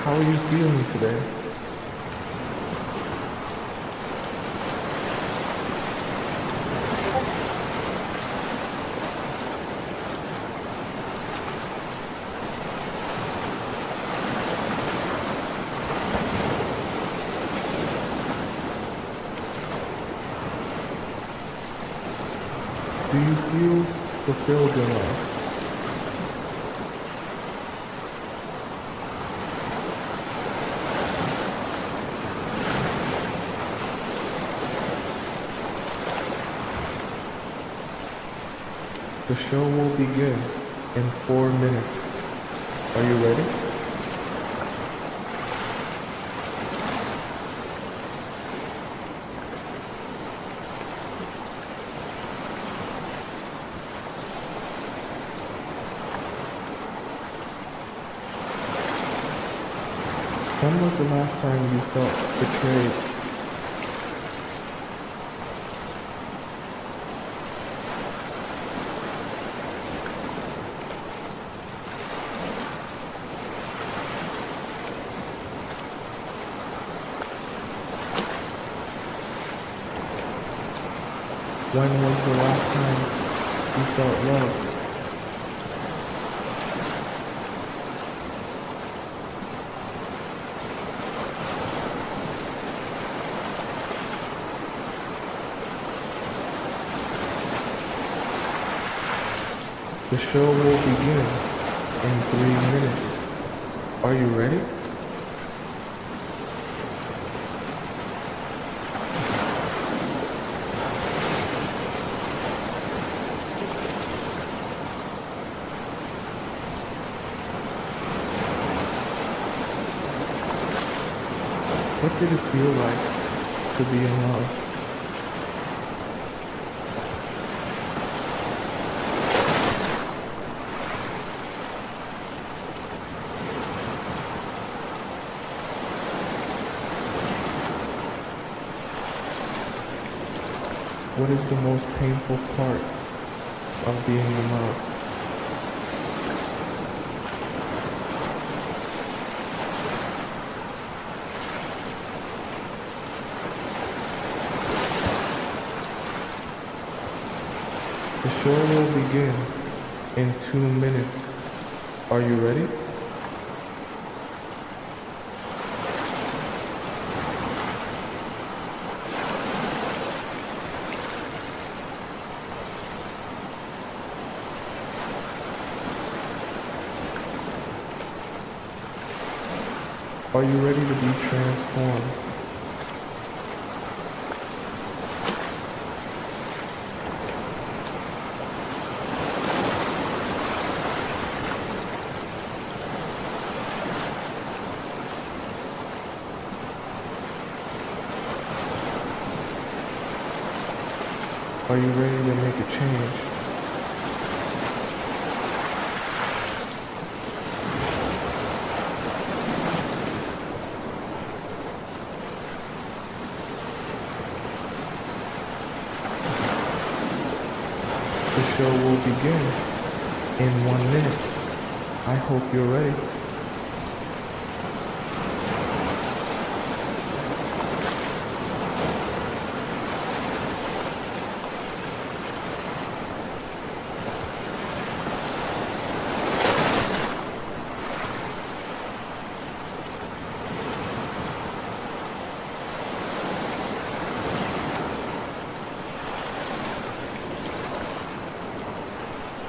How are you feeling today? Do you feel fulfilled in life? The show will begin in 4 minutes. Are you ready? When was the last time you felt betrayed? When was the last time you felt loved? The show will begin in 3 minutes. Are you ready? What did it feel like to be in love? What is the most painful part of being in love? The show will begin in 2 minutes. Are you ready? Are you ready to be transformed? Are you ready to make a change? The show will begin in 1 minute. I hope you're ready.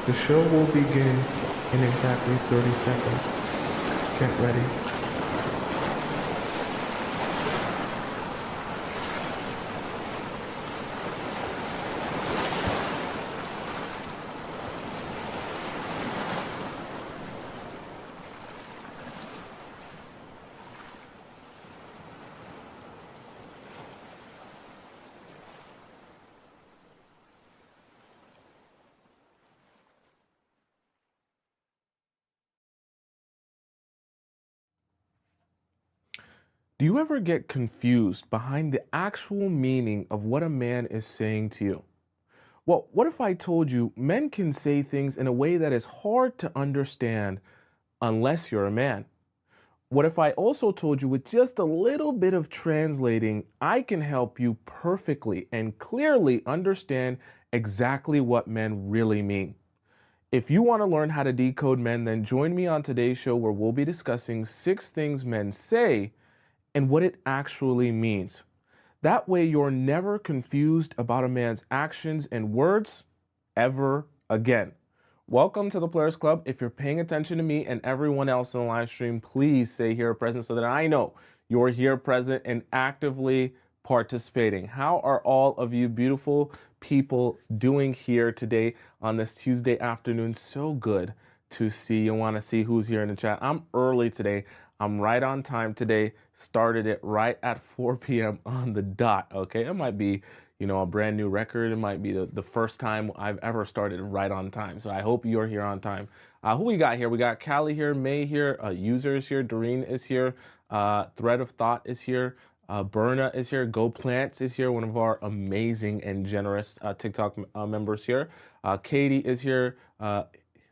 The show will begin in exactly 30 seconds. Get ready. Do you ever get confused behind the actual meaning of what a man is saying to you? Well, what if I told you men can say things in a way that is hard to understand unless you're a man? What if I also told you with just a little bit of translating, I can help you perfectly and clearly understand exactly what men really mean? If you want to learn how to decode men, then join me on today's show where we'll be discussing 6 things men say and what it actually means. That way, you're never confused about a man's actions and words ever again. Welcome to the Players Club. If you're paying attention to me and everyone else in the live stream, please say here present so that I know you're here present and actively participating. How are all of you beautiful people doing here today on this Tuesday afternoon? So good to see you. Want to see who's here in the chat. I'm early today. I'm right on time today. Started it right at 4 p.m. on the dot. Okay, it might be a brand new record. It might be the first time I've ever started right on time. So I hope you're here on time. Who we got here? We got Callie here, May here, User is here, Doreen is here, Thread of Thought is here, Berna is here, Go Plants is here, one of our amazing and generous TikTok members here. Katie is here.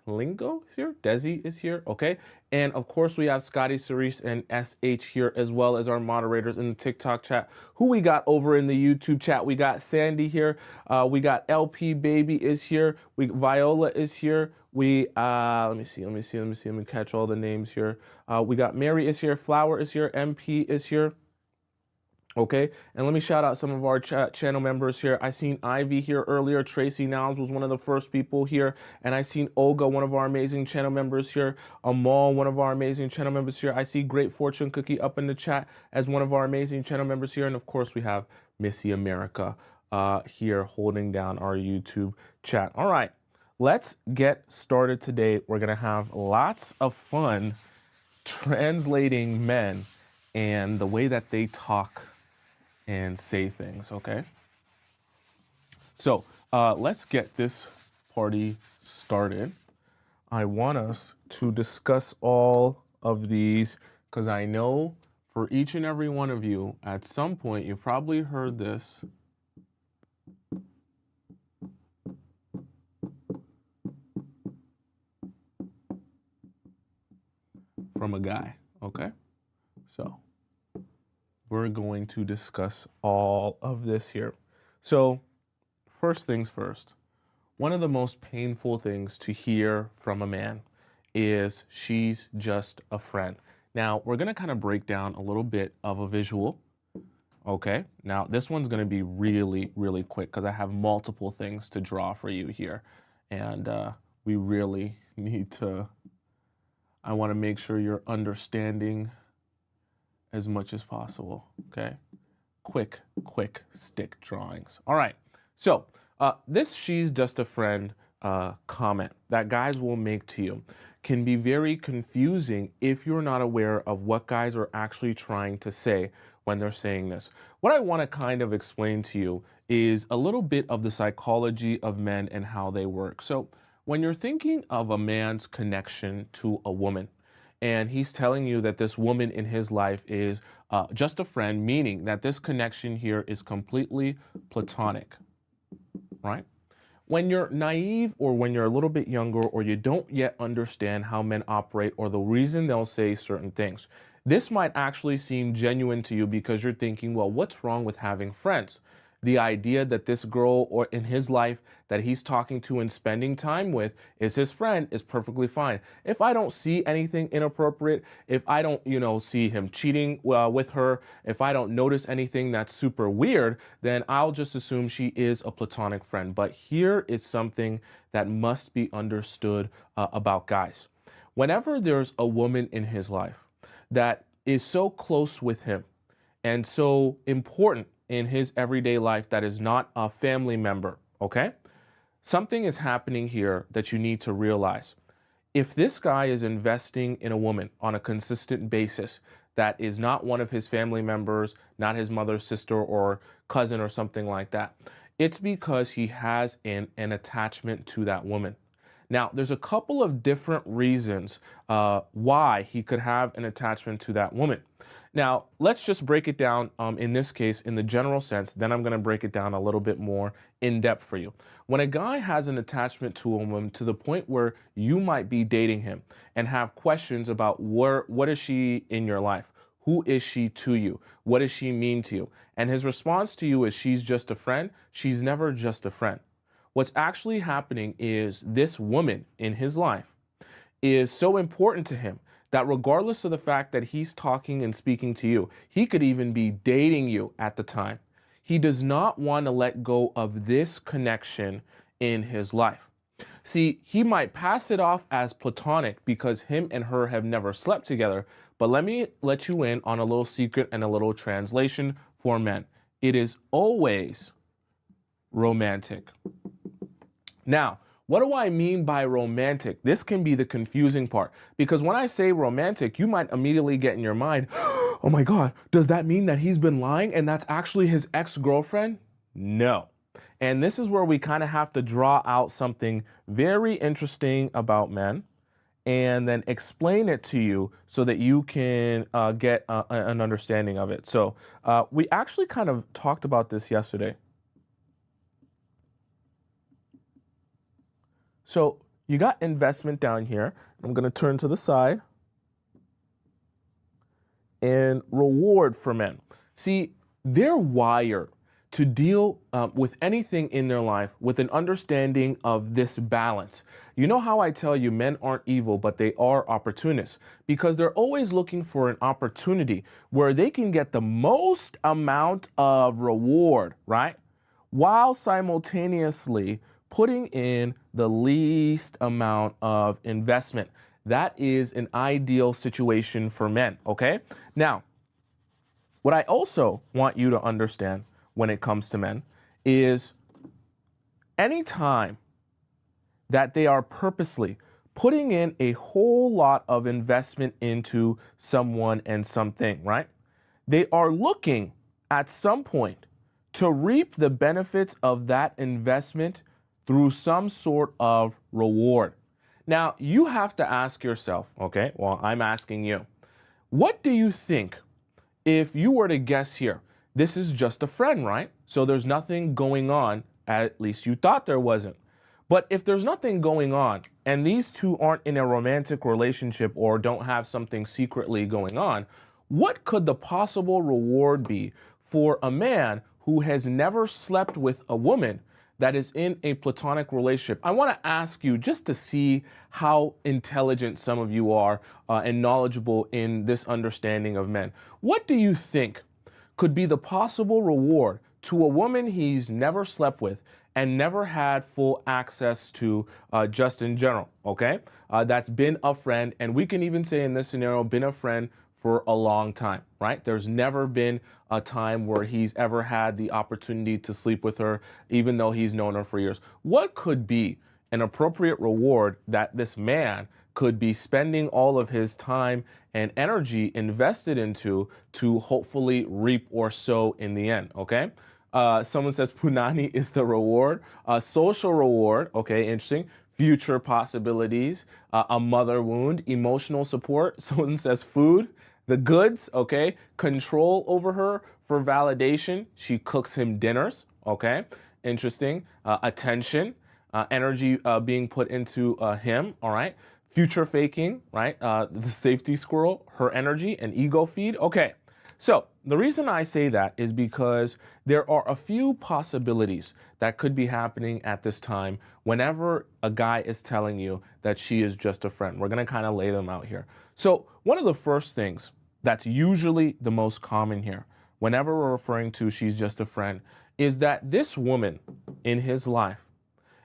Lingo is here, Desi is here, okay? And of course, we have Scotty, Cerise, and SH here, as well as our moderators in the TikTok chat. Who we got over in the YouTube chat? We got Sandy here. We got LP Baby is here. Viola is here. Let me catch all the names here. We got Mary is here. Flower is here. MP is here. Okay, and let me shout out some of our channel members here. I seen Ivy here earlier. Tracy Nouns was one of the first people here. And I seen Olga, one of our amazing channel members here. Amal, one of our amazing channel members here. I see Great Fortune Cookie up in the chat as one of our amazing channel members here. And of course, we have Missy America here holding down our YouTube chat. All right, let's get started today. We're going to have lots of fun translating men and the way that they talk and say things, okay? So let's get this party started. I want us to discuss all of these because I know for each and every one of you, at some point, you probably heard this from a guy, okay? So we're going to discuss all of this here. So first things first, one of the most painful things to hear from a man is she's just a friend. Now, we're going to kind of break down a little bit of a visual. Okay, now this one's going to be really, really quick because I have multiple things to draw for you here. And we really need to, I want to make sure you're understanding as much as possible, okay? Quick stick drawings. All right, so this she's just a friend comment that guys will make to you can be very confusing if you're not aware of what guys are actually trying to say when they're saying this. What I want to kind of explain to you is a little bit of the psychology of men and how they work. So when you're thinking of a man's connection to a woman, and he's telling you that this woman in his life is just a friend, meaning that this connection here is completely platonic, right? When you're naive or when you're a little bit younger or you don't yet understand how men operate or the reason they'll say certain things, this might actually seem genuine to you because you're thinking, well, what's wrong with having friends? The idea that this girl or in his life that he's talking to and spending time with is his friend is perfectly fine. If I don't see anything inappropriate, if I don't, see him cheating with her, if I don't notice anything that's super weird, then I'll just assume she is a platonic friend. But here is something that must be understood about guys. Whenever there's a woman in his life that is so close with him and so important in his everyday life that is not a family member, okay? Something is happening here that you need to realize. If this guy is investing in a woman on a consistent basis that is not one of his family members, not his mother's sister or cousin or something like that, it's because he has an attachment to that woman. Now, there's a couple of different reasons why he could have an attachment to that woman. Now, let's just break it down in this case in the general sense. Then I'm going to break it down a little bit more in depth for you. When a guy has an attachment to a woman to the point where you might be dating him and have questions about what is she in your life? Who is she to you? What does she mean to you? And his response to you is she's just a friend. She's never just a friend. What's actually happening is this woman in his life is so important to him that regardless of the fact that he's talking and speaking to you, he could even be dating you at the time. He does not want to let go of this connection in his life. See, he might pass it off as platonic because him and her have never slept together, but let me let you in on a little secret and a little translation for men. It is always romantic. Now, what do I mean by romantic? This can be the confusing part because when I say romantic, you might immediately get in your mind, oh my God, does that mean that he's been lying and that's actually his ex-girlfriend? No. And this is where we kind of have to draw out something very interesting about men and then explain it to you so that you can get an understanding of it. So we actually kind of talked about this yesterday. So you got investment down here. I'm going to turn to the side. And reward for men. See, they're wired to deal with anything in their life with an understanding of this balance. You know how I tell you men aren't evil, but they are opportunists because they're always looking for an opportunity where they can get the most amount of reward, right? While simultaneously putting in the least amount of investment. That is an ideal situation for men, okay? Now, what I also want you to understand when it comes to men is anytime that they are purposely putting in a whole lot of investment into someone and something, right? They are looking at some point to reap the benefits of that investment through some sort of reward. Now, you have to ask yourself, okay, well, I'm asking you, what do you think if you were to guess here? This is just a friend, right? So there's nothing going on, at least you thought there wasn't. But if there's nothing going on and these two aren't in a romantic relationship or don't have something secretly going on, what could the possible reward be for a man who has never slept with a woman that is in a platonic relationship? I want to ask you just to see how intelligent some of you are and knowledgeable in this understanding of men. What do you think could be the possible reward to a woman he's never slept with and never had full access to just in general, okay? That's been a friend, and we can even say in this scenario, been a friend for a long time, right? There's never been a time where he's ever had the opportunity to sleep with her, even though he's known her for years. What could be an appropriate reward that this man could be spending all of his time and energy invested into to hopefully reap or sow in the end, okay? Someone says punani is the reward. Social reward, okay, interesting. Future possibilities, a mother wound, emotional support. Someone says food. The goods, okay, control over her for validation. She cooks him dinners, okay, interesting. Attention, energy being put into him, all right. Future faking, right, the safety squirrel, her energy, and ego feed, okay. So the reason I say that is because there are a few possibilities that could be happening at this time whenever a guy is telling you that she is just a friend. We're going to kind of lay them out here. So one of the first things that's usually the most common here, whenever we're referring to she's just a friend, is that this woman in his life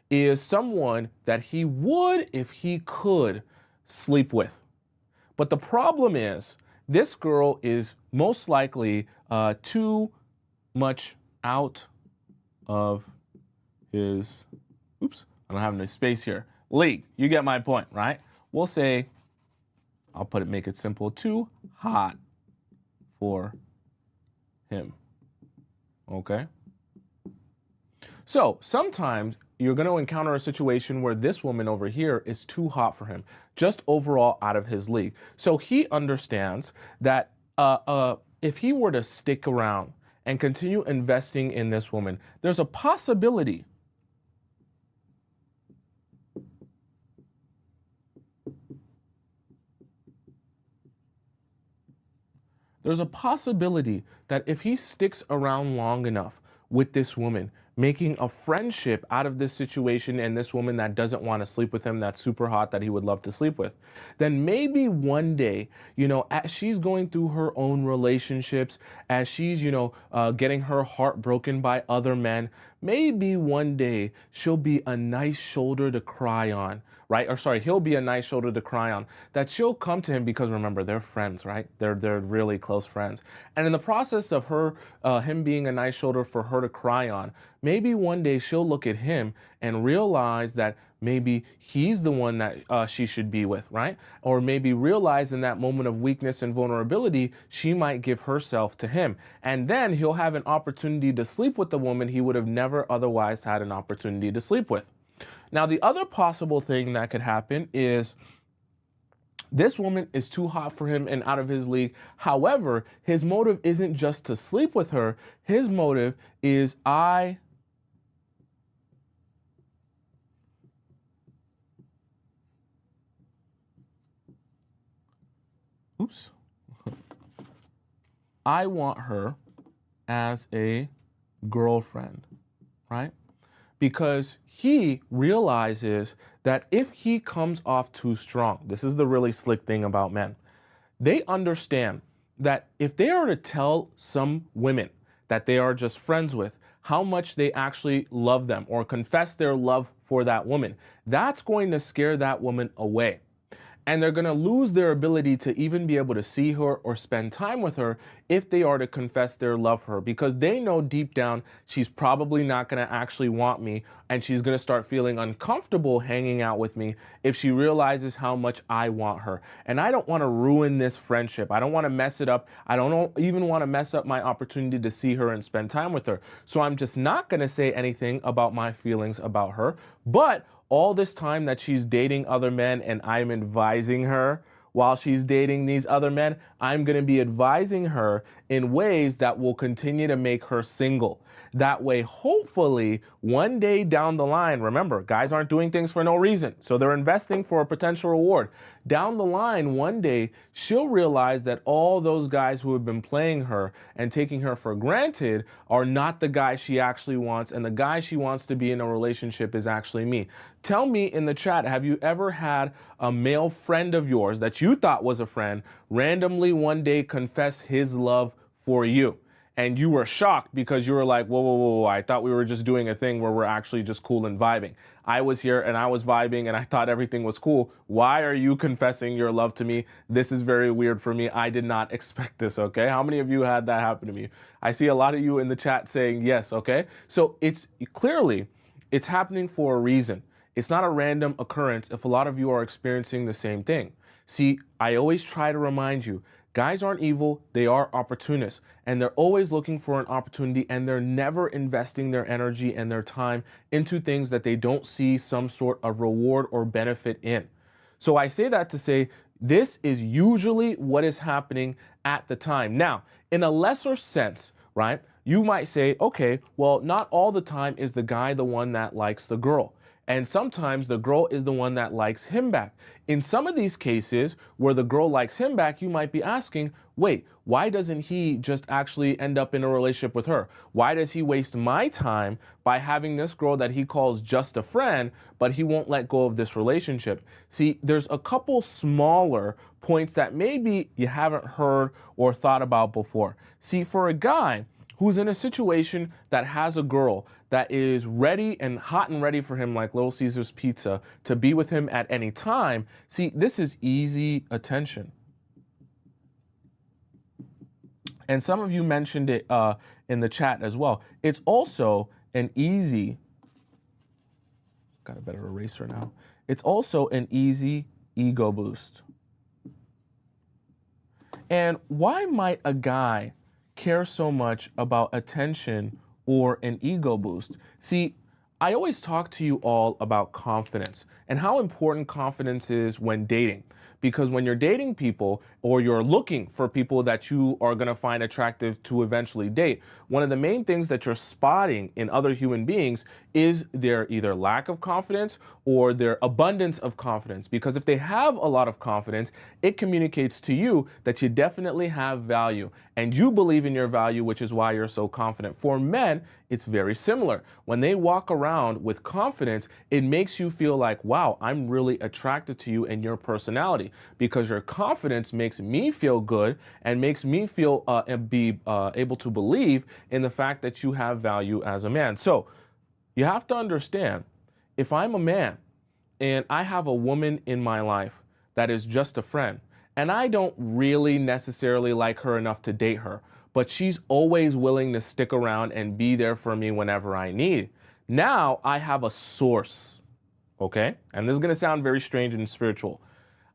is someone that he would, if he could, sleep with. But the problem is, this girl is most likely too much out of his, oops, I don't have any space here, league. You get my point, right? We'll say, I'll put it, make it simple, too hot for him, okay? So sometimes you're going to encounter a situation where this woman over here is too hot for him, just overall out of his league. So he understands that if he were to stick around and continue investing in this woman, there's a possibility that if he sticks around long enough with this woman, making a friendship out of this situation and this woman that doesn't want to sleep with him, that's super hot, that he would love to sleep with, then maybe one day, as she's going through her own relationships, as she's, getting her heart broken by other men, maybe one day she'll be a nice shoulder to cry on, right? Or sorry, he'll be a nice shoulder to cry on, that she'll come to him because remember, they're friends, right? They're really close friends. And in the process of him being a nice shoulder for her to cry on, maybe one day she'll look at him and realize that maybe he's the one that she should be with, right? Or maybe realize in that moment of weakness and vulnerability, she might give herself to him. And then he'll have an opportunity to sleep with the woman he would have never otherwise had an opportunity to sleep with. Now, the other possible thing that could happen is this woman is too hot for him and out of his league. However, his motive isn't just to sleep with her. His motive is I want her as a girlfriend, right? Because he realizes that if he comes off too strong, this is the really slick thing about men, they understand that if they are to tell some women that they are just friends with how much they actually love them or confess their love for that woman, that's going to scare that woman away. And they're going to lose their ability to even be able to see her or spend time with her if they are to confess their love for her, because they know deep down she's probably not going to actually want me, and she's going to start feeling uncomfortable hanging out with me if she realizes how much I want her. And I don't want to ruin this friendship. I don't want to mess it up. I don't even want to mess up my opportunity to see her and spend time with her. So I'm just not going to say anything about my feelings about her. But all this time that she's dating other men and I'm advising her while she's dating these other men, I'm going to be advising her in ways that will continue to make her single. That way, hopefully, one day down the line, remember, guys aren't doing things for no reason, so they're investing for a potential reward. Down the line, one day, she'll realize that all those guys who have been playing her and taking her for granted are not the guy she actually wants, and the guy she wants to be in a relationship is actually me. Tell me in the chat, have you ever had a male friend of yours that you thought was a friend randomly one day confess his love for you? And you were shocked because you were like, whoa, whoa, whoa, whoa, I thought we were just doing a thing where we're actually just cool and vibing. I was here and I was vibing and I thought everything was cool. Why are you confessing your love to me? This is very weird for me. I did not expect this, okay? How many of you had that happen to me? I see a lot of you in the chat saying yes, okay? So it's happening for a reason. It's not a random occurrence if a lot of you are experiencing the same thing. See, I always try to remind you, guys aren't evil, they are opportunists, and they're always looking for an opportunity, and they're never investing their energy and their time into things that they don't see some sort of reward or benefit in. So I say that to say this is usually what is happening at the time. Now, in a lesser sense, right, you might say, okay, well, not all the time is the guy the one that likes the girl. And sometimes the girl is the one that likes him back. In some of these cases where the girl likes him back, you might be asking, wait, why doesn't he just actually end up in a relationship with her? Why does he waste my time by having this girl that he calls just a friend, but he won't let go of this relationship? See, there's a couple smaller points that maybe you haven't heard or thought about before. See, for a guy who's in a situation that has a girl that is ready and hot and ready for him like Little Caesar's Pizza to be with him at any time, see, this is easy attention. And some of you mentioned it in the chat as well. It's also an easy, got a better eraser now. It's also an easy ego boost. And why might a guy care so much about attention or an ego boost? See, I always talk to you all about confidence and how important confidence is when dating. Because when you're dating people or you're looking for people that you are going to find attractive to eventually date, one of the main things that you're spotting in other human beings is their either lack of confidence or their abundance of confidence. Because if they have a lot of confidence, it communicates to you that you definitely have value and you believe in your value, which is why you're so confident. For men, it's very similar. When they walk around with confidence, it makes you feel like, wow, I'm really attracted to you and your personality, because your confidence makes me feel good and makes me feel able to believe in the fact that you have value as a man. So you have to understand, if I'm a man and I have a woman in my life that is just a friend, and I don't really necessarily like her enough to date her, but she's always willing to stick around and be there for me whenever I need. Now I have a source, okay? And this is going to sound very strange and spiritual.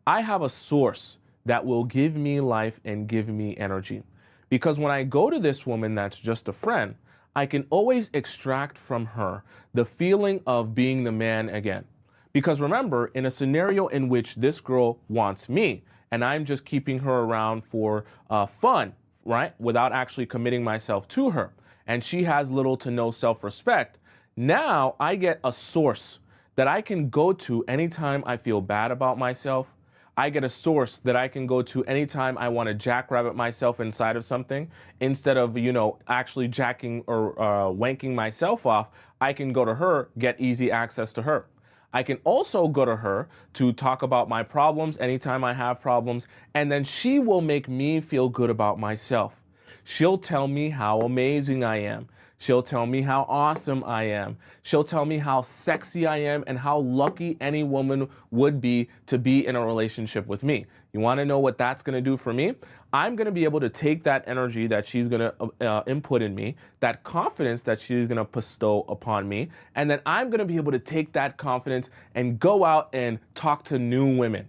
I have a source that will give me life and give me energy. Because when I go to this woman that's just a friend, I can always extract from her the feeling of being the man again. Because remember, in a scenario in which this girl wants me and I'm just keeping her around for fun, right, without actually committing myself to her, and she has little to no self-respect, now I get a source that I can go to anytime I feel bad about myself. I get a source that I can go to anytime I want to jackrabbit myself inside of something. Instead of, actually jacking or wanking myself off, I can go to her, get easy access to her. I can also go to her to talk about my problems anytime I have problems, and then she will make me feel good about myself. She'll tell me how amazing I am. She'll tell me how awesome I am. She'll tell me how sexy I am and how lucky any woman would be to be in a relationship with me. You want to know what that's going to do for me? I'm going to be able to take that energy that she's going to input in me, that confidence that she's going to bestow upon me, and then I'm going to be able to take that confidence and go out and talk to new women.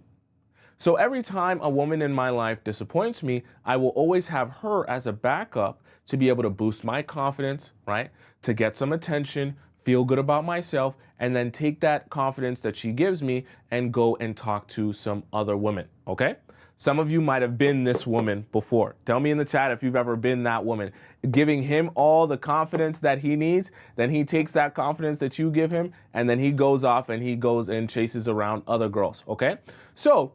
So every time a woman in my life disappoints me, I will always have her as a backup to be able to boost my confidence, right? To get some attention, feel good about myself, and then take that confidence that she gives me and go and talk to some other women, okay? Some of you might have been this woman before. Tell me in the chat if you've ever been that woman. Giving him all the confidence that he needs, then he takes that confidence that you give him, and then he goes off and he goes and chases around other girls, okay? So,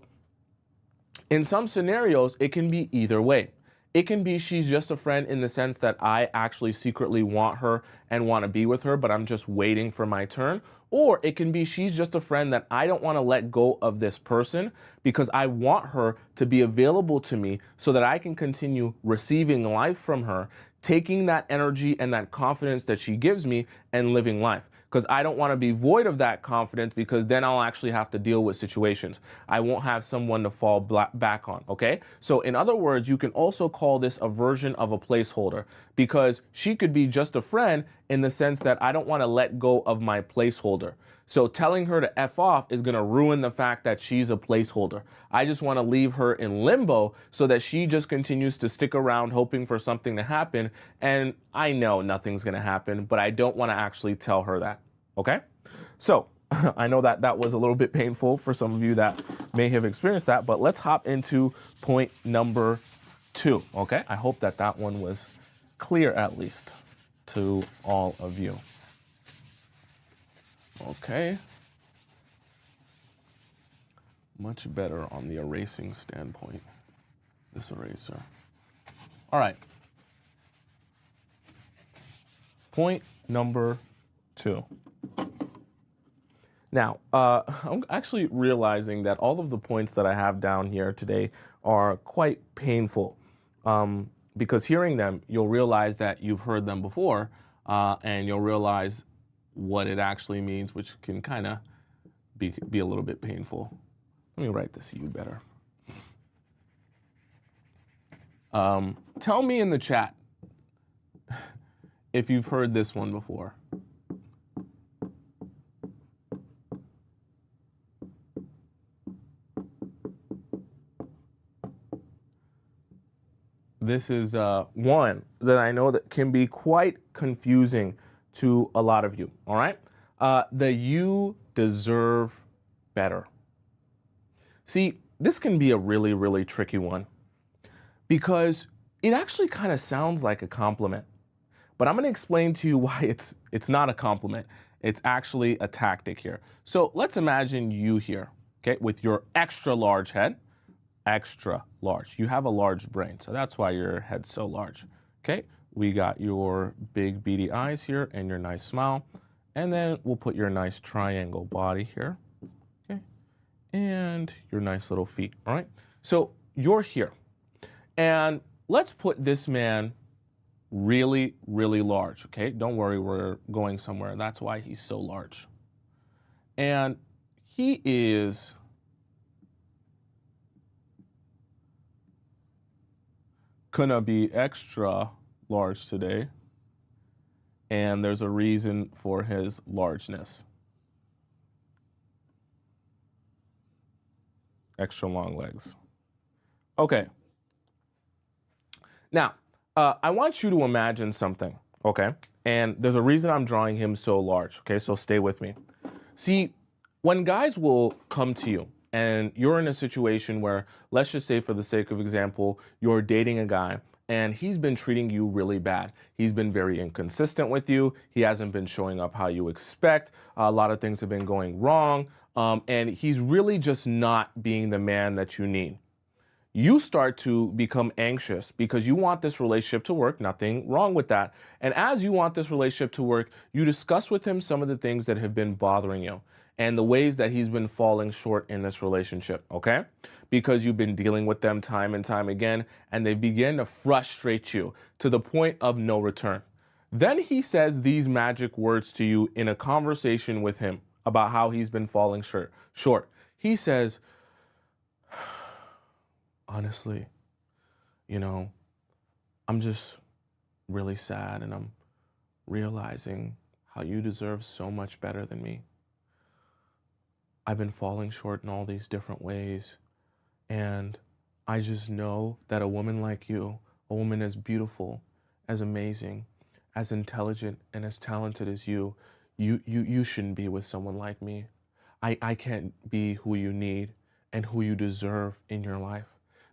in some scenarios, it can be either way. It can be she's just a friend in the sense that I actually secretly want her and want to be with her, but I'm just waiting for my turn. Or it can be she's just a friend that I don't want to let go of this person because I want her to be available to me so that I can continue receiving life from her, taking that energy and that confidence that she gives me and living life. Because I don't want to be void of that confidence, because then I'll actually have to deal with situations. I won't have someone to fall back on, okay? So in other words, you can also call this a version of a placeholder, because she could be just a friend in the sense that I don't want to let go of my placeholder. So telling her to F off is going to ruin the fact that she's a placeholder. I just want to leave her in limbo so that she just continues to stick around hoping for something to happen. And I know nothing's going to happen, but I don't want to actually tell her that. Okay? So I know that that was a little bit painful for some of you that may have experienced that, but let's hop into point number 2. Okay? I hope that that one was clear, at least to all of you. Okay. Much better on the erasing standpoint, this eraser. All right. Point number 2. Now, I'm actually realizing that all of the points that I have down here today are quite painful, because hearing them, you'll realize that you've heard them before, and you'll realize what it actually means, which can kind of be a little bit painful. Let me write this to you better. Tell me in the chat if you've heard this one before. This is one that I know that can be quite confusing to a lot of you, all right? The you deserve better. See, this can be a really, really tricky one because it actually kind of sounds like a compliment. But I'm going to explain to you why it's not a compliment. It's actually a tactic here. So let's imagine you here, okay, with your extra large head, extra large. You have a large brain, so that's why your head's so large. Okay, we got your big beady eyes here and your nice smile. And then we'll put your nice triangle body here, okay, and your nice little feet, all right? So you're here. And let's put this man really, really large, okay? Don't worry, we're going somewhere. That's why he's so large. And he is gonna be extra large today. And there's a reason for his largeness. Extra long legs. Okay. Now, I want you to imagine something, okay? And there's a reason I'm drawing him so large, okay? So stay with me. See, when guys will come to you and you're in a situation where, let's just say for the sake of example, you're dating a guy and he's been treating you really bad. He's been very inconsistent with you. He hasn't been showing up how you expect. A lot of things have been going wrong. And he's really just not being the man that you need. You start to become anxious because you want this relationship to work. Nothing wrong with that. And as you want this relationship to work, you discuss with him some of the things that have been bothering you and the ways that he's been falling short in this relationship, okay? Because you've been dealing with them time and time again, and they begin to frustrate you to the point of no return. Then he says these magic words to you in a conversation with him about how he's been falling short. He says, honestly, I'm just really sad and I'm realizing how you deserve so much better than me. I've been falling short in all these different ways. And I just know that a woman like you, a woman as beautiful, as amazing, as intelligent, and as talented as you shouldn't be with someone like me. I can't be who you need and who you deserve in your life.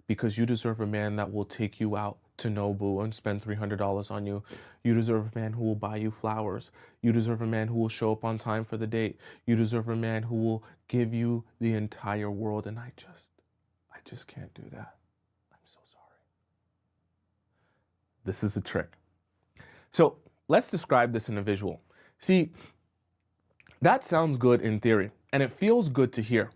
Because you deserve a man that will take you out to Nobu and spend $300 on you. You deserve a man who will buy you flowers. You deserve a man who will show up on time for the date. You deserve a man who will give you the entire world. And I just can't do that. I'm so sorry. This is a trick. So let's describe this in a visual. See, that sounds good in theory, and it feels good to hear.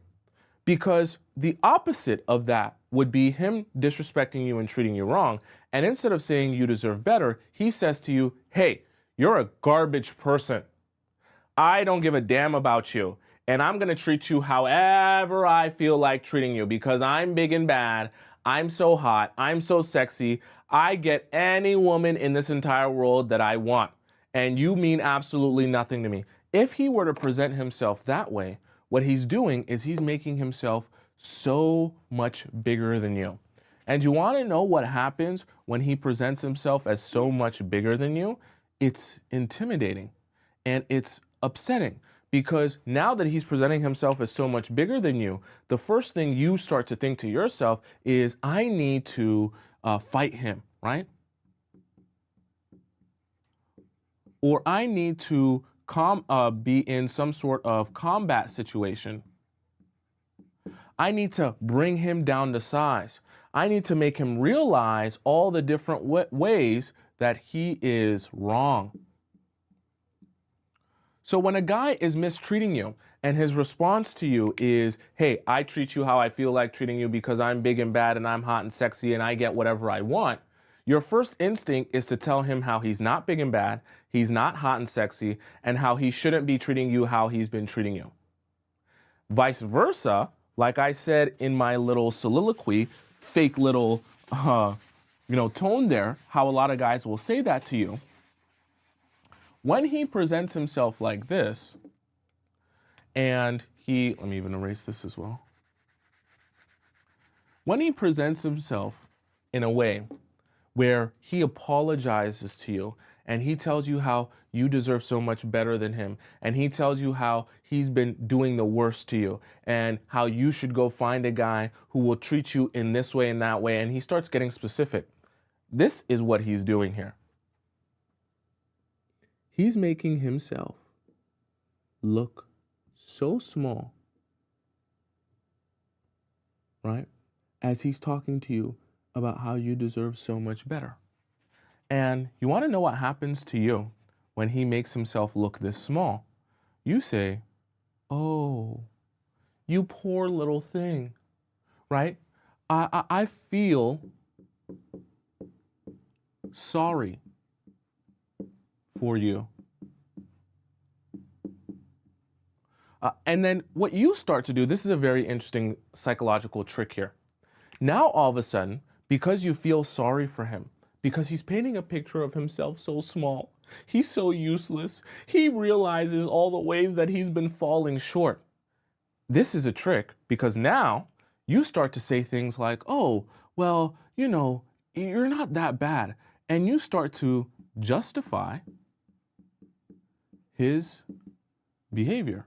Because the opposite of that would be him disrespecting you and treating you wrong. And instead of saying you deserve better, he says to you, hey, you're a garbage person. I don't give a damn about you. And I'm going to treat you however I feel like treating you because I'm big and bad. I'm so hot. I'm so sexy. I get any woman in this entire world that I want. And you mean absolutely nothing to me. If he were to present himself that way, what he's doing is he's making himself so much bigger than you. And you want to know what happens when he presents himself as so much bigger than you? It's intimidating and it's upsetting because now that he's presenting himself as so much bigger than you, the first thing you start to think to yourself is, I need to fight him, right? Or I need to be in some sort of combat situation. I need to bring him down to size. I need to make him realize all the different ways that he is wrong. So when a guy is mistreating you and his response to you is, hey, I treat you how I feel like treating you because I'm big and bad and I'm hot and sexy and I get whatever I want, your first instinct is to tell him how he's not big and bad, he's not hot and sexy, and how he shouldn't be treating you how he's been treating you. Vice versa, like I said in my little soliloquy, fake little, tone there, how a lot of guys will say that to you. When he presents himself like this, and let me even erase this as well. When he presents himself in a way where he apologizes to you and he tells you how you deserve so much better than him, and he tells you how he's been doing the worst to you, and how you should go find a guy who will treat you in this way and that way, and he starts getting specific. This is what he's doing here. He's making himself look so small, right? As he's talking to you about how you deserve so much better. And you want to know what happens to you when he makes himself look this small? You say, oh, you poor little thing, right? I feel sorry for you. And then what you start to do, this is a very interesting psychological trick here. Now, all of a sudden, because you feel sorry for him, because he's painting a picture of himself so small, he's so useless, he realizes all the ways that he's been falling short. This is a trick because now you start to say things like, oh, well, you're not that bad. And you start to justify his behavior.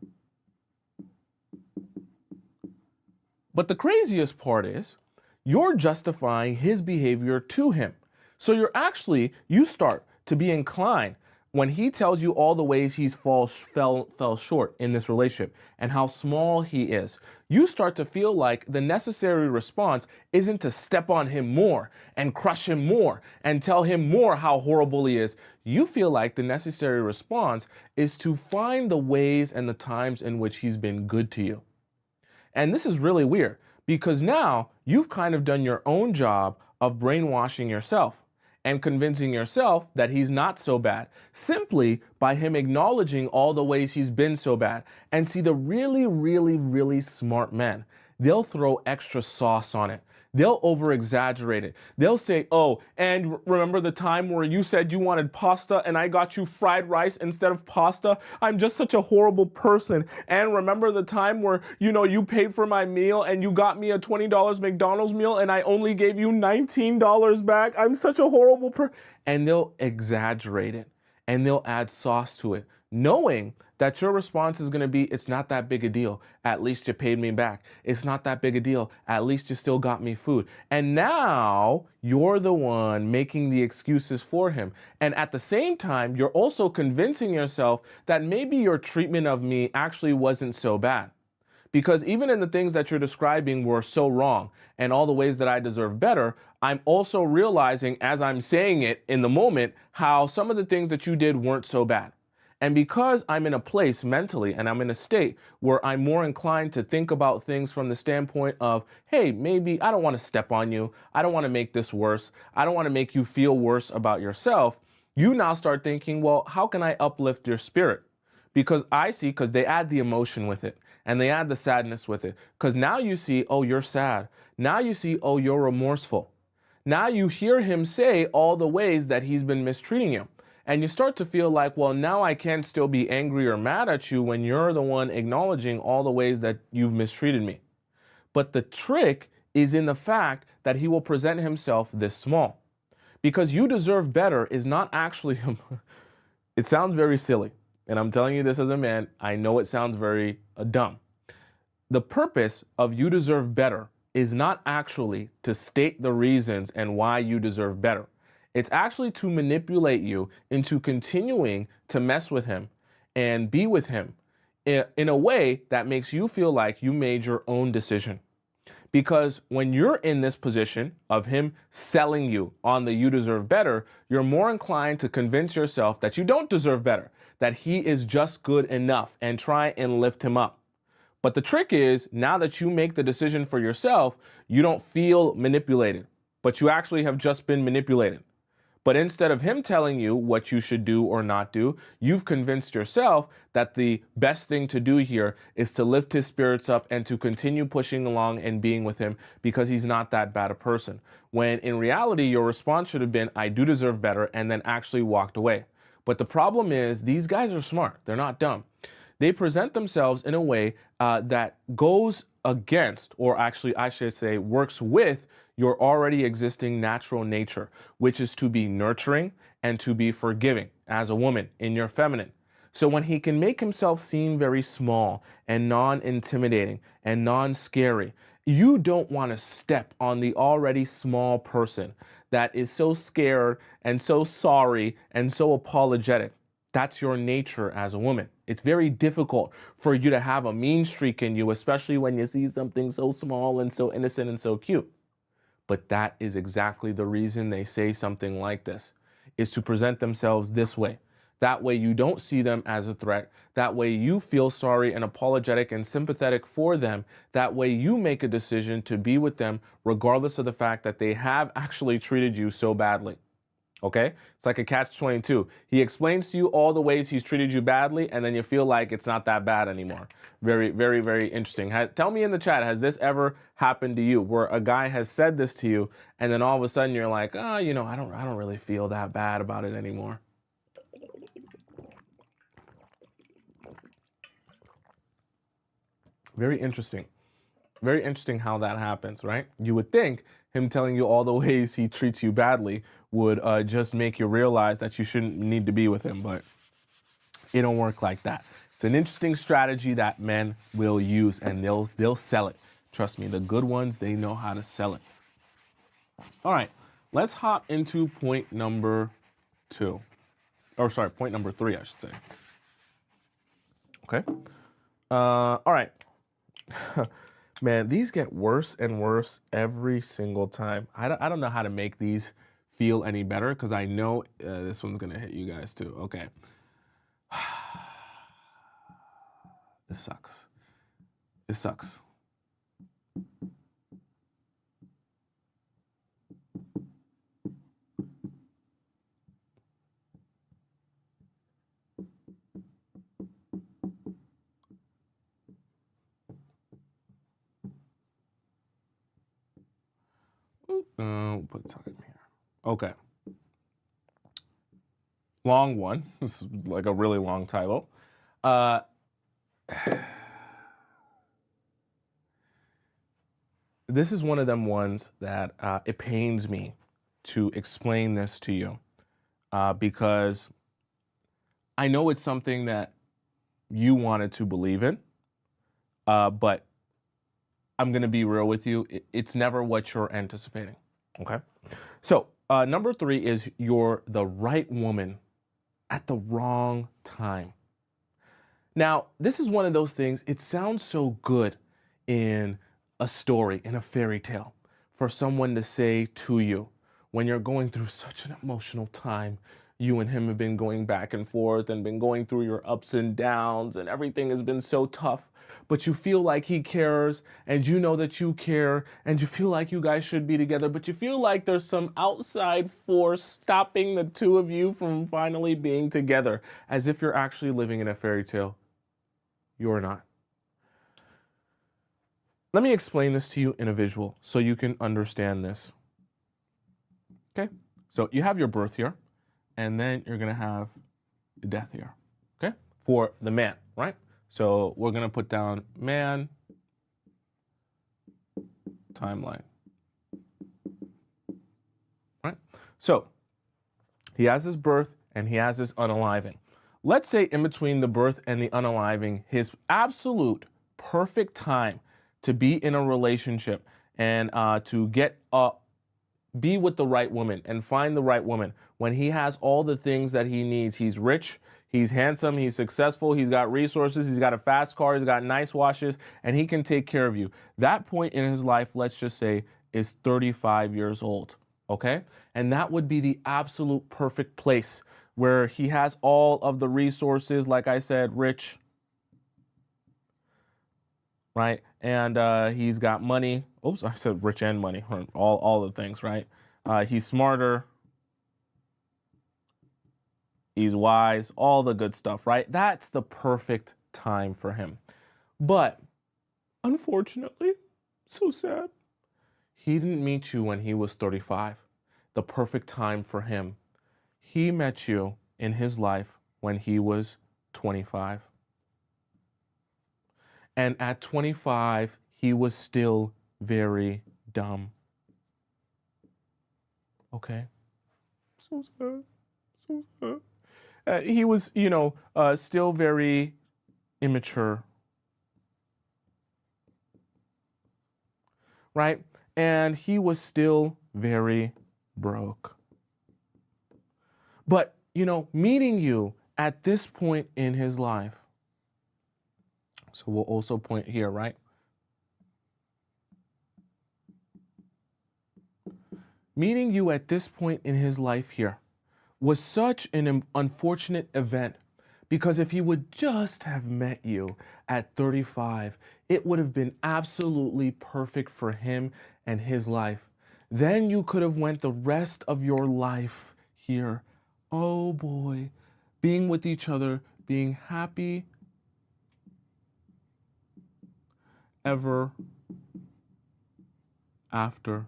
But the craziest part is you're justifying his behavior to him. So you start to be inclined when he tells you all the ways he's fell short in this relationship and how small he is. You start to feel like the necessary response isn't to step on him more and crush him more and tell him more how horrible he is. You feel like the necessary response is to find the ways and the times in which he's been good to you. And this is really weird because now you've kind of done your own job of brainwashing yourself and convincing yourself that he's not so bad simply by him acknowledging all the ways he's been so bad. And see, the really, really, really smart men, they'll throw extra sauce on it. They'll over-exaggerate it. They'll say, oh, and remember the time where you said you wanted pasta and I got you fried rice instead of pasta? I'm just such a horrible person. And remember the time where, you paid for my meal and you got me a $20 McDonald's meal and I only gave you $19 back? I'm such a horrible person. And they'll exaggerate it and they'll add sauce to it, knowing that your response is going to be, it's not that big a deal. At least you paid me back. It's not that big a deal. At least you still got me food. And now you're the one making the excuses for him. And at the same time, you're also convincing yourself that maybe your treatment of me actually wasn't so bad. Because even in the things that you're describing were so wrong and all the ways that I deserve better, I'm also realizing as I'm saying it in the moment, how some of the things that you did weren't so bad. And because I'm in a place mentally and I'm in a state where I'm more inclined to think about things from the standpoint of, hey, maybe I don't want to step on you. I don't want to make this worse. I don't want to make you feel worse about yourself. You now start thinking, well, how can I uplift your spirit? Because they add the emotion with it and they add the sadness with it. Because now you see, oh, you're sad. Now you see, oh, you're remorseful. Now you hear him say all the ways that he's been mistreating you. And you start to feel like, well, now I can't still be angry or mad at you when you're the one acknowledging all the ways that you've mistreated me. But the trick is in the fact that he will present himself this small. Because you deserve better is not actually, it sounds very silly. And I'm telling you this as a man, I know it sounds very dumb. The purpose of you deserve better is not actually to state the reasons and why you deserve better. It's actually to manipulate you into continuing to mess with him and be with him in a way that makes you feel like you made your own decision. Because when you're in this position of him selling you on the you deserve better, you're more inclined to convince yourself that you don't deserve better, that he is just good enough and try and lift him up. But the trick is, now that you make the decision for yourself, you don't feel manipulated, but you actually have just been manipulated. But instead of him telling you what you should do or not do, you've convinced yourself that the best thing to do here is to lift his spirits up and to continue pushing along and being with him because he's not that bad a person. When in reality, your response should have been, I do deserve better, and then actually walked away. But the problem is, these guys are smart. They're not dumb. They present themselves in a way that goes against, or actually, I should say, works with your already existing natural nature, which is to be nurturing and to be forgiving as a woman in your feminine. So when he can make himself seem very small and non-intimidating and non-scary, you don't want to step on the already small person that is so scared and so sorry and so apologetic. That's your nature as a woman. It's very difficult for you to have a mean streak in you, especially when you see something so small and so innocent and so cute. But that is exactly the reason they say something like this, is to present themselves this way. That way you don't see them as a threat. That way you feel sorry and apologetic and sympathetic for them. That way you make a decision to be with them regardless of the fact that they have actually treated you so badly. Okay? It's like a catch-22. He explains to you all the ways he's treated you badly, and then you feel like it's not that bad anymore. Very, very, very interesting. Tell me in the chat, has this ever happened to you, where a guy has said this to you, and then all of a sudden you're like, oh, I don't really feel that bad about it anymore. Very interesting. Very interesting how that happens, right? You would think him telling you all the ways he treats you badly would just make you realize that you shouldn't need to be with him, but it don't work like that. It's an interesting strategy that men will use, and they'll sell it. Trust me, the good ones, they know how to sell it. All right, let's hop into point number 2. Or sorry, point number 3, I should say. Okay. All right. Man, these get worse and worse every single time. I don't know how to make these feel any better, because I know this one's going to hit you guys too. Okay. This sucks. This sucks. We'll put time here. Okay. Long one. This is like a really long title. This is one of them ones that it pains me to explain this to you because I know it's something that you wanted to believe in, but I'm going to be real with you. It's never what you're anticipating. Okay. So number 3 is you're the right woman at the wrong time. Now, this is one of those things, it sounds so good in a story, in a fairy tale, for someone to say to you when you're going through such an emotional time. You and him have been going back and forth and been going through your ups and downs, and everything has been so tough, but you feel like he cares, and you know that you care, and you feel like you guys should be together, but you feel like there's some outside force stopping the two of you from finally being together, as if you're actually living in a fairy tale. You're not. Let me explain this to you in a visual so you can understand this. Okay, so you have your birth here, and then you're going to have death here, okay, for the man, right? So we're going to put down man, timeline, right? So he has his birth and he has his unaliving. Let's say in between the birth and the unaliving, his absolute perfect time to be in a relationship and to be with the right woman and find the right woman, when he has all the things that he needs. He's rich, he's handsome, he's successful, he's got resources, he's got a fast car, he's got nice washes, and he can take care of you. That point in his life, let's just say, is 35 years old, okay? And that would be the absolute perfect place where he has all of the resources, like I said, rich, right? And he's got money. Oops, I said rich and money, all the things, right? He's smarter. He's wise, all the good stuff, right? That's the perfect time for him. But unfortunately, so sad, he didn't meet you when he was 35, the perfect time for him. He met you in his life when he was 25. And at 25, he was still very dumb. Okay? So sad. So sad. He was, still very immature, right? And he was still very broke. But, meeting you at this point in his life, so we'll also point here, right? Meeting you at this point in his life here was such an unfortunate event, because if he would just have met you at 35, it would have been absolutely perfect for him and his life. Then you could have went the rest of your life here, oh boy, being with each other, being happy ever after.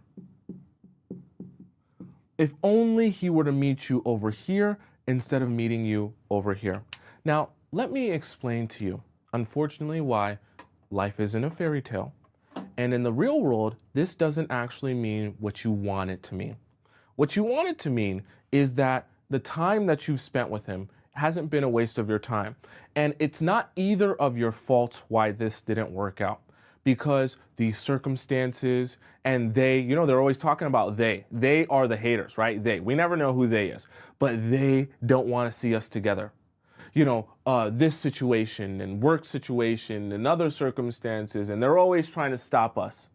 If only he were to meet you over here instead of meeting you over here. Now, let me explain to you, unfortunately, why life isn't a fairy tale. And in the real world, this doesn't actually mean what you want it to mean. What you want it to mean is that the time that you've spent with him hasn't been a waste of your time. And it's not either of your faults why this didn't work out. Because these circumstances and they're always talking about they are the haters, right? We never know who they is, but they don't want to see us together. This situation and work situation and other circumstances, and they're always trying to stop us.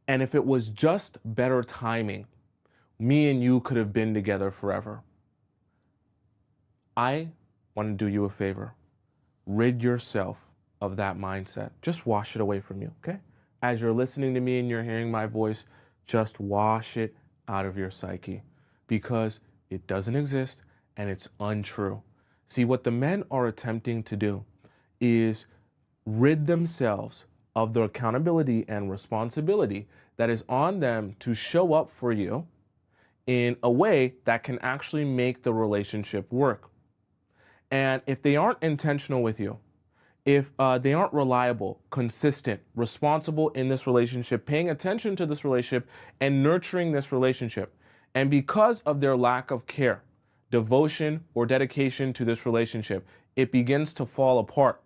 And if it was just better timing, me and you could have been together forever. I want to do you a favor. Rid yourself of that mindset. Just wash it away from you, okay? As you're listening to me and you're hearing my voice, just wash it out of your psyche, because it doesn't exist and it's untrue. See, what the men are attempting to do is rid themselves of the accountability and responsibility that is on them to show up for you in a way that can actually make the relationship work. And if they aren't intentional with you, if they aren't reliable, consistent, responsible in this relationship, paying attention to this relationship and nurturing this relationship, and because of their lack of care, devotion, or dedication to this relationship, it begins to fall apart.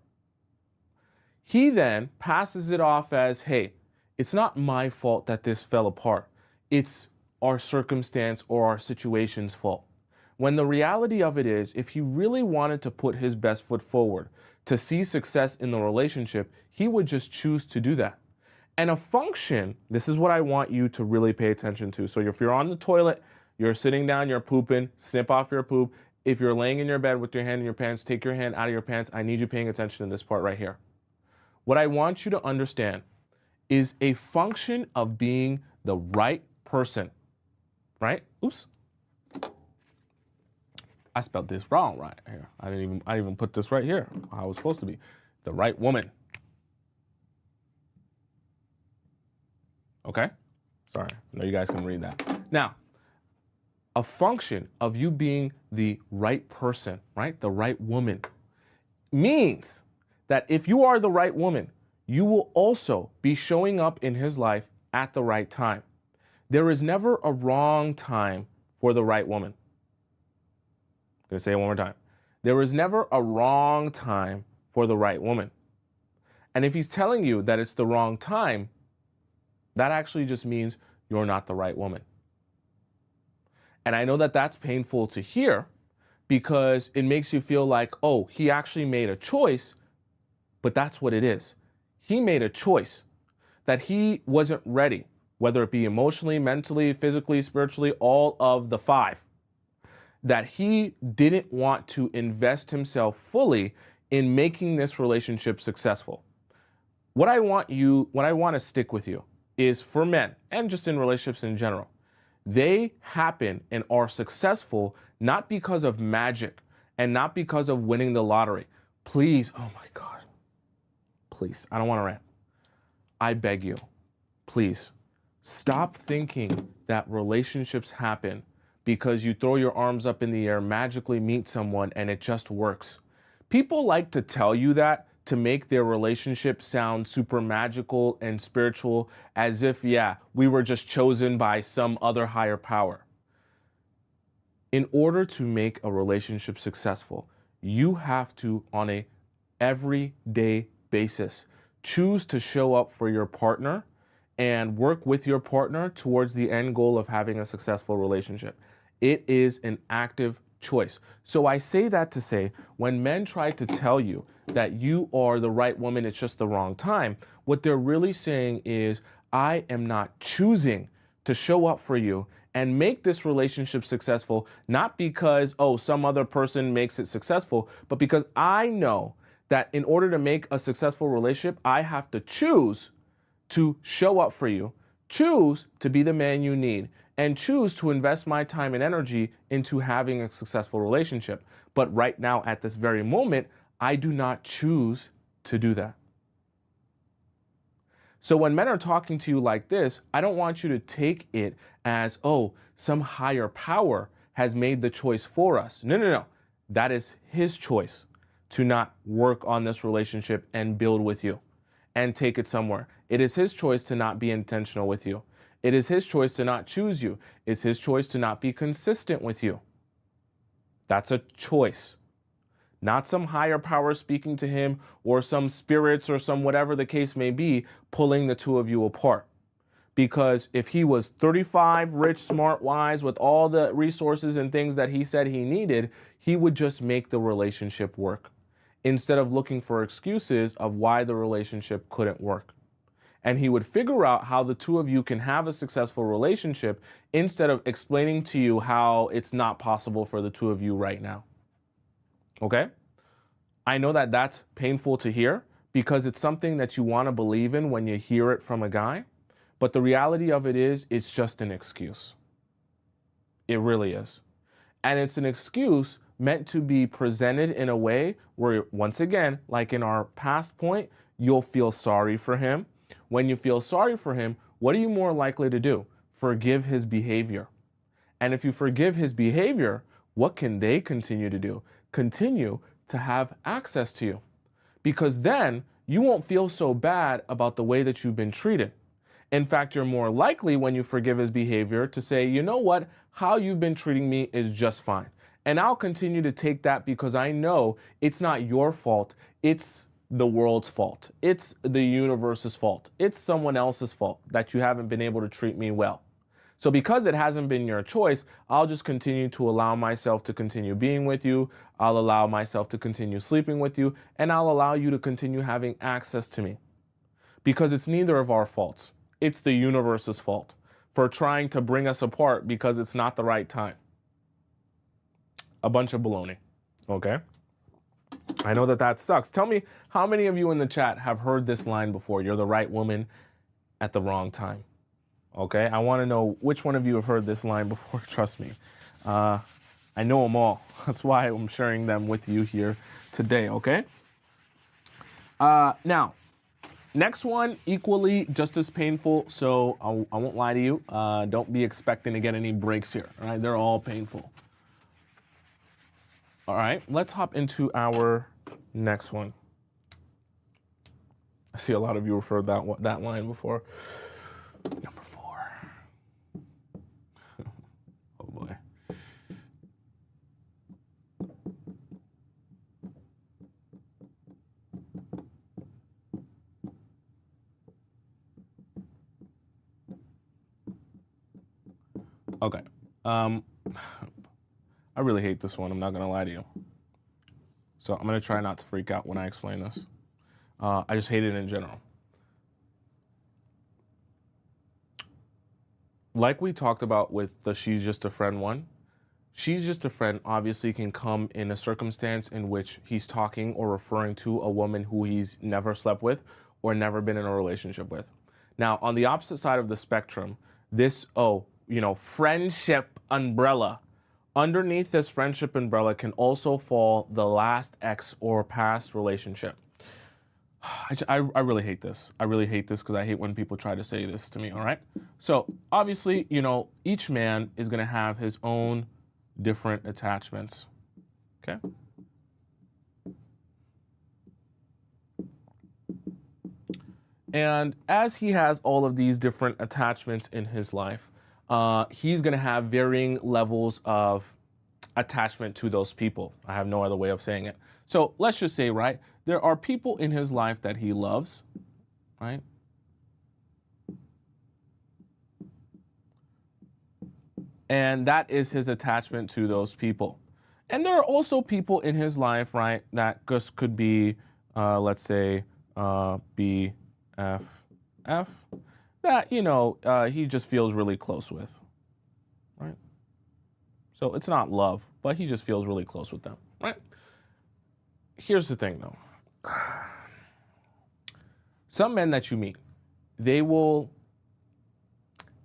He then passes it off as, hey, it's not my fault that this fell apart. It's our circumstance or our situation's fault. When the reality of it is, if he really wanted to put his best foot forward to see success in the relationship, he would just choose to do that. And a function, this is what I want you to really pay attention to. So if you're on the toilet, you're sitting down, you're pooping, snip off your poop. If you're laying in your bed with your hand in your pants, take your hand out of your pants. I need you paying attention to this part right here. What I want you to understand is a function of being the right person, right? Oops. I spelled this wrong right here. I didn't even put this right here how it was supposed to be. The right woman. Okay? Sorry. I know you guys can read that. Now, a function of you being the right person, right? The right woman, means that if you are the right woman, you will also be showing up in his life at the right time. There is never a wrong time for the right woman. I'm going to say it one more time. There is never a wrong time for the right woman. And if he's telling you that it's the wrong time, that actually just means you're not the right woman. And I know that that's painful to hear, because it makes you feel like, oh, he actually made a choice, but that's what it is. He made a choice that he wasn't ready, whether it be emotionally, mentally, physically, spiritually, all of the five, that he didn't want to invest himself fully in making this relationship successful. What I want to stick with you is, for men, and just in relationships in general, they happen and are successful not because of magic and not because of winning the lottery. Please, oh my God, please, I don't want to rant. I beg you, please, stop thinking that relationships happen because you throw your arms up in the air, magically meet someone, and it just works. People like to tell you that to make their relationship sound super magical and spiritual, as if, yeah, we were just chosen by some other higher power. In order to make a relationship successful, you have to, on a everyday basis, choose to show up for your partner and work with your partner towards the end goal of having a successful relationship. It is an active choice. So I say that to say, when men try to tell you that you are the right woman, it's just the wrong time, what they're really saying is, I am not choosing to show up for you and make this relationship successful, not because, oh, some other person makes it successful, but because I know that in order to make a successful relationship, I have to choose to show up for you, choose to be the man you need, and choose to invest my time and energy into having a successful relationship. But right now, at this very moment, I do not choose to do that. So when men are talking to you like this, I don't want you to take it as, oh, some higher power has made the choice for us. No, no, no. That is his choice to not work on this relationship and build with you and take it somewhere. It is his choice to not be intentional with you. It is his choice to not choose you. It's his choice to not be consistent with you. That's a choice. Not some higher power speaking to him or some spirits or some whatever the case may be pulling the two of you apart. Because if he was 35, rich, smart, wise, with all the resources and things that he said he needed, he would just make the relationship work instead of looking for excuses of why the relationship couldn't work. And he would figure out how the two of you can have a successful relationship instead of explaining to you how it's not possible for the two of you right now. Okay? I know that that's painful to hear because it's something that you want to believe in when you hear it from a guy. But the reality of it is, it's just an excuse. It really is. And it's an excuse meant to be presented in a way where, once again, like in our past point, you'll feel sorry for him. When you feel sorry for him, what are you more likely to do? Forgive his behavior. And if you forgive his behavior, what can they continue to do? Continue to have access to you. Because then you won't feel so bad about the way that you've been treated. In fact, you're more likely when you forgive his behavior to say, you know what, how you've been treating me is just fine. And I'll continue to take that because I know it's not your fault. It's the world's fault. It's the universe's fault. It's someone else's fault that you haven't been able to treat me well. So because it hasn't been your choice, I'll just continue to allow myself to continue being with you. I'll allow myself to continue sleeping with you, and I'll allow you to continue having access to me. Because it's neither of our faults. It's the universe's fault for trying to bring us apart because it's not the right time. A bunch of baloney, okay? I know that that sucks. Tell me how many of you in the chat have heard this line before? You're the right woman at the wrong time. Okay, I want to know which one of you have heard this line before. Trust me. I know them all. That's why I'm sharing them with you here today, okay? Now, next one, equally just as painful, so I won't lie to you. Don't be expecting to get any breaks here, all right? They're all painful. All right, let's hop into our next one. I see a lot of you have heard that line before. Number 4. Oh boy. Okay. I really hate this one. I'm not going to lie to you. So I'm going to try not to freak out when I explain this. I just hate it in general. Like we talked about with the she's just a friend one, she's just a friend obviously can come in a circumstance in which he's talking or referring to a woman who he's never slept with or never been in a relationship with. Now, on the opposite side of the spectrum, this, friendship umbrella. Underneath this friendship umbrella can also fall the last ex or past relationship. I really hate this. I really hate this because I hate when people try to say this to me, all right? So obviously, each man is going to have his own different attachments, okay? And as he has all of these different attachments in his life, he's going to have varying levels of attachment to those people. I have no other way of saying it. So let's just say, right, there are people in his life that he loves, right? And that is his attachment to those people. And there are also people in his life, right, that just could be, let's say, BFF, that, he just feels really close with, right? So it's not love, but he just feels really close with them, right? Here's the thing, though. Some men that you meet, they will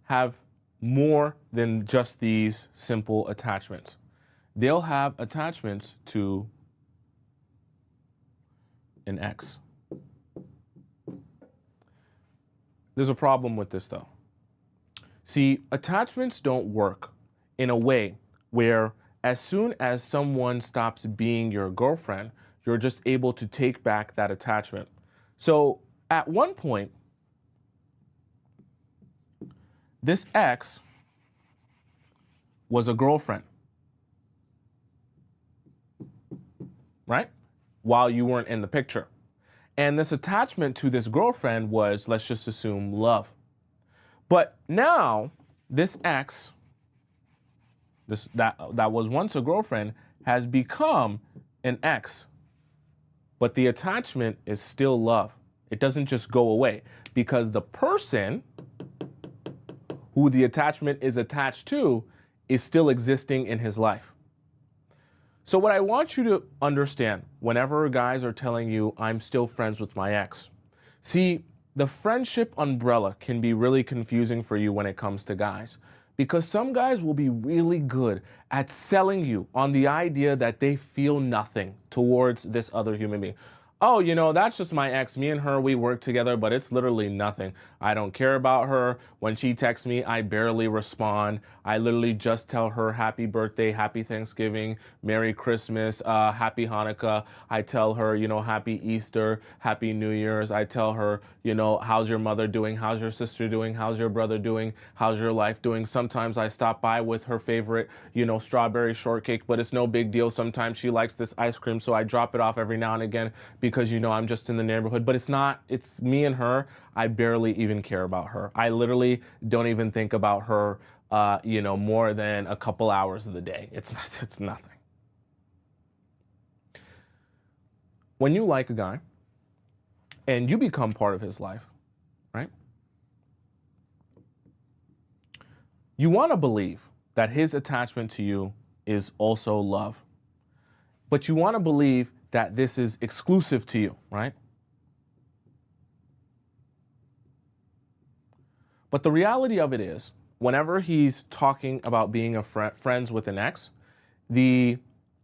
have more than just these simple attachments. They'll have attachments to an ex. There's a problem with this, though. See, attachments don't work in a way where as soon as someone stops being your girlfriend, you're just able to take back that attachment. So at one point, this ex was a girlfriend, right? While you weren't in the picture. And this attachment to this girlfriend was, let's just assume, love. But now, this ex, that was once a girlfriend, has become an ex. But the attachment is still love. It doesn't just go away because the person who the attachment is attached to is still existing in his life. So what I want you to understand whenever guys are telling you, I'm still friends with my ex, see, the friendship umbrella can be really confusing for you when it comes to guys, because some guys will be really good at selling you on the idea that they feel nothing towards this other human being. Oh, that's just my ex. Me and her, we work together, but it's literally nothing. I don't care about her. When she texts me, I barely respond. I literally just tell her happy birthday, happy Thanksgiving, Merry Christmas, happy Hanukkah. I tell her, happy Easter, happy New Year's. I tell her, how's your mother doing? How's your sister doing? How's your brother doing? How's your life doing? Sometimes I stop by with her favorite, strawberry shortcake, but it's no big deal. Sometimes she likes this ice cream, so I drop it off every now and again because, I'm just in the neighborhood. But it's me and her. I barely even care about her. I literally don't even think about her, more than a couple hours of the day. It's nothing. When you like a guy and you become part of his life, right? You want to believe that his attachment to you is also love. But you want to believe that this is exclusive to you, right? But the reality of it is, whenever he's talking about being friends with an ex, the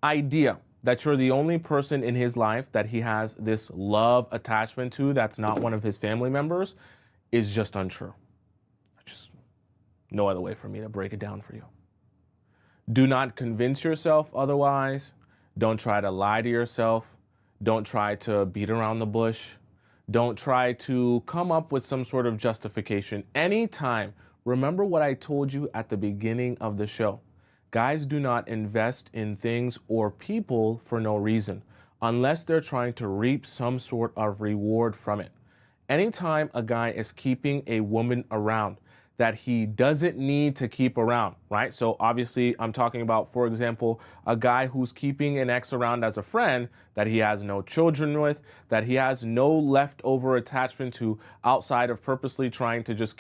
idea that you're the only person in his life that he has this love attachment to that's not one of his family members is just untrue. Just no other way for me to break it down for you. Do not convince yourself otherwise. Don't try to lie to yourself. Don't try to beat around the bush. Don't try to come up with some sort of justification. Anytime, remember what I told you at the beginning of the show. Guys do not invest in things or people for no reason, unless they're trying to reap some sort of reward from it. Anytime a guy is keeping a woman around that he doesn't need to keep around, right? So obviously I'm talking about, for example, a guy who's keeping an ex around as a friend that he has no children with, that he has no leftover attachment to outside of purposely trying to just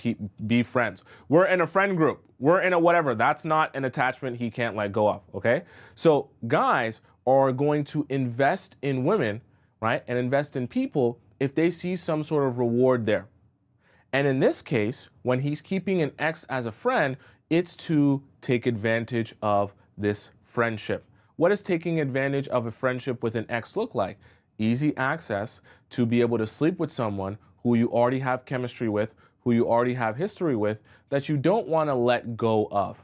be friends. We're in a friend group. We're in a whatever. That's not an attachment he can't let go of, okay? So guys are going to invest in women, right? And invest in people if they see some sort of reward there. And in this case, when he's keeping an ex as a friend, it's to take advantage of this friendship. What does taking advantage of a friendship with an ex look like? Easy access to be able to sleep with someone who you already have chemistry with, who you already have history with, that you don't want to let go of,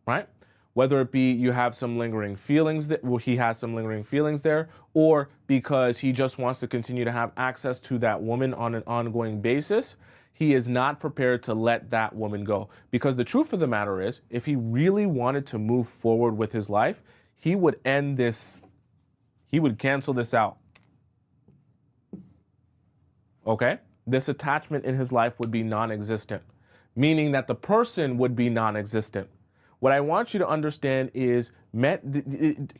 right? whether it be you have some lingering feelings that, well, he has some lingering feelings there, or because he just wants to continue to have access to that woman on an ongoing basis, he is not prepared to let that woman go. Because the truth of the matter is, if he really wanted to move forward with his life, he would end this, he would cancel this out. Okay? This attachment in his life would be non-existent, meaning that the person would be non-existent. What I want you to understand is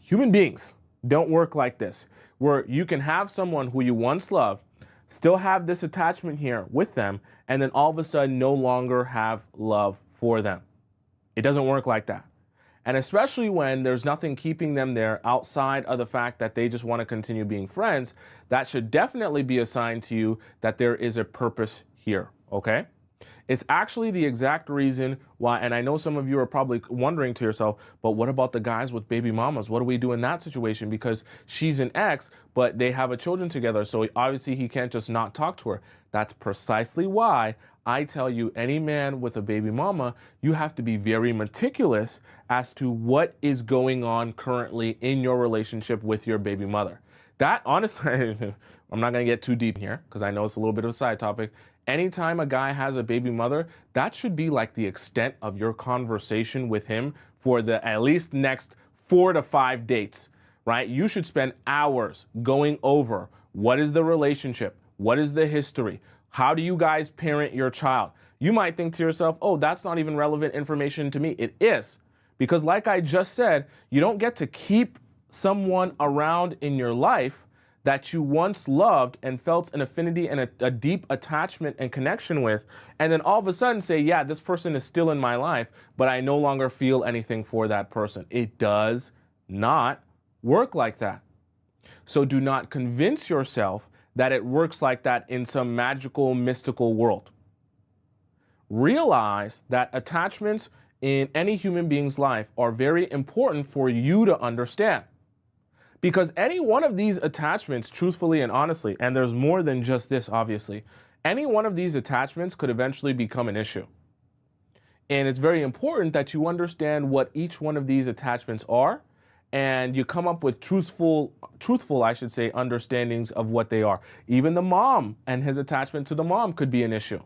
human beings don't work like this, where you can have someone who you once loved, still have this attachment here with them, and then all of a sudden no longer have love for them. It doesn't work like that. And especially when there's nothing keeping them there outside of the fact that they just want to continue being friends, that should definitely be a sign to you that there is a purpose here, okay? It's actually the exact reason why, and I know some of you are probably wondering to yourself, but what about the guys with baby mamas? What do we do in that situation? Because she's an ex, but they have a children together, so obviously he can't just not talk to her. That's precisely why I tell you, any man with a baby mama, you have to be very meticulous as to what is going on currently in your relationship with your baby mother. That, honestly, I'm not going to get too deep here because I know it's a little bit of a side topic. Anytime a guy has a baby mother, that should be like the extent of your conversation with him for the at least next 4 to 5 dates, right? You should spend hours going over what is the relationship, what is the history, how do you guys parent your child? You might think to yourself, oh, that's not even relevant information to me. It is, because like I just said, you don't get to keep someone around in your life that you once loved and felt an affinity and a deep attachment and connection with, and then all of a sudden say, yeah, this person is still in my life, but I no longer feel anything for that person. It does not work like that. So do not convince yourself that it works like that in some magical, mystical world. Realize that attachments in any human being's life are very important for you to understand. Because any one of these attachments, truthfully and honestly, and there's more than just this, obviously, any one of these attachments could eventually become an issue. And it's very important that you understand what each one of these attachments are, and you come up with truthful, I should say, understandings of what they are. Even the mom and his attachment to the mom could be an issue.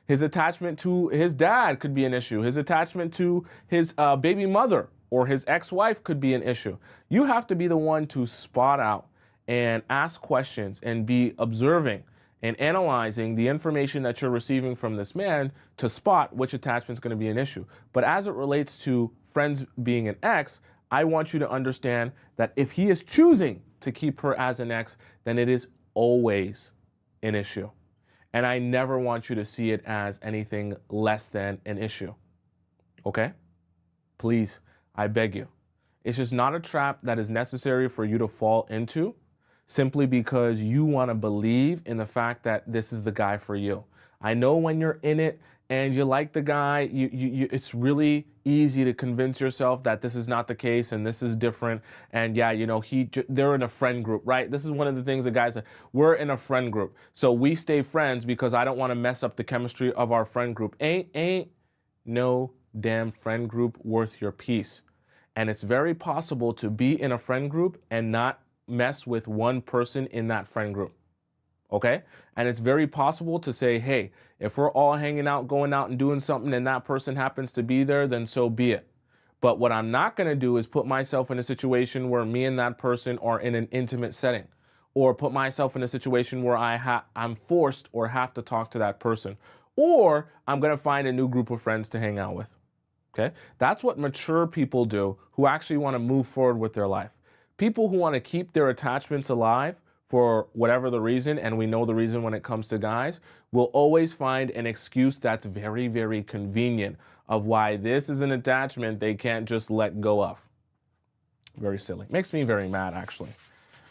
His attachment to his dad could be an issue. His attachment to his baby mother or his ex-wife could be an issue. You have to be the one to spot out and ask questions and be observing and analyzing the information that you're receiving from this man to spot which attachment is going to be an issue. But as it relates to friends being an ex, I want you to understand that if he is choosing to keep her as an ex, then it is always an issue. And I never want you to see it as anything less than an issue. Okay? Please, I beg you. It's just not a trap that is necessary for you to fall into simply because you want to believe in the fact that this is the guy for you. I know when you're in it and you like the guy, it's really easy to convince yourself that this is not the case and this is different. And yeah, you know, they're in a friend group, right? This is one of the things that guys say, we're in a friend group. So we stay friends because I don't want to mess up the chemistry of our friend group. Ain't no damn friend group worth your peace. And it's very possible to be in a friend group and not mess with one person in that friend group. Okay? And it's very possible to say, hey, if we're all hanging out, going out and doing something and that person happens to be there, then so be it. But what I'm not going to do is put myself in a situation where me and that person are in an intimate setting, or put myself in a situation where I'm forced or have to talk to that person, or I'm going to find a new group of friends to hang out with. Okay? That's what mature people do who actually want to move forward with their life. People who want to keep their attachments alive for whatever the reason, and we know the reason when it comes to guys, will always find an excuse that's very, very convenient of why this is an attachment they can't just let go of. Very silly. Makes me very mad, actually.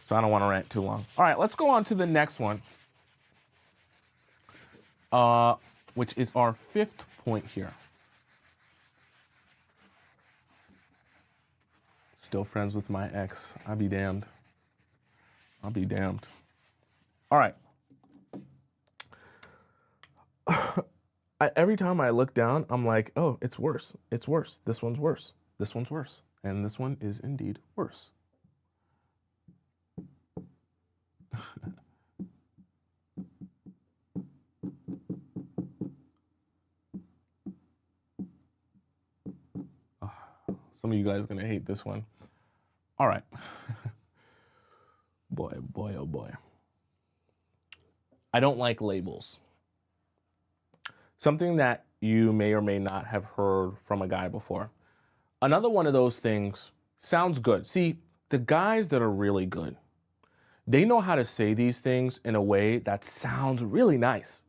So I don't want to rant too long. All right, let's go on to the next one, which is our fifth point here. Still friends with my ex. I'll be damned. I'll be damned. All right. Every time I look down, I'm like, oh, it's worse. It's worse. This one's worse. this one's worse. And this one is indeed worse. Some of you guys are going to hate this one. All right. Boy, boy, oh boy. I don't like labels. Something that you may or may not have heard from a guy before. Another one of those things sounds good. See, the guys that are really good, they know how to say these things in a way that sounds really nice.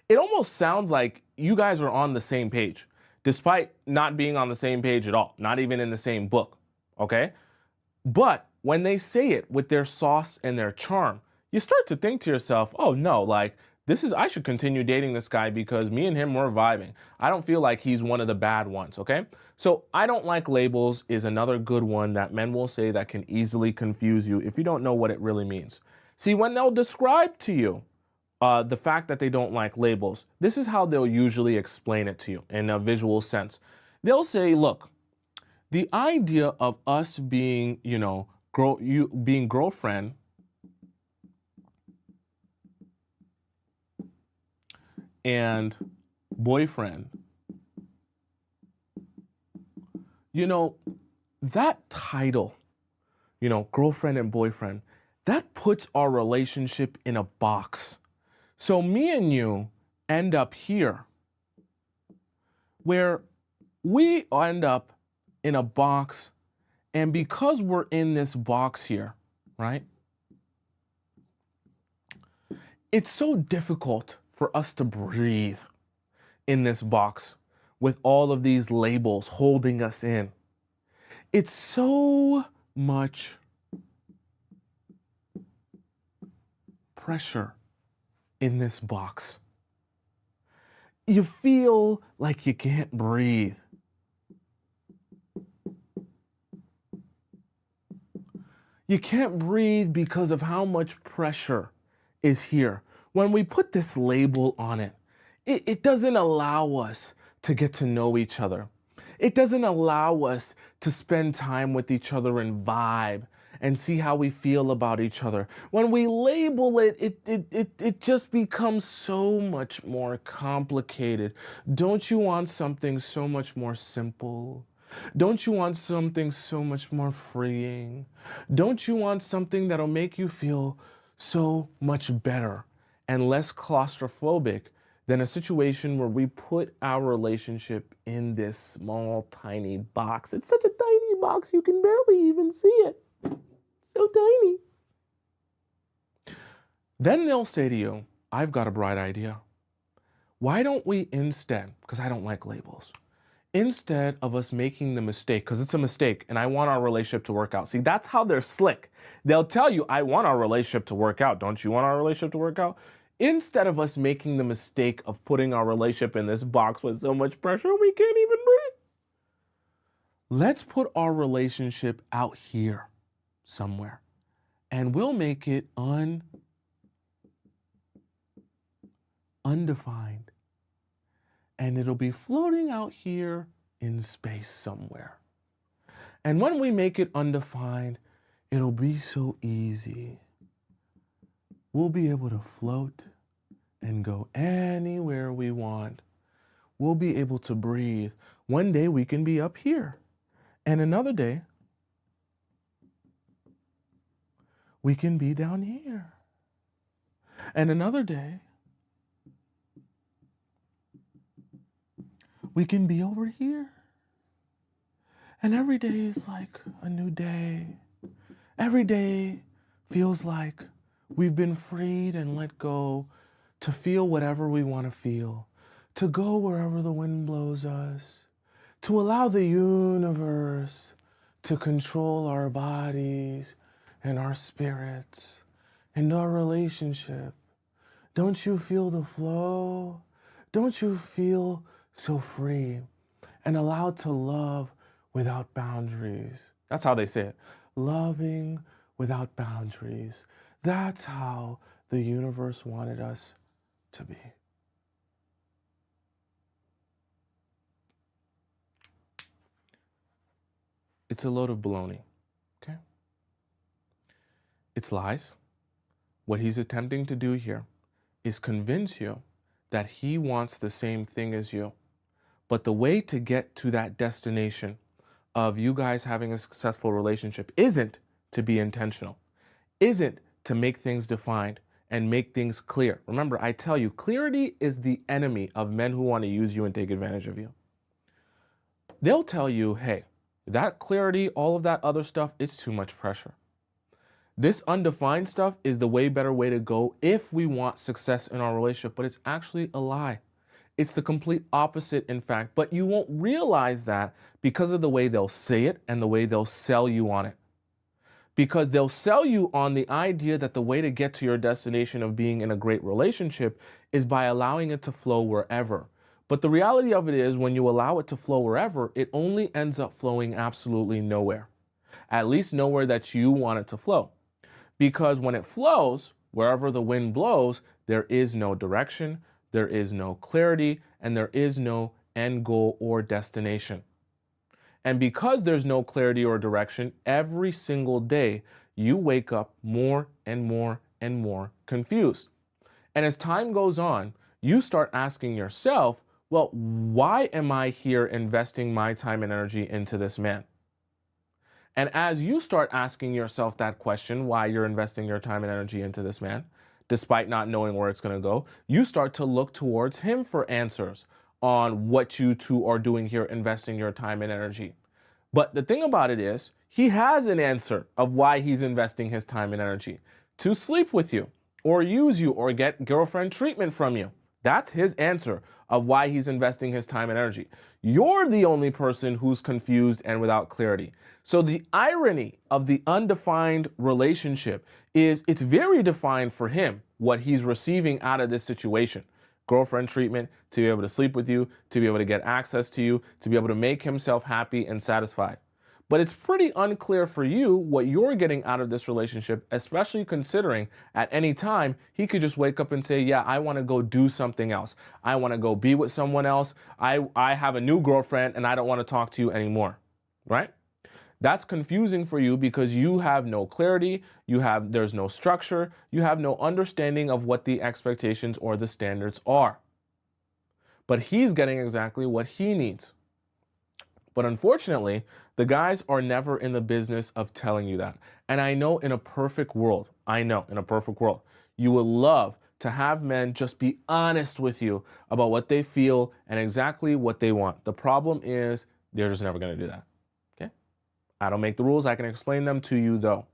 It almost sounds like you guys are on the same page, despite not being on the same page at all, not even in the same book, okay? But when they say it with their sauce and their charm, you start to think to yourself, oh no, like I should continue dating this guy because me and him were vibing. I don't feel like he's one of the bad ones, okay? So I don't like labels is another good one that men will say that can easily confuse you if you don't know what it really means. See, when they'll describe to you the fact that they don't like labels, this is how they'll usually explain it to you in a visual sense. They'll say, look, the idea of us being, being girlfriend and boyfriend, that title, girlfriend and boyfriend, that puts our relationship in a box. So me and you end up here, where we end up in a box, and because we're in this box here, right? It's so difficult for us to breathe in this box with all of these labels holding us in. It's so much pressure in this box. You feel like you can't breathe. You can't breathe because of how much pressure is here. When we put this label on it, it doesn't allow us to get to know each other. It doesn't allow us to spend time with each other and vibe and see how we feel about each other. When we label it, it just becomes so much more complicated. Don't you want something so much more simple? Don't you want something so much more freeing? Don't you want something that'll make you feel so much better and less claustrophobic than a situation where we put our relationship in this small, tiny box? It's such a tiny box, you can barely even see it. So tiny. Then they'll say to you, I've got a bright idea. Why don't we instead, because I don't like labels, instead of us making the mistake, because it's a mistake and I want our relationship to work out. See, that's how they're slick. They'll tell you, I want our relationship to work out. Don't you want our relationship to work out? Instead of us making the mistake of putting our relationship in this box with so much pressure, we can't even breathe. Let's put our relationship out here somewhere and we'll make it undefined. And it'll be floating out here in space somewhere. And when we make it undefined, it'll be so easy. We'll be able to float and go anywhere we want. We'll be able to breathe. One day we can be up here. And another day, we can be down here. And another day, we can be over here. And every day is like a new day. Every day feels like we've been freed and let go to feel whatever we want to feel, to go wherever the wind blows us, to allow the universe to control our bodies and our spirits and our relationship. Don't you feel the flow? Don't you feel so free and allowed to love without boundaries? That's how they say it. Loving without boundaries. That's how the universe wanted us to be. It's a load of baloney. Okay? It's lies. What he's attempting to do here is convince you that he wants the same thing as you. But the way to get to that destination of you guys having a successful relationship isn't to be intentional, isn't to make things defined and make things clear. Remember, I tell you, clarity is the enemy of men who want to use you and take advantage of you. They'll tell you, hey, that clarity, all of that other stuff, it's too much pressure. This undefined stuff is the way better way to go if we want success in our relationship, but it's actually a lie. It's the complete opposite, in fact, but you won't realize that because of the way they'll say it and the way they'll sell you on it. Because they'll sell you on the idea that the way to get to your destination of being in a great relationship is by allowing it to flow wherever. But the reality of it is, when you allow it to flow wherever, it only ends up flowing absolutely nowhere. At least nowhere that you want it to flow. Because when it flows, wherever the wind blows, there is no direction, there is no clarity, and there is no end goal or destination. And because there's no clarity or direction, every single day you wake up more and more and more confused. And as time goes on, you start asking yourself, well, why am I here investing my time and energy into this man? And as you start asking yourself that question, why you're investing your time and energy into this man, despite not knowing where it's going to go, you start to look towards him for answers on what you two are doing here, investing your time and energy. But the thing about it is, he has an answer of why he's investing his time and energy: to sleep with you, or use you, or get girlfriend treatment from you. That's his answer of why he's investing his time and energy. You're the only person who's confused and without clarity. So the irony of the undefined relationship is it's very defined for him, what he's receiving out of this situation. Girlfriend treatment, to be able to sleep with you, to be able to get access to you, to be able to make himself happy and satisfied. But it's pretty unclear for you what you're getting out of this relationship, especially considering at any time he could just wake up and say, yeah, I want to go do something else. I want to go be with someone else. I have a new girlfriend and I don't want to talk to you anymore, right? That's confusing for you because you have no clarity, there's no structure, you have no understanding of what the expectations or the standards are. But he's getting exactly what he needs. But unfortunately, the guys are never in the business of telling you that. And I know in a perfect world, you would love to have men just be honest with you about what they feel and exactly what they want. The problem is they're just never going to do that. Okay? I don't make the rules. I can explain them to you though.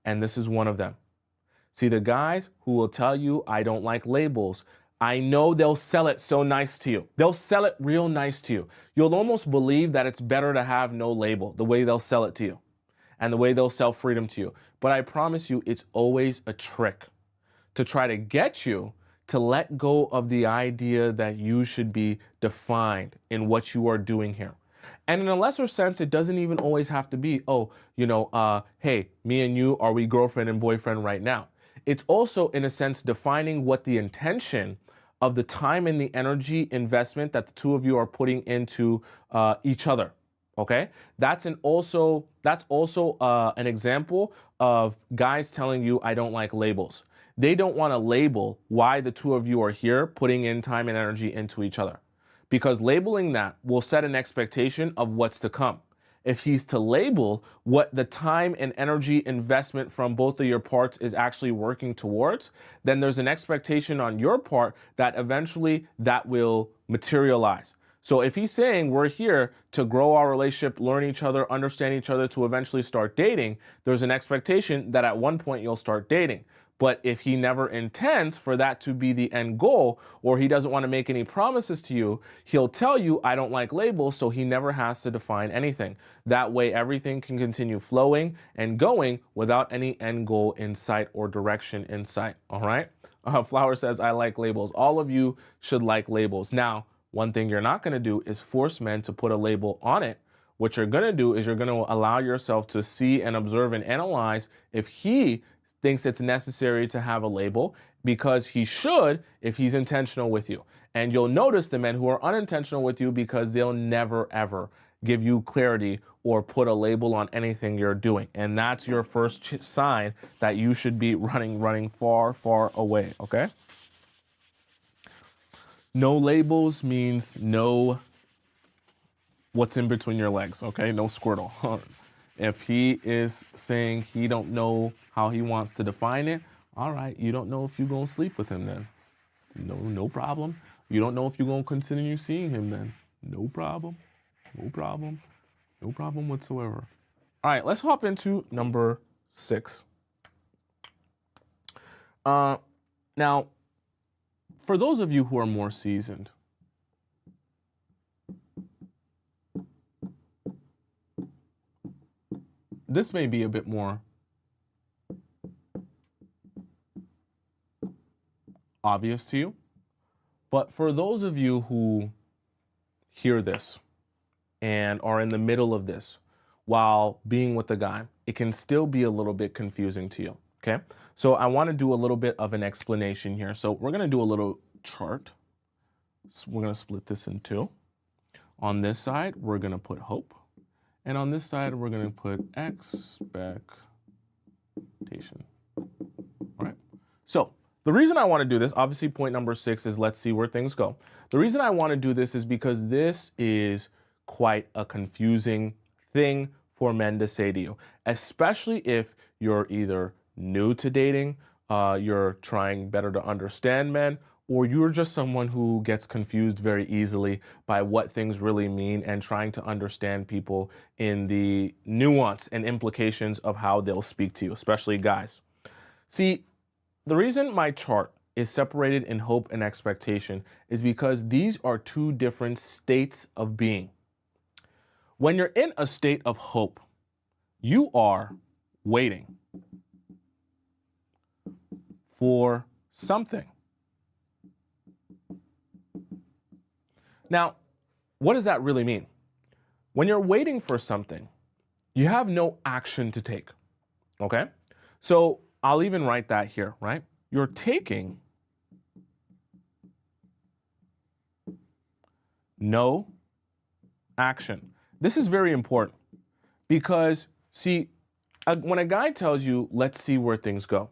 And this is one of them. See, the guys who will tell you, I don't like labels, I know they'll sell it so nice to you. They'll sell it real nice to you. You'll almost believe that it's better to have no label, the way they'll sell it to you and the way they'll sell freedom to you. But I promise you, it's always a trick to try to get you to let go of the idea that you should be defined in what you are doing here. And in a lesser sense, it doesn't even always have to be, hey, me and you, are we girlfriend and boyfriend right now? It's also, in a sense, defining what the intention of the time and the energy investment that the two of you are putting into each other. Okay, that's also an example of guys telling you, I don't like labels. They don't want to label why the two of you are here putting in time and energy into each other, because labeling that will set an expectation of what's to come. If he's to label what the time and energy investment from both of your parts is actually working towards, then there's an expectation on your part that eventually that will materialize. So if he's saying we're here to grow our relationship, learn each other, understand each other, to eventually start dating, there's an expectation that at one point you'll start dating. But if he never intends for that to be the end goal, or he doesn't want to make any promises to you, he'll tell you, I don't like labels, so he never has to define anything. That way, everything can continue flowing and going without any end goal in sight or direction in sight. All right? Flower says, I like labels. All of you should like labels. Now, one thing you're not going to do is force men to put a label on it. What you're going to do is you're going to allow yourself to see and observe and analyze if he thinks it's necessary to have a label, because he should if he's intentional with you. And you'll notice the men who are unintentional with you because they'll never, ever give you clarity or put a label on anything you're doing. And that's your first sign that you should be running far, far away, okay? No labels means no what's in between your legs, okay? No Squirtle. If he is saying he don't know how he wants to define it, all right, you don't know if you're gonna sleep with him then. No problem. You don't know if you're gonna continue seeing him then. No problem. No problem. No problem whatsoever. All right, let's hop into number 6. Now, for those of you who are more seasoned, this may be a bit more obvious to you, but for those of you who hear this and are in the middle of this while being with the guy, it can still be a little bit confusing to you, okay? So I want to do a little bit of an explanation here. So we're going to do a little chart. So we're going to split this in two. On this side, we're going to put hope. And on this side, we're going to put expectation. All right. So the reason I want to do this, obviously point number 6 is let's see where things go. The reason I want to do this is because this is quite a confusing thing for men to say to you, especially if you're either new to dating, you're trying better to understand men, or you're just someone who gets confused very easily by what things really mean and trying to understand people in the nuance and implications of how they'll speak to you, especially guys. See, the reason my chart is separated in hope and expectation is because these are two different states of being. When you're in a state of hope, you are waiting for something. Now, what does that really mean? When you're waiting for something, you have no action to take, okay? So I'll even write that here, right? You're taking no action. This is very important because, see, when a guy tells you, let's see where things go,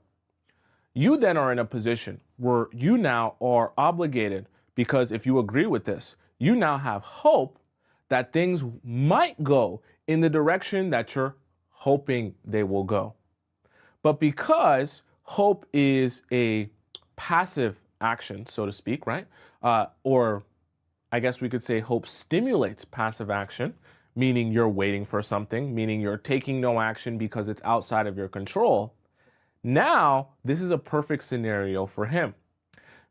you then are in a position where you now are obligated, because if you agree with this, you now have hope that things might go in the direction that you're hoping they will go. But because hope is a passive action, so to speak, right? Or I guess we could say hope stimulates passive action, meaning you're waiting for something, meaning you're taking no action because it's outside of your control. Now, this is a perfect scenario for him.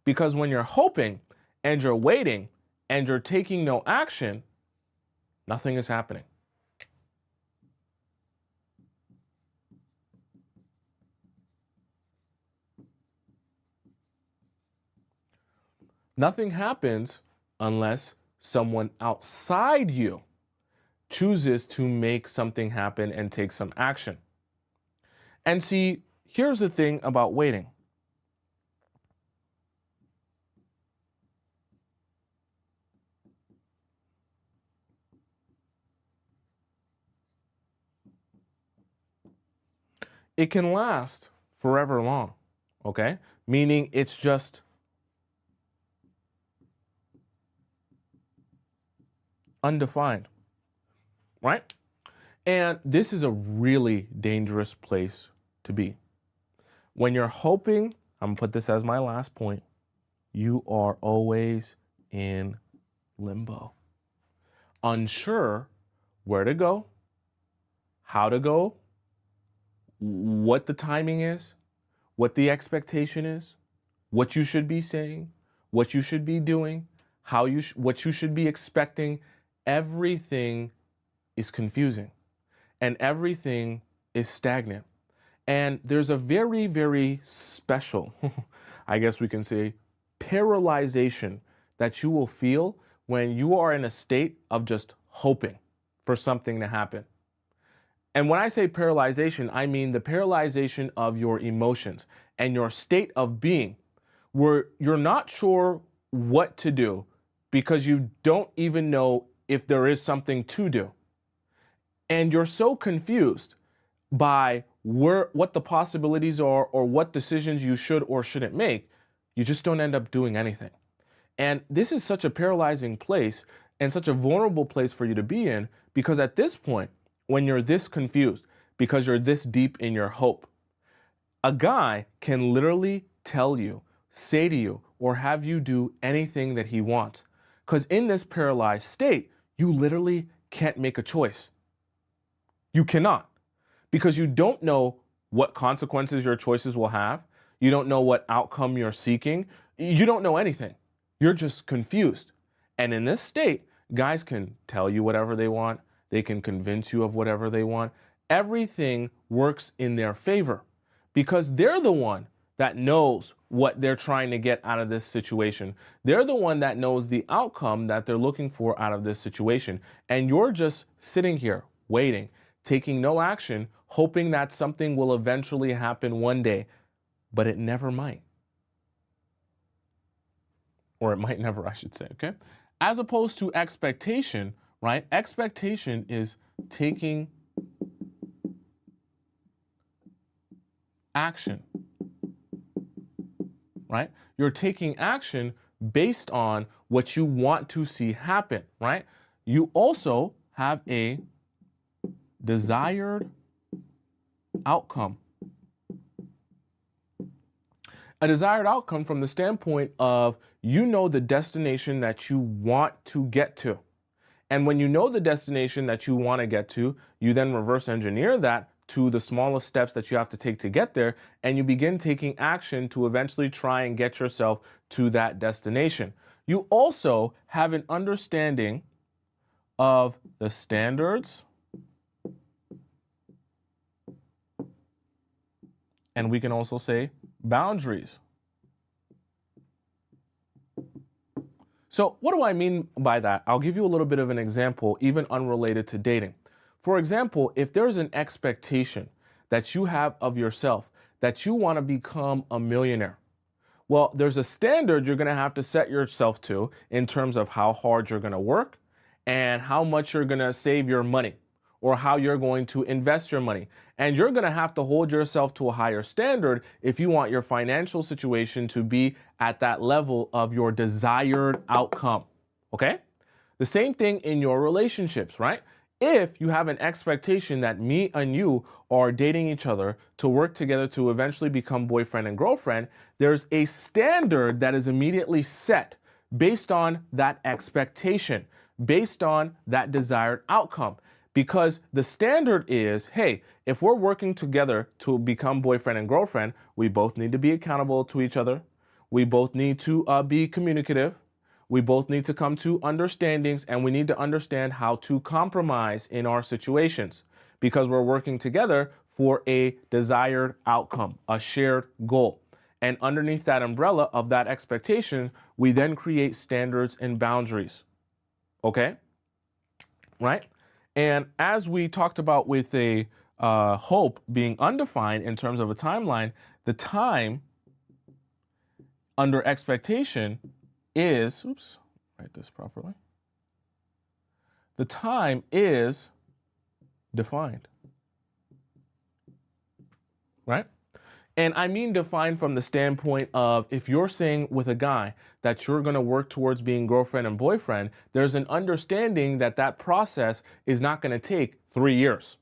Because when you're hoping and you're waiting and you're taking no action, nothing is happening. Nothing happens unless someone outside you chooses to make something happen and take some action. And see, here's the thing about waiting. It can last forever long, okay? Meaning it's just undefined, right? And this is a really dangerous place to be. When you're hoping, I'm gonna put this as my last point, you are always in limbo. Unsure where to go, how to go, what the timing is, what the expectation is, what you should be saying, what you should be doing, what you should be expecting. Everything is confusing and everything is stagnant. And there's a very, very special, I guess we can say, paralyzation that you will feel when you are in a state of just hoping for something to happen. And when I say paralyzation, I mean the paralyzation of your emotions and your state of being, where you're not sure what to do because you don't even know if there is something to do. And you're so confused by what the possibilities are or what decisions you should or shouldn't make, you just don't end up doing anything. And this is such a paralyzing place and such a vulnerable place for you to be in, because at this point, when you're this confused, because you're this deep in your hope, a guy can literally tell you, say to you, or have you do anything that he wants. Because in this paralyzed state, you literally can't make a choice. You cannot, because you don't know what consequences your choices will have. You don't know what outcome you're seeking. You don't know anything. You're just confused. And in this state, guys can tell you whatever they want. They can convince you of whatever they want. Everything works in their favor because they're the one that knows what they're trying to get out of this situation. They're the one that knows the outcome that they're looking for out of this situation. And you're just sitting here waiting, taking no action, hoping that something will eventually happen one day, but it never might. Or it might never, I should say, okay? As opposed to expectation, right? Expectation is taking action, right? You're taking action based on what you want to see happen, right? You also have a desired outcome. A desired outcome from the standpoint of you know the destination that you want to get to. And when you know the destination that you want to get to, you then reverse engineer that to the smallest steps that you have to take to get there, and you begin taking action to eventually try and get yourself to that destination. You also have an understanding of the standards, and we can also say boundaries. So what do I mean by that? I'll give you a little bit of an example, even unrelated to dating. For example, if there's an expectation that you have of yourself that you want to become a millionaire, well, there's a standard you're going to have to set yourself to in terms of how hard you're going to work and how much you're going to save your money or how you're going to invest your money. And you're going to have to hold yourself to a higher standard if you want your financial situation to be at that level of your desired outcome. Okay? The same thing in your relationships, right? If you have an expectation that me and you are dating each other to work together to eventually become boyfriend and girlfriend, there's a standard that is immediately set based on that expectation, based on that desired outcome. Because the standard is, hey, if we're working together to become boyfriend and girlfriend, we both need to be accountable to each other. We both need to be communicative. We both need to come to understandings, and we need to understand how to compromise in our situations because we're working together for a desired outcome, a shared goal. And underneath that umbrella of that expectation, we then create standards and boundaries. Okay? Right? And as we talked about with a hope being undefined in terms of a timeline, the time under expectation is, oops, write this properly. The time is defined, right? And I mean defined from the standpoint of if you're saying with a guy that you're going to work towards being girlfriend and boyfriend, there's an understanding that that process is not going to take 3 years.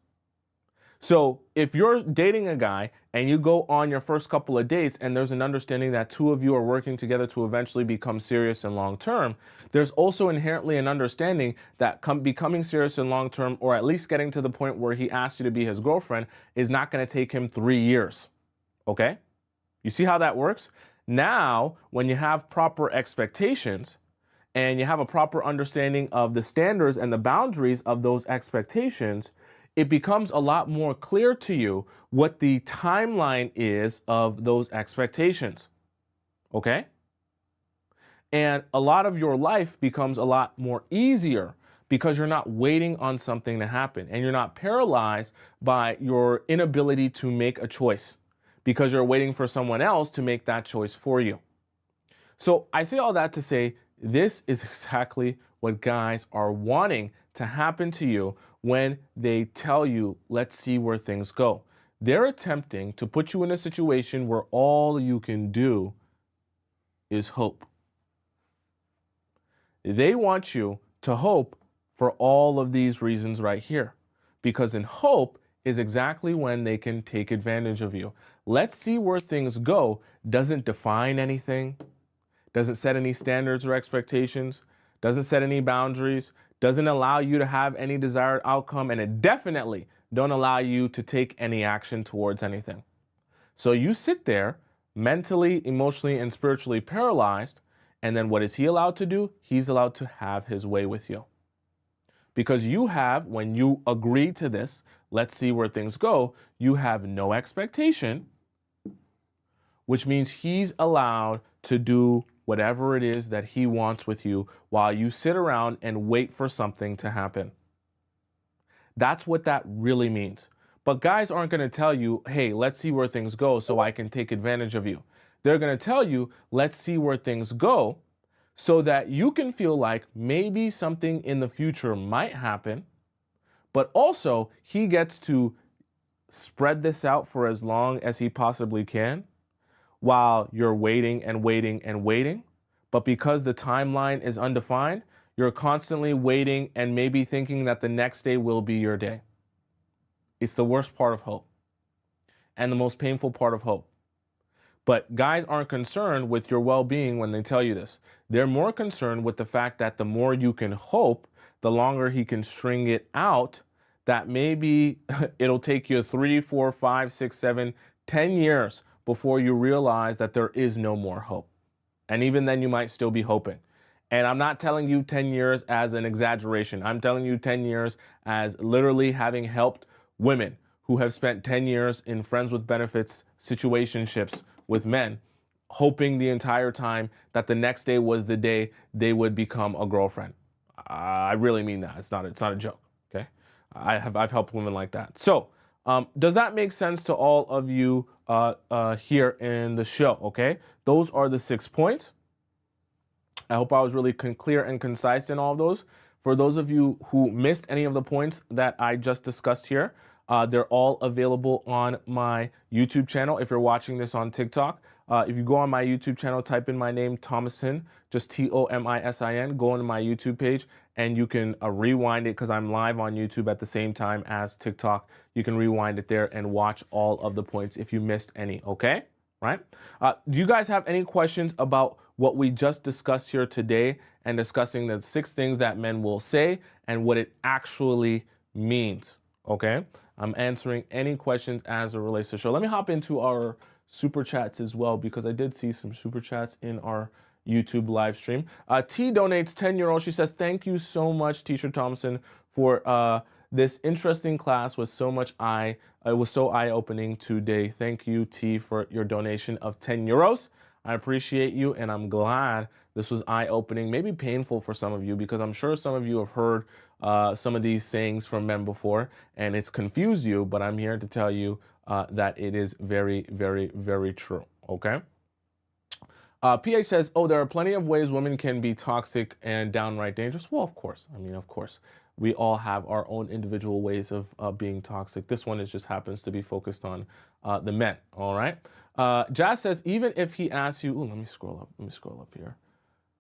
So if you're dating a guy and you go on your first couple of dates and there's an understanding that two of you are working together to eventually become serious and long term, there's also inherently an understanding that becoming serious and long term, or at least getting to the point where he asks you to be his girlfriend, is not going to take him 3 years. Okay? You see how that works? Now, when you have proper expectations and you have a proper understanding of the standards and the boundaries of those expectations, it becomes a lot more clear to you what the timeline is of those expectations. Okay? And a lot of your life becomes a lot more easier because you're not waiting on something to happen and you're not paralyzed by your inability to make a choice, because you're waiting for someone else to make that choice for you. So I say all that to say, this is exactly what guys are wanting to happen to you when they tell you, let's see where things go. They're attempting to put you in a situation where all you can do is hope. They want you to hope for all of these reasons right here. Because in hope is exactly when they can take advantage of you. Let's see where things go doesn't define anything, doesn't set any standards or expectations, doesn't set any boundaries, doesn't allow you to have any desired outcome, and it definitely don't allow you to take any action towards anything. So you sit there mentally, emotionally, and spiritually paralyzed. And then what is he allowed to do? He's allowed to have his way with you. Because you have, when you agree to this, let's see where things go, you have no expectation, which means he's allowed to do whatever it is that he wants with you while you sit around and wait for something to happen. That's what that really means. But guys aren't going to tell you, hey, let's see where things go so I can take advantage of you. They're going to tell you, let's see where things go so that you can feel like maybe something in the future might happen, but also he gets to spread this out for as long as he possibly can while you're waiting and waiting and waiting. But because the timeline is undefined, you're constantly waiting and maybe thinking that the next day will be your day. It's the worst part of hope and the most painful part of hope. But guys aren't concerned with your well-being when they tell you this. They're more concerned with the fact that the more you can hope, the longer he can string it out, that maybe it'll take you 3, 4, 5, 6, 7, 10 years before you realize that there is no more hope. And even then you might still be hoping. And I'm not telling you 10 years as an exaggeration. I'm telling you 10 years as literally having helped women who have spent 10 years in friends with benefits situationships with men, hoping the entire time that the next day was the day they would become a girlfriend. I really mean that. It's not a joke. Okay. I've helped women like that. So does that make sense to all of you here in the show? Okay. Those are the 6 points. I hope I was really clear and concise in all of those. For those of you who missed any of the points that I just discussed here, they're all available on my YouTube channel. If you're watching this on TikTok, if you go on my YouTube channel, type in my name, Tomisin, just Tomisin, go on my YouTube page, and you can rewind it because I'm live on YouTube at the same time as TikTok. You can rewind it there and watch all of the points if you missed any, okay? Right? Do you guys have any questions about what we just discussed here today and discussing the 6 things that men will say and what it actually means? Okay, I'm answering any questions as it relates to the show. Let me hop into our super chats as well because I did see some super chats in our YouTube live stream. T donates €10. She says, thank you so much, Teacher Thompson, for this interesting class with so much it was so eye-opening today. Thank you, T, for your donation of €10. I appreciate you, and I'm glad this was eye-opening, maybe painful for some of you, because I'm sure some of you have heard some of these sayings from men before, and it's confused you, but I'm here to tell you that it is very, very, very true, okay? PH says, oh, there are plenty of ways women can be toxic and downright dangerous. Well, of course. I mean, of course. We all have our own individual ways of being toxic. This one just happens to be focused on the men, all right? Jazz says, even if he asks you, let me scroll up. Let me scroll up here.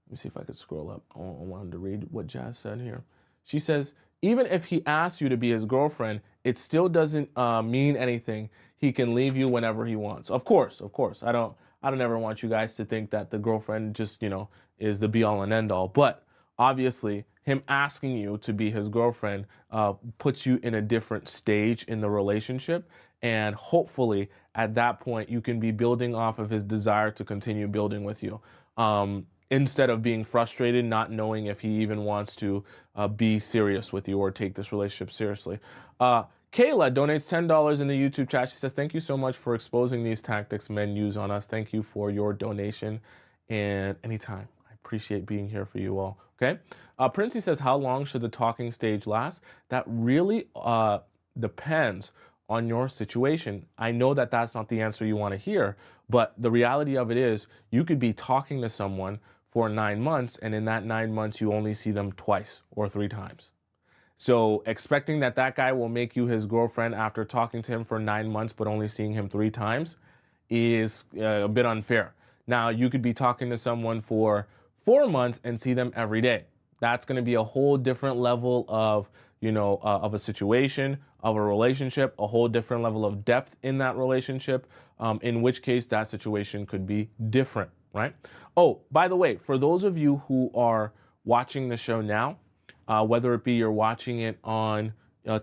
Let me see if I could scroll up. I wanted to read what Jazz said here. She says, even if he asks you to be his girlfriend, it still doesn't mean anything. He can leave you whenever he wants. Of course. I don't ever want you guys to think that the girlfriend just, is the be all and end all. But obviously, him asking you to be his girlfriend puts you in a different stage in the relationship. And hopefully, at that point, you can be building off of his desire to continue building with you. Instead of being frustrated, not knowing if he even wants to be serious with you or take this relationship seriously. Kayla donates $10 in the YouTube chat. She says, thank you so much for exposing these tactics men use on us. Thank you for your donation. And anytime, I appreciate being here for you all. Okay. Princey says, how long should the talking stage last? That really depends on your situation. I know that that's not the answer you want to hear, but the reality of it is you could be talking to someone for 9 months, and in that 9 months, you only see them twice or 3 times. So expecting that that guy will make you his girlfriend after talking to him for 9 months, but only seeing him 3 times is a bit unfair. Now, you could be talking to someone for 4 months and see them every day. That's going to be a whole different level of, of a situation, of a relationship, a whole different level of depth in that relationship, in which case that situation could be different, right? Oh, by the way, for those of you who are watching the show now, whether it be you're watching it on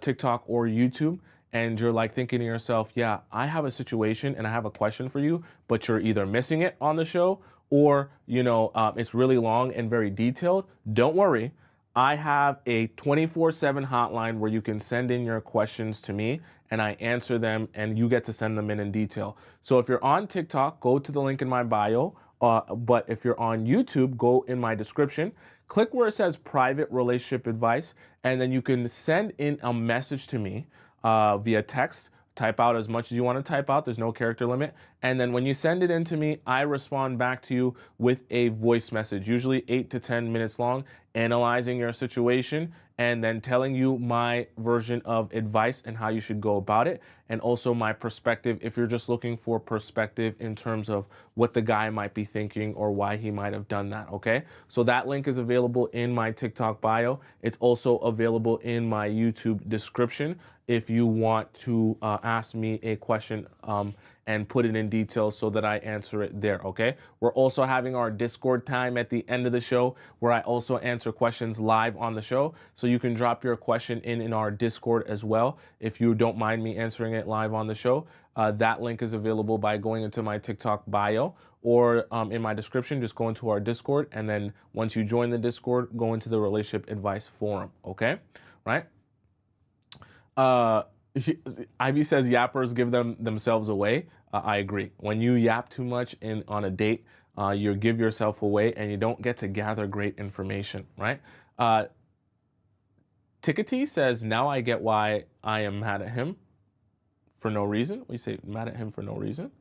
TikTok or YouTube, and you're like thinking to yourself, yeah, I have a situation and I have a question for you, but you're either missing it on the show or, it's really long and very detailed. Don't worry. I have a 24/7 hotline where you can send in your questions to me and I answer them and you get to send them in detail. So if you're on TikTok, go to the link in my bio. But if you're on YouTube, go in my description, click where it says private relationship advice, and then you can send in a message to me via text. Type out as much as you want to type out. There's no character limit. And then when you send it in to me, I respond back to you with a voice message, usually 8 to 10 minutes long, analyzing your situation and then telling you my version of advice and how you should go about it. And also my perspective, if you're just looking for perspective in terms of what the guy might be thinking or why he might have done that, okay? So that link is available in my TikTok bio. It's also available in my YouTube description if you want to ask me a question and put it in detail so that I answer it there, okay? We're also having our Discord time at the end of the show where I also answer questions live on the show. So you can drop your question in our Discord as well if you don't mind me answering it live on the show. That link is available by going into my TikTok bio or in my description. Just go into our Discord, and then once you join the Discord, go into the relationship advice forum, okay? Right? Ivy says yappers give themselves away. I agree. When you yap too much on a date, you give yourself away and you don't get to gather great information, right? Tickety says, now I get why I am mad at him for no reason. We say mad at him for no reason.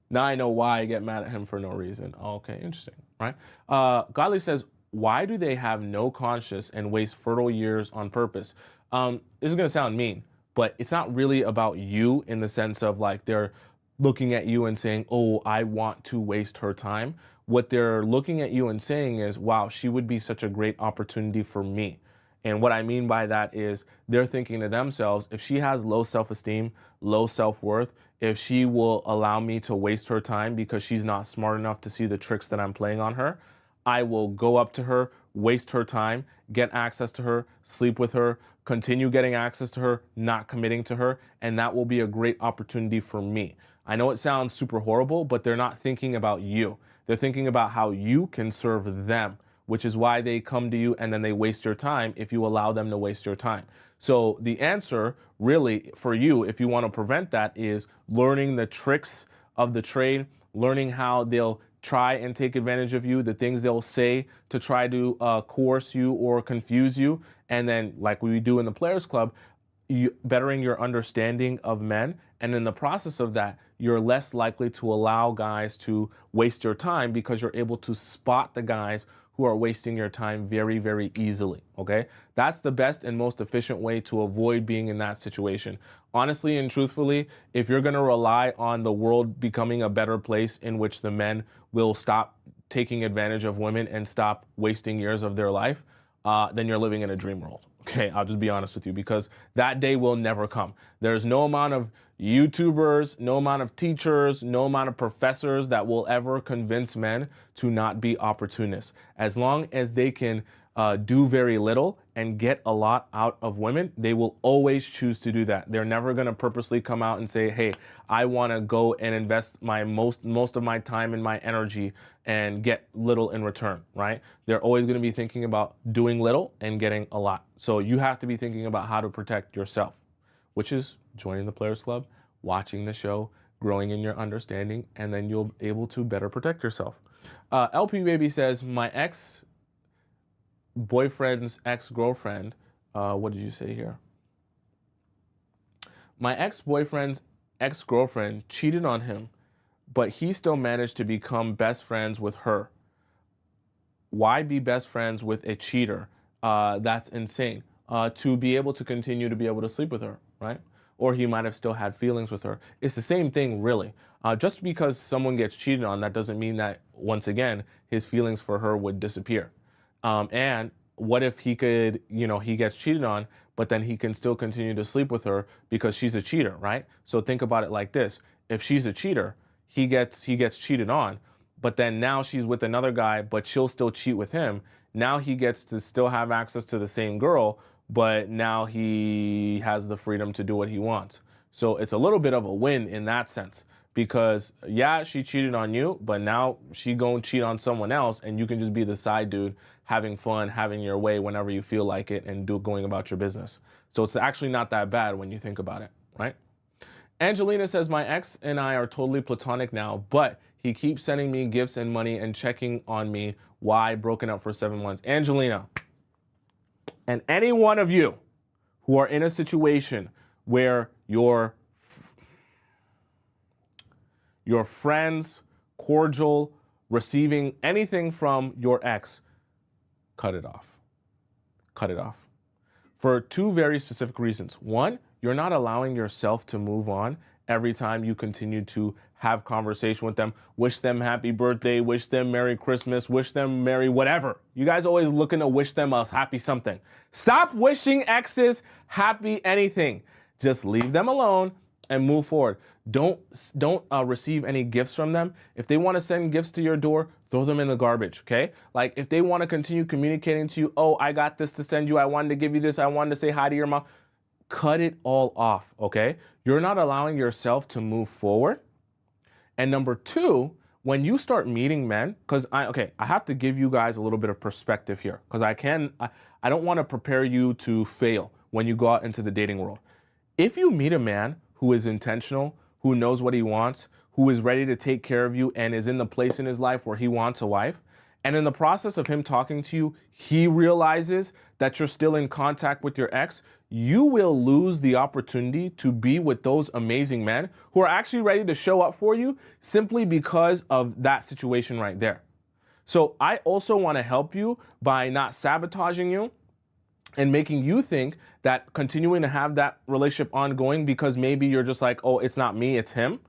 Now I know why I get mad at him for no reason. Oh, okay, interesting, right? Godly says, why do they have no conscience and waste fertile years on purpose? This is going to sound mean, but it's not really about you in the sense of like they're looking at you and saying, oh, I want to waste her time. What they're looking at you and saying is, wow, she would be such a great opportunity for me. And what I mean by that is they're thinking to themselves, if she has low self-esteem, low self-worth, if she will allow me to waste her time because she's not smart enough to see the tricks that I'm playing on her, I will go up to her, waste her time, get access to her, sleep with her, continue getting access to her, not committing to her, and that will be a great opportunity for me. I know it sounds super horrible, but they're not thinking about you. They're thinking about how you can serve them, which is why they come to you and then they waste your time if you allow them to waste your time. So the answer really for you, if you want to prevent that, is learning the tricks of the trade, learning how they'll try and take advantage of you, the things they'll say to try to coerce you or confuse you. And then like we do in the Players Club, bettering your understanding of men. And in the process of that, you're less likely to allow guys to waste your time because you're able to spot the guys who are wasting your time very, very easily, okay? That's the best and most efficient way to avoid being in that situation. Honestly and truthfully, if you're gonna rely on the world becoming a better place in which the men will stop taking advantage of women and stop wasting years of their life, then you're living in a dream world. Okay, I'll just be honest with you, because that day will never come. There's no amount of YouTubers, no amount of teachers, no amount of professors that will ever convince men to not be opportunists. As long as they can do very little and get a lot out of women, they will always choose to do that. They're never going to purposely come out and say, hey, I want to go and invest my most of my time and my energy and get little in return, right? They're always going to be thinking about doing little and getting a lot. So you have to be thinking about how to protect yourself, which is joining the Players Club, watching the show, growing in your understanding, and then you'll be able to better protect yourself. LP Baby says, my ex-boyfriend's ex-girlfriend, what did you say here? My ex-boyfriend's ex-girlfriend cheated on him, but he still managed to become best friends with her. Why be best friends with a cheater? That's insane. To be able to continue to be able to sleep with her, right? Or he might have still had feelings with her. It's the same thing, really. Just because someone gets cheated on, that doesn't mean that, once again, his feelings for her would disappear. And what if he could, he gets cheated on, but then he can still continue to sleep with her because she's a cheater, right? So think about it like this. If she's a cheater, he gets cheated on, but then now she's with another guy, but she'll still cheat with him. Now he gets to still have access to the same girl, but now he has the freedom to do what he wants. So it's a little bit of a win in that sense because yeah, she cheated on you, but now she gonna cheat on someone else and you can just be the side dude having fun, having your way whenever you feel like it and going about your business. So it's actually not that bad when you think about it, right? Angelina says, my ex and I are totally platonic now, but he keeps sending me gifts and money and checking on me. Why? Broken up for 7 months. Angelina, and any one of you who are in a situation where your friends, cordial, receiving anything from your ex, cut it off. Cut it off. For two very specific reasons. One, you're not allowing yourself to move on every time you continue to have conversation with them, wish them happy birthday, wish them Merry Christmas, wish them Merry whatever. You guys always looking to wish them a happy something. Stop wishing exes happy anything. Just leave them alone and move forward. Don't receive any gifts from them. If they want to send gifts to your door, throw them in the garbage, okay? Like if they want to continue communicating to you, oh, I got this to send you, I wanted to give you this, I wanted to say hi to your mom, cut it all off, okay? You're not allowing yourself to move forward. And number two, when you start meeting men, because I have to give you guys a little bit of perspective here, because I don't want to prepare you to fail when you go out into the dating world. If you meet a man who is intentional, who knows what he wants, who is ready to take care of you and is in the place in his life where he wants a wife, and in the process of him talking to you, he realizes that you're still in contact with your ex, you will lose the opportunity to be with those amazing men who are actually ready to show up for you simply because of that situation right there. So I also want to help you by not sabotaging you and making you think that continuing to have that relationship ongoing because maybe you're just like, oh, it's not me, it's him.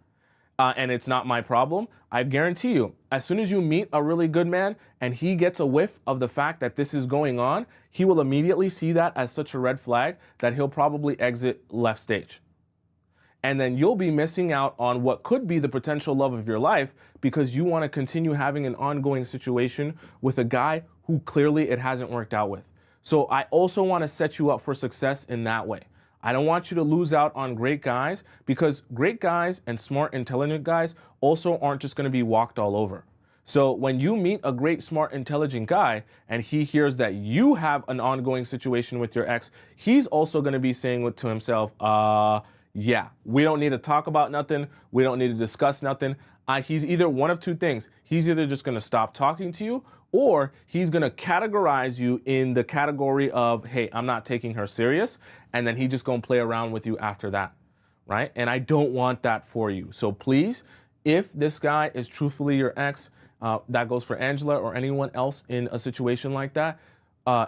And it's not my problem. I guarantee you, as soon as you meet a really good man and he gets a whiff of the fact that this is going on, he will immediately see that as such a red flag that he'll probably exit left stage. And then you'll be missing out on what could be the potential love of your life because you want to continue having an ongoing situation with a guy who clearly it hasn't worked out with. So I also want to set you up for success in that way. I don't want you to lose out on great guys because great guys and smart, intelligent guys also aren't just going to be walked all over. So when you meet a great, smart, intelligent guy and he hears that you have an ongoing situation with your ex, he's also going to be saying to himself, yeah, we don't need to talk about nothing. We don't need to discuss nothing. He's either one of two things. He's either just going to stop talking to you or he's going to categorize you in the category of, hey, I'm not taking her serious. And then he just going to play around with you after that, right? And I don't want that for you. So please, if this guy is truthfully your ex, that goes for Angela or anyone else in a situation like that.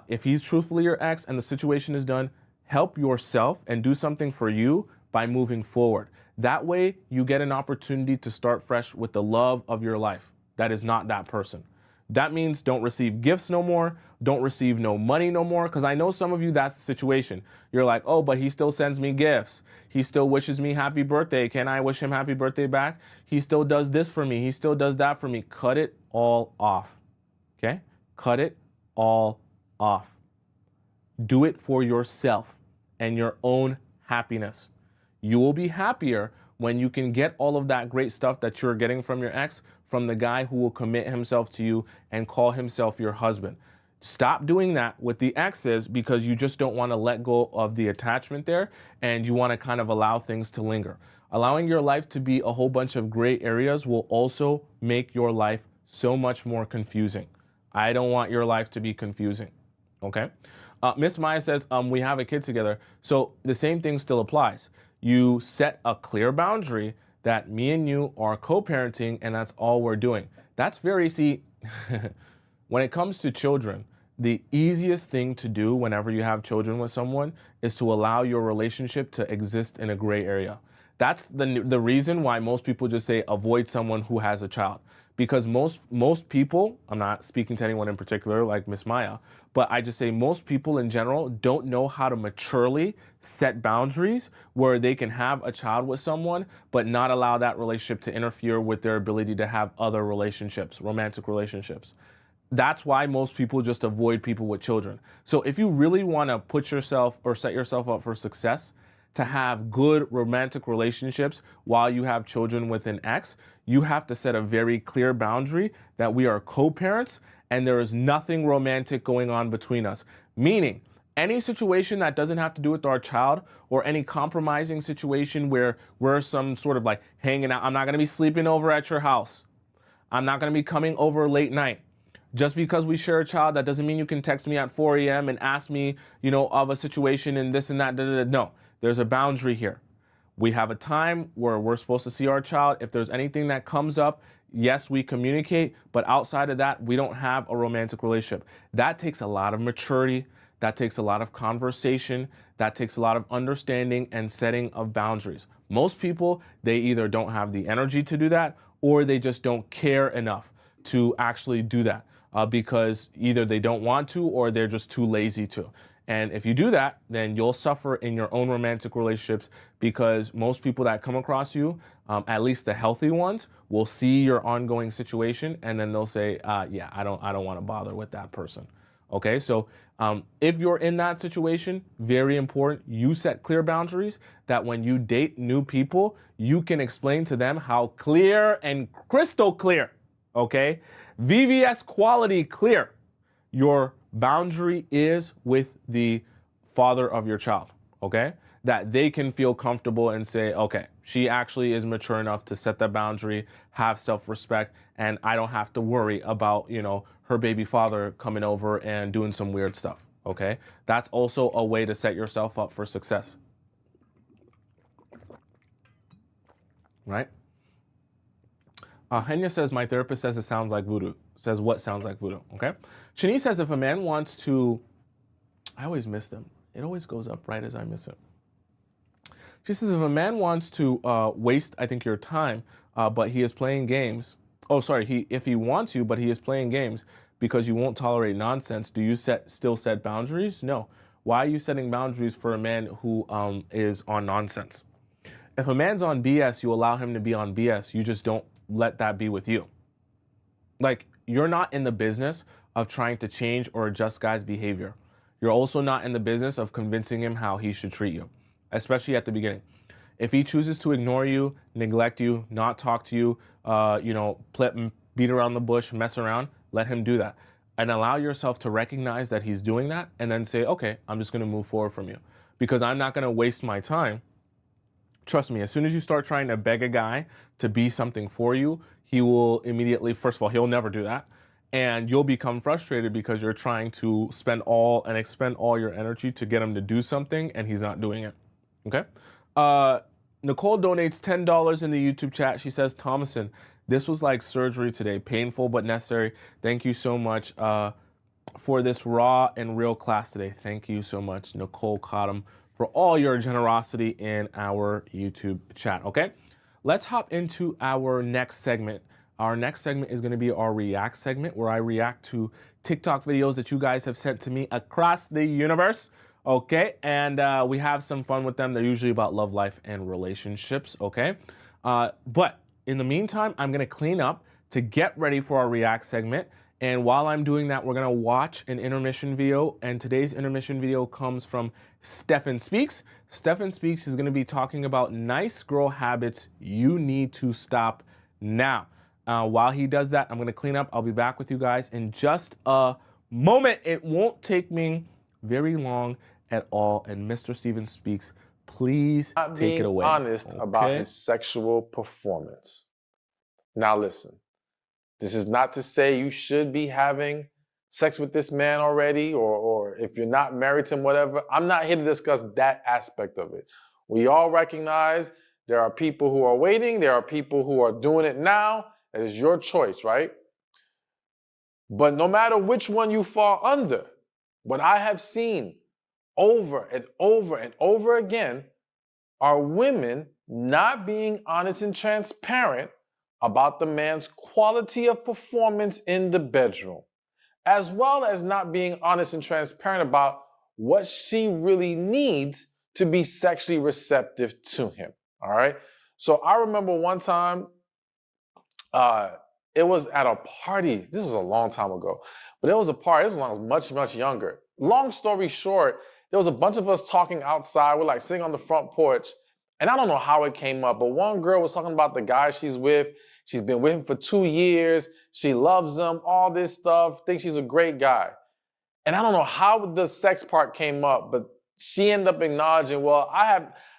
If he's truthfully your ex and the situation is done, help yourself and do something for you by moving forward. That way you get an opportunity to start fresh with the love of your life. That is not that person. That means don't receive gifts no more. Don't receive no money no more. Because I know some of you, that's the situation. You're like, oh, but he still sends me gifts. He still wishes me happy birthday. Can I wish him happy birthday back? He still does this for me. He still does that for me. Cut it all off. Okay? Cut it all off. Do it for yourself and your own happiness. You will be happier when you can get all of that great stuff that you're getting from your ex from the guy who will commit himself to you and call himself your husband. Stop doing that with the exes because you just don't want to let go of the attachment there and you want to kind of allow things to linger. Allowing your life to be a whole bunch of gray areas will also make your life so much more confusing. I don't want your life to be confusing, okay? Miss Maya says, we have a kid together. So the same thing still applies. You set a clear boundary that me and you are co-parenting and that's all we're doing. That's very, see, When it comes to children, the easiest thing to do whenever you have children with someone is to allow your relationship to exist in a gray area. That's the reason why most people just say avoid someone who has a child. Because most people, I'm not speaking to anyone in particular like Miss Maya, but I just say most people in general don't know how to maturely set boundaries where they can have a child with someone but not allow that relationship to interfere with their ability to have other relationships, romantic relationships. That's why most people just avoid people with children. So if you really want to put yourself or set yourself up for success, to have good romantic relationships while you have children with an ex, you have to set a very clear boundary that we are co-parents and there is nothing romantic going on between us. Meaning, any situation that doesn't have to do with our child or any compromising situation where we're some sort of like hanging out, I'm not going to be sleeping over at your house. I'm not going to be coming over late night. Just because we share a child, that doesn't mean you can text me at 4 a.m. and ask me, of a situation and this and that. Da, da, da. No, there's a boundary here. We have a time where we're supposed to see our child. If there's anything that comes up, yes, we communicate. But outside of that, we don't have a romantic relationship. That takes a lot of maturity. That takes a lot of conversation. That takes a lot of understanding and setting of boundaries. Most people, they either don't have the energy to do that or they just don't care enough to actually do that. Because either they don't want to or they're just too lazy to. And if you do that, then you'll suffer in your own romantic relationships because most people that come across you, at least the healthy ones, will see your ongoing situation and then they'll say, yeah, I don't want to bother with that person. Okay, so if you're in that situation, very important, you set clear boundaries that when you date new people, you can explain to them how clear and crystal clear, okay, VVS quality clear your boundary is with the father of your child, okay? That they can feel comfortable and say, okay, she actually is mature enough to set that boundary, have self-respect, and I don't have to worry about, her baby father coming over and doing some weird stuff, okay? That's also a way to set yourself up for success, right? Henya says, my therapist says it sounds like voodoo. Says what sounds like voodoo, okay? Shanice says, if a man wants to, I always miss them. It always goes up right as I miss it. She says, if a man wants to waste, I think, your time, but he is playing games. Oh, sorry, if he wants you, but he is playing games because you won't tolerate nonsense, do you still set boundaries? No. Why are you setting boundaries for a man who is on nonsense? If a man's on BS, you allow him to be on BS. You just don't let that be with you. Like, you're not in the business of trying to change or adjust guys' behavior. You're also not in the business of convincing him how he should treat you, especially at the beginning. If he chooses to ignore you, neglect you, not talk to you, beat around the bush, mess around, let him do that. And allow yourself to recognize that he's doing that and then say, okay, I'm just going to move forward from you because I'm not going to waste my time. Trust me, as soon as you start trying to beg a guy to be something for you, he will immediately, first of all, he'll never do that. And you'll become frustrated because you're trying to expend all your energy to get him to do something and he's not doing it. Okay? Nicole donates $10 in the YouTube chat. She says, Tomisin, this was like surgery today. Painful but necessary. Thank you so much for this raw and real class today. Thank you so much, Nicole Cottom, for all your generosity in our YouTube chat, okay? Let's hop into our next segment. Our next segment is gonna be our React segment where I react to TikTok videos that you guys have sent to me across the universe, okay? And we have some fun with them. They're usually about love life and relationships, okay? But in the meantime, I'm gonna clean up to get ready for our React segment. And while I'm doing that, we're gonna watch an intermission video. And today's intermission video comes from Stefan Speaks. Stefan Speaks is gonna be talking about nice girl habits you need to stop now. While he does that, I'm gonna clean up. I'll be back with you guys in just a moment. It won't take me very long at all. And Mr. Steven Speaks, please take it away. Honest about his sexual performance. Now listen. This is not to say you should be having sex with this man already, or if you're not married to him, whatever. I'm not here to discuss that aspect of it. We all recognize there are people who are waiting. There are people who are doing it now. It is your choice, right? But no matter which one you fall under, what I have seen over and over and over again are women not being honest and transparent about the man's quality of performance in the bedroom, as well as not being honest and transparent about what she really needs to be sexually receptive to him. All right. So I remember one time, uh, it was at a party. This was a long time ago, but it was a party. This was when I was much, much younger. Long story short, there was a bunch of us talking outside. We're like sitting on the front porch, and I don't know how it came up, but one girl was talking about the guy she's with. She's been with him for 2 years. She loves him, all this stuff, thinks he's a great guy. And I don't know how the sex part came up, but she ended up acknowledging, well,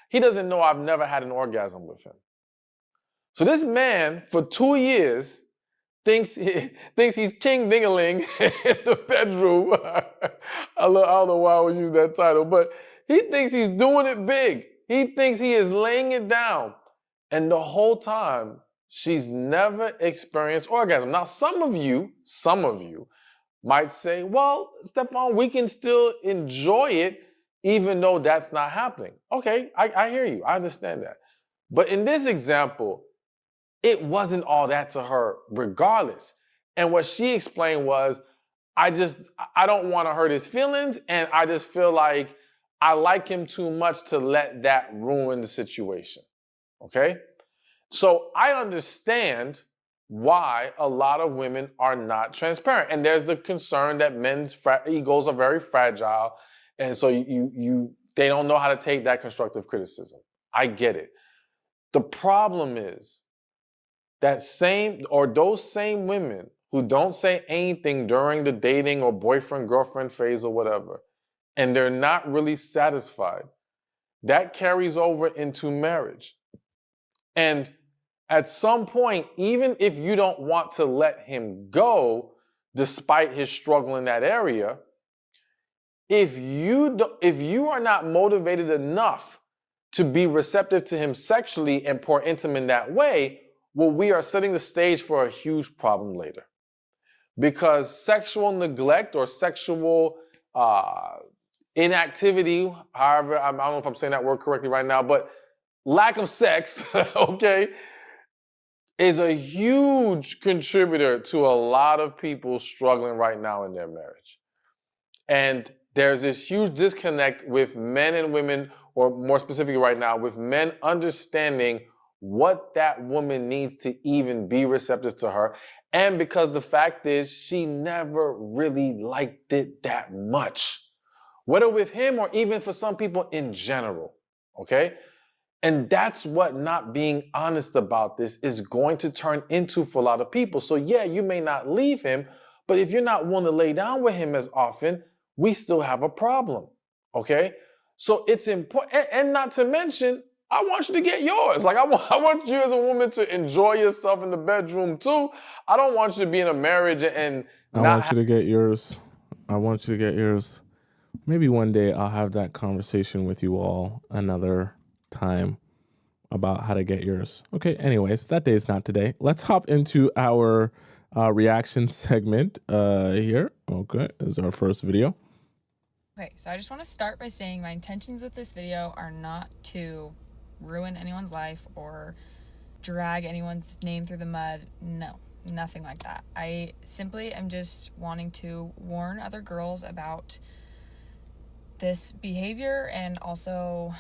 he doesn't know I've never had an orgasm with him. So this man, for 2 years, thinks he's King Dingaling in the bedroom. I don't know why I always use that title, but he thinks he's doing it big. He thinks he is laying it down. And the whole time, she's never experienced orgasm. Now, some of you might say, well, Stefan, we can still enjoy it even though that's not happening. Okay, I hear you. I understand that. But in this example, it wasn't all that to her regardless. And what she explained was, I don't want to hurt his feelings, and I just feel like I like him too much to let that ruin the situation. Okay? So I understand why a lot of women are not transparent. And there's the concern that men's egos are very fragile, and so they don't know how to take that constructive criticism. I get it. The problem is those same women who don't say anything during the dating or boyfriend-girlfriend phase or whatever, and they're not really satisfied, that carries over into marriage. And at some point, even if you don't want to let him go, despite his struggle in that area, if you are not motivated enough to be receptive to him sexually and pour into him in that way, well, we are setting the stage for a huge problem later. Because sexual neglect or sexual inactivity, however, I don't know if I'm saying that word correctly right now, but lack of sex, okay, is a huge contributor to a lot of people struggling right now in their marriage. And there's this huge disconnect with men and women, or more specifically right now, with men understanding what that woman needs to even be receptive to her. And because the fact is, she never really liked it that much, whether with him or even for some people in general, okay? And that's what not being honest about this is going to turn into for a lot of people. So yeah, you may not leave him, but if you're not willing to lay down with him as often, we still have a problem, okay? So it's important, and not to mention, I want you to get yours. Like I want you as a woman to enjoy yourself in the bedroom too. I don't want you to be in a marriage and I want you to get yours. I want you to get yours. Maybe one day I'll have that conversation with you all another time about how to get yours. Okay, anyways, that day is not today. Let's hop into our reaction segment here. Okay, this is our first video. Okay, so I just want to start by saying my intentions with this video are not to ruin anyone's life or drag anyone's name through the mud. No, nothing like that. I simply am just wanting to warn other girls about this behavior and also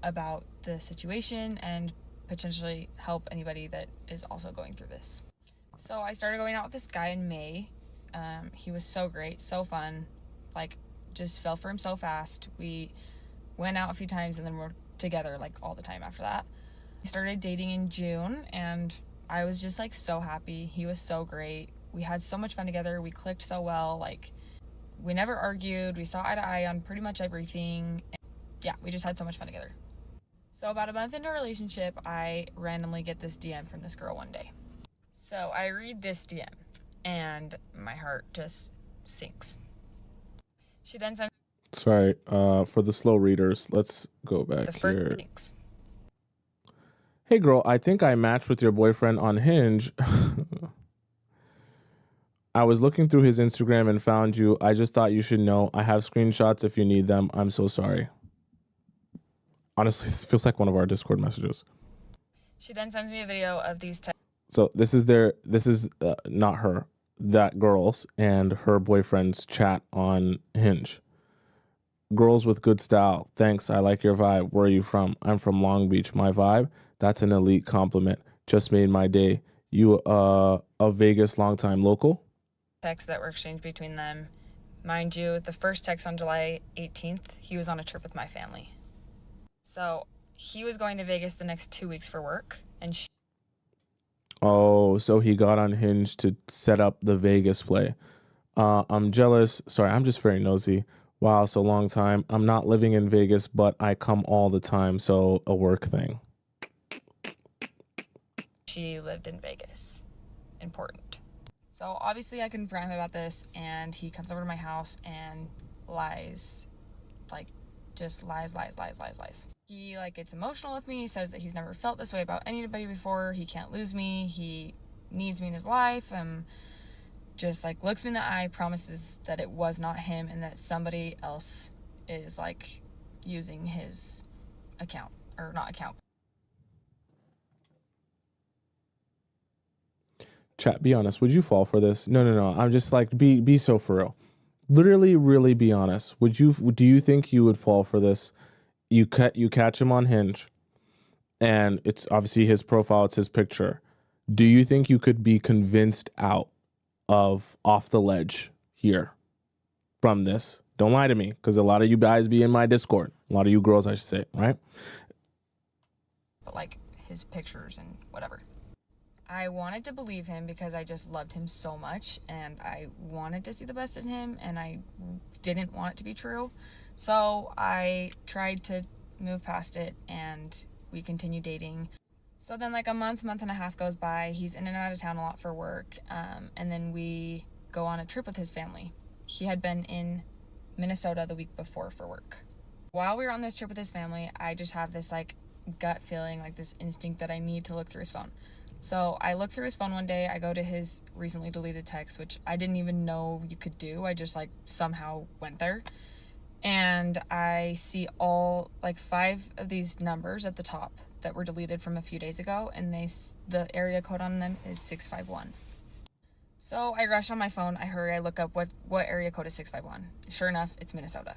about the situation and potentially help anybody that is also going through this. So I started going out with this guy in May. He was so great, so fun, like just fell for him so fast. We went out a few times and then we're together like all the time after that. We started dating in June and I was just like so happy. He was so great. We had so much fun together. We clicked so well. Like we never argued. We saw eye to eye on pretty much everything. Yeah, we just had so much fun together. So about a month into a relationship, I randomly get this DM from this girl one day. So I read this DM and my heart just sinks. She then sends... Sorry, for the slow readers, let's go back here. Thanks. Hey girl, I think I matched with your boyfriend on Hinge. I was looking through his Instagram and found you. I just thought you should know. I have screenshots if you need them. I'm so sorry. Honestly, this feels like one of our Discord messages. She then sends me a video of these texts. So this is not her, that girl's and her boyfriend's chat on Hinge. Girls with good style. Thanks. I like your vibe. Where are you from? I'm from Long Beach. My vibe? That's an elite compliment. Just made my day. You a Vegas longtime local? Texts that were exchanged between them. Mind you, the first text on July 18th, he was on a trip with my family. So he was going to Vegas the next 2 weeks for work, and Oh, so he got on Hinge to set up the Vegas play. I'm jealous. Sorry, I'm just very nosy. Wow, so long time. I'm not living in Vegas, but I come all the time, so a work thing. she lived in Vegas. Important. So obviously I confront him about this, and he comes over to my house and lies. Like, just lies. He gets emotional with me, says that he's never felt this way about anybody before. He can't lose me. He needs me in his life. Just looks me in the eye, promises that it was not him and that somebody else is using his account, or not account. Chat, be honest. Would you fall for this? No. I'm just be so for real. Literally, really be honest. Do you think you would fall for this? You catch him on Hinge, and it's obviously his profile, it's his picture. Do you think you could be convinced out of off the ledge here from this? Don't lie to me, because a lot of you guys be in my Discord. A lot of you girls, I should say, right? But his pictures and whatever. I wanted to believe him because I just loved him so much, and I wanted to see the best in him, and I didn't want it to be true. So I tried to move past it, and we continued dating. So then a month and a half goes by. He's in and out of town a lot for work, and then we go on a trip with his family. He had been in Minnesota the week before for work. While we were on this trip with his family, I just have this gut feeling, this instinct that I need to look through his phone. So I look through his phone one day. I go to his recently deleted text, which I didn't even know you could do. I just somehow went there. And I see all 5 of these numbers at the top that were deleted from a few days ago, and the area code on them is 651. So I rush on my phone. I hurry. I look up what area code is 651. Sure enough, it's Minnesota.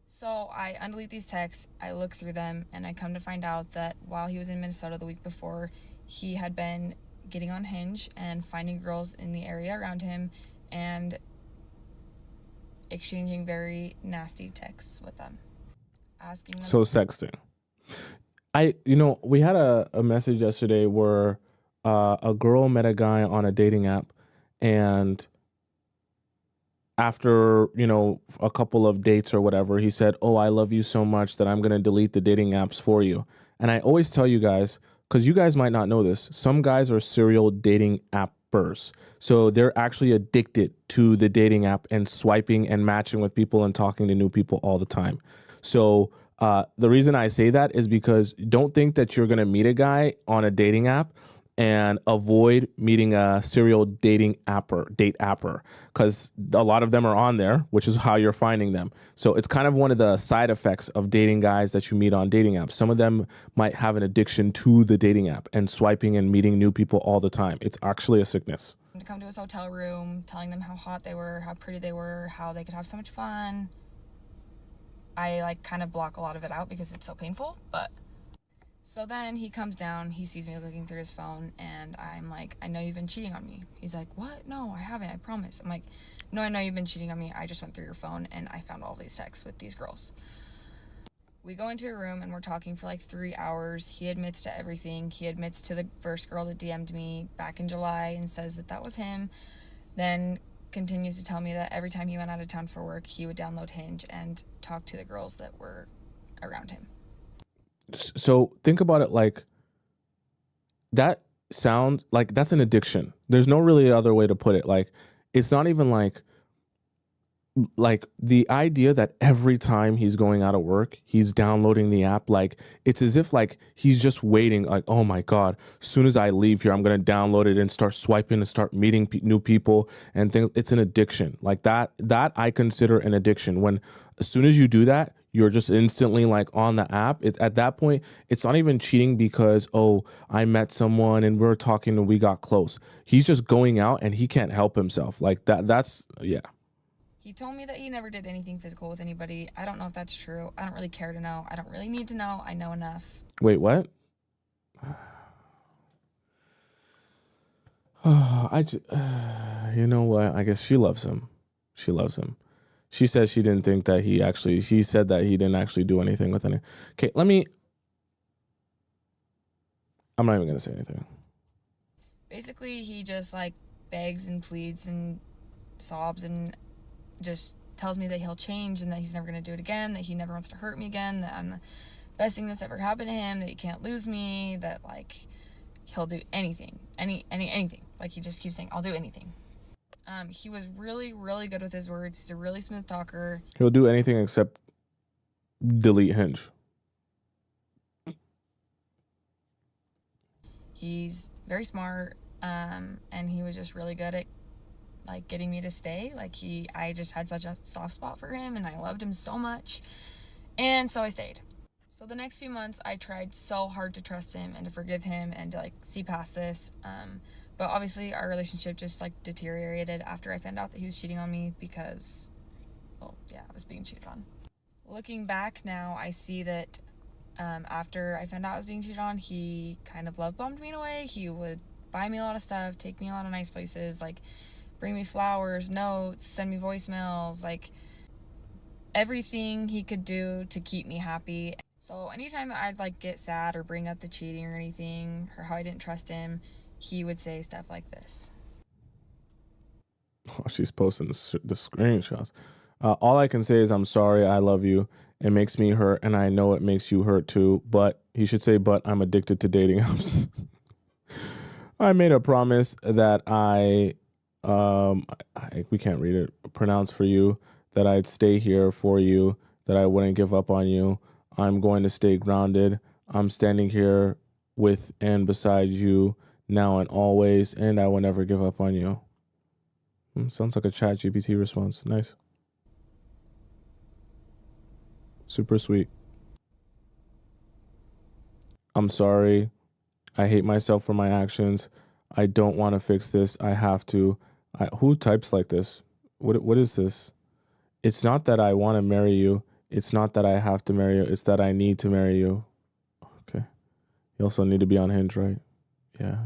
So I undelete these texts. I look through them, and I come to find out that while he was in Minnesota the week before, he had been getting on Hinge and finding girls in the area around him and exchanging very nasty texts with them, asking them. So sexting. We had a message yesterday where a girl met a guy on a dating app, and after a couple of dates or whatever, he said, "Oh, I love you so much that I'm going to delete the dating apps for you." And I always tell you guys, because you guys might not know this, some guys are serial dating appers. So they're actually addicted to the dating app and swiping and matching with people and talking to new people all the time. So the reason I say that is because don't think that you're going to meet a guy on a dating app and avoid meeting a serial date apper, because a lot of them are on there, which is how you're finding them. So it's kind of one of the side effects of dating guys that you meet on dating apps. Some of them might have an addiction to the dating app and swiping and meeting new people all the time. It's actually a sickness. To come to his hotel room, telling them how hot they were, how pretty they were, how they could have so much fun. I kind of block a lot of it out because it's so painful, but so then he comes down, he sees me looking through his phone, and I'm like, "I know you've been cheating on me." He's like, "What? No, I haven't, I promise." I'm like, "No, I know you've been cheating on me. I just went through your phone and I found all these texts with these girls." We go into a room and we're talking for 3 hours. He admits to everything. He admits to the first girl that DM'd me back in July and says that was him. Then continues to tell me that every time he went out of town for work, he would download Hinge and talk to the girls that were around him. So think about it that sounds that's an addiction. There's no really other way to put it. It's not even like the idea that every time he's going out of work, he's downloading the app, like it's as if like he's just waiting, like, oh my God, as soon as I leave here, I'm going to download it and start swiping and start meeting new people and things. It's an addiction. Like that I consider an addiction. When as soon as you do that, you're just instantly like on the app. It's at that point, it's not even cheating because, oh, I met someone and we're talking and we got close. He's just going out and he can't help himself. Like that's, yeah. He told me that he never did anything physical with anybody. I don't know if that's true. I don't really care to know. I don't really need to know. I know enough. Wait, what? You know what? I guess she loves him. She loves him. She says she didn't think that she said that he didn't actually do anything with any. Okay, I'm not even going to say anything. Basically, he just like begs and pleads and sobs and just tells me that he'll change and that he's never going to do it again, that he never wants to hurt me again, that I'm the best thing that's ever happened to him, that he can't lose me, that like he'll do anything, anything. Like he just keeps saying, I'll do anything. He was really, really good with his words. He's a really smooth talker. He'll do anything except delete Hinge. He's very smart, and he was just really good at like getting me to stay. Like I just had such a soft spot for him and I loved him so much. And so I stayed. So the next few months I tried so hard to trust him and to forgive him and to like see past this. But obviously our relationship just like deteriorated after I found out that he was cheating on me because, well, yeah, I was being cheated on. Looking back now, I see that after I found out I was being cheated on, he kind of love bombed me in a way. He would buy me a lot of stuff, take me a lot of nice places, like bring me flowers, notes, send me voicemails, like everything he could do to keep me happy. So anytime that I'd like get sad or bring up the cheating or anything or how I didn't trust him, he would say stuff like this. Oh, she's posting the screenshots. All I can say is I'm sorry, I love you. It makes me hurt and I know it makes you hurt too. But he should say, but I'm addicted to dating apps. I made a promise that we can't read it, pronounce for you, that I'd stay here for you, that I wouldn't give up on you. I'm going to stay grounded. I'm standing here with and beside you now and always, and I will never give up on you. Sounds like a ChatGPT response. Nice. Super sweet. I'm sorry. I hate myself for my actions. I don't want to fix this. I have to. Who types like this? What is this? It's not that I want to marry you. It's not that I have to marry you. It's that I need to marry you. Okay. You also need to be on Hinge, right? Yeah.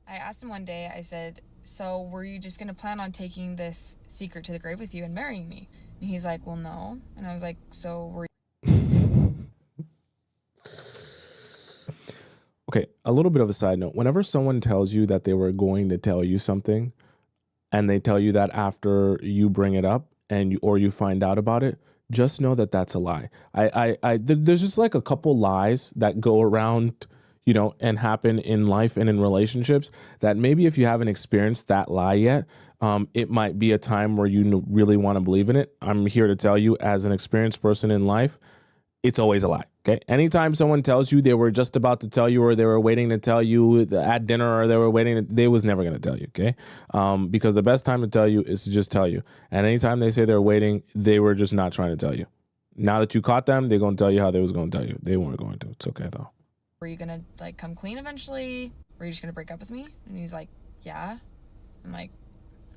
I asked him one day, I said, so were you just going to plan on taking this secret to the grave with you and marrying me? And he's like, well, no. And I was like, so were you? Okay, a little bit of a side note. Whenever someone tells you that they were going to tell you something and they tell you that after you bring it up or you find out about it, just know that that's a lie. There's just like a couple lies that go around, and happen in life and in relationships that maybe if you haven't experienced that lie yet, it might be a time where you really want to believe in it. I'm here to tell you, as an experienced person in life, it's always a lie. Okay. Anytime someone tells you they were just about to tell you, or they were waiting to tell you at dinner, or they was never going to tell you. Okay. Because the best time to tell you is to just tell you. And anytime they say they're waiting, they were just not trying to tell you. Now that you caught them, they're going to tell you how they was going to tell you. They weren't going to. It's okay though. Were you going to like come clean eventually? Were you just going to break up with me? And he's like, yeah. I'm like,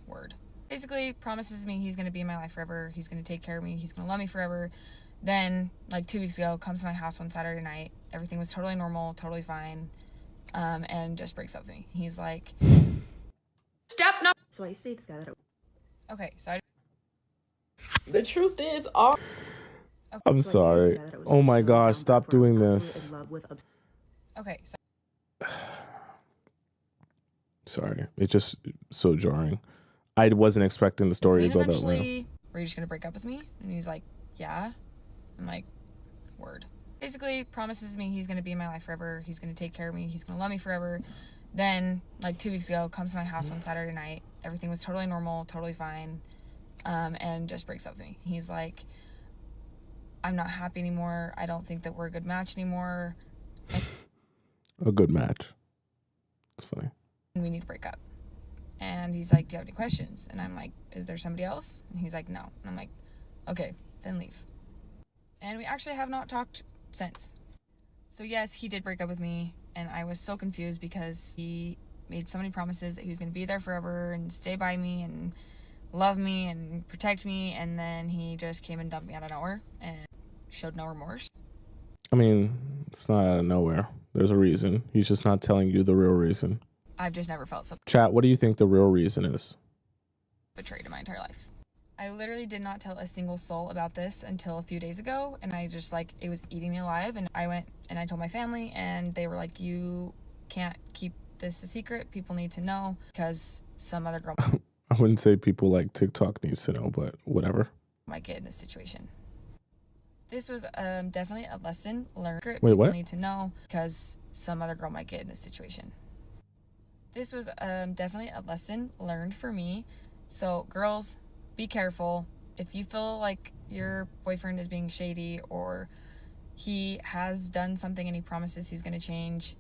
word. Basically promises me he's going to be in my life forever. He's going to take care of me. He's going to love me forever. Then, like 2 weeks ago, comes to my house one Saturday night. Everything was totally normal, totally fine, and just breaks up with me. He's like, step no. So I used to date this guy that okay, so I... The truth is, all. Okay. I'm sorry. Oh my gosh, stop doing this. Okay, so... Sorry, it's just so jarring. I wasn't expecting the story to go that way. Were you just gonna break up with me? And he's like, yeah. I'm like, word. Basically promises me he's gonna be in my life forever. He's gonna take care of me. He's gonna love me forever. Then, like 2 weeks ago, comes to my house one Saturday night. Everything was totally normal, totally fine, and just breaks up with me. He's like, I'm not happy anymore. I don't think that we're a good match anymore. A good match. It's funny. And we need to break up. And he's like, do you have any questions? And I'm like, is there somebody else? And he's like, no. And I'm like, okay, then leave. And we actually have not talked since. So yes, he did break up with me, and I was so confused because he made so many promises that he was going to be there forever and stay by me and love me and protect me, and then he just came and dumped me out of nowhere and showed no remorse. I mean, it's not out of nowhere. There's a reason. He's just not telling you the real reason. I've just never felt so Chat, what do you think the real reason is? betrayed in my entire life. I literally did not tell a single soul about this until a few days ago, and I just, like, it was eating me alive, and I went and I told my family, and they were like, you can't keep this a secret. People need to know because some other girl I wouldn't say people like TikTok needs to know, but whatever. might get in this situation. This was definitely a lesson learned. Wait, People what? need to know because some other girl might get in this situation. This was definitely a lesson learned for me. So girls, be careful. If you feel like your boyfriend is being shady or he has done something and he promises he's going to change,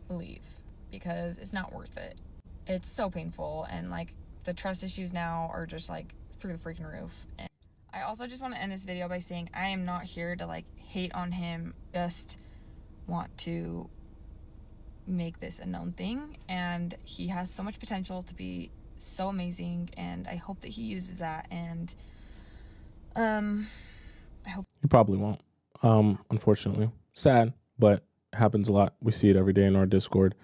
leave, because it's not worth it. It's so painful, and like the trust issues now are just like through the freaking roof. And I also just want to end this video by saying I am not here to like hate on him, just want to make this a known thing, and he has so much potential to be so amazing, and I hope that he uses that. And I hope You probably won't. Unfortunately. Sad, but happens a lot. We see it every day in our Discord.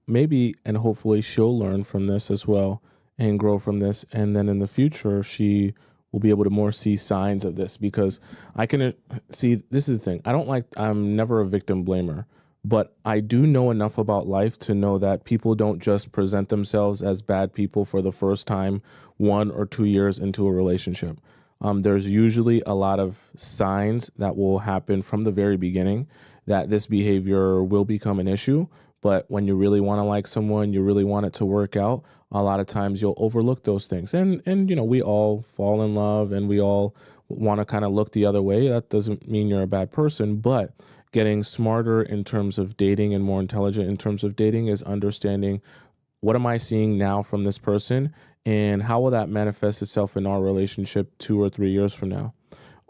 Maybe and hopefully she'll learn from this as well and grow from this, and then in the future she will be able to more see signs of this, because I can see, this is the thing. I'm never a victim blamer, but I do know enough about life to know that people don't just present themselves as bad people for the first time 1 or 2 years into a relationship. There's usually a lot of signs that will happen from the very beginning that this behavior will become an issue. But when you really want to like someone, you really want it to work out, a lot of times you'll overlook those things. And you know, we all fall in love and we all want to kind of look the other way. That doesn't mean you're a bad person, but getting smarter in terms of dating and more intelligent in terms of dating is understanding, what am I seeing now from this person, and how will that manifest itself in our relationship 2 or 3 years from now?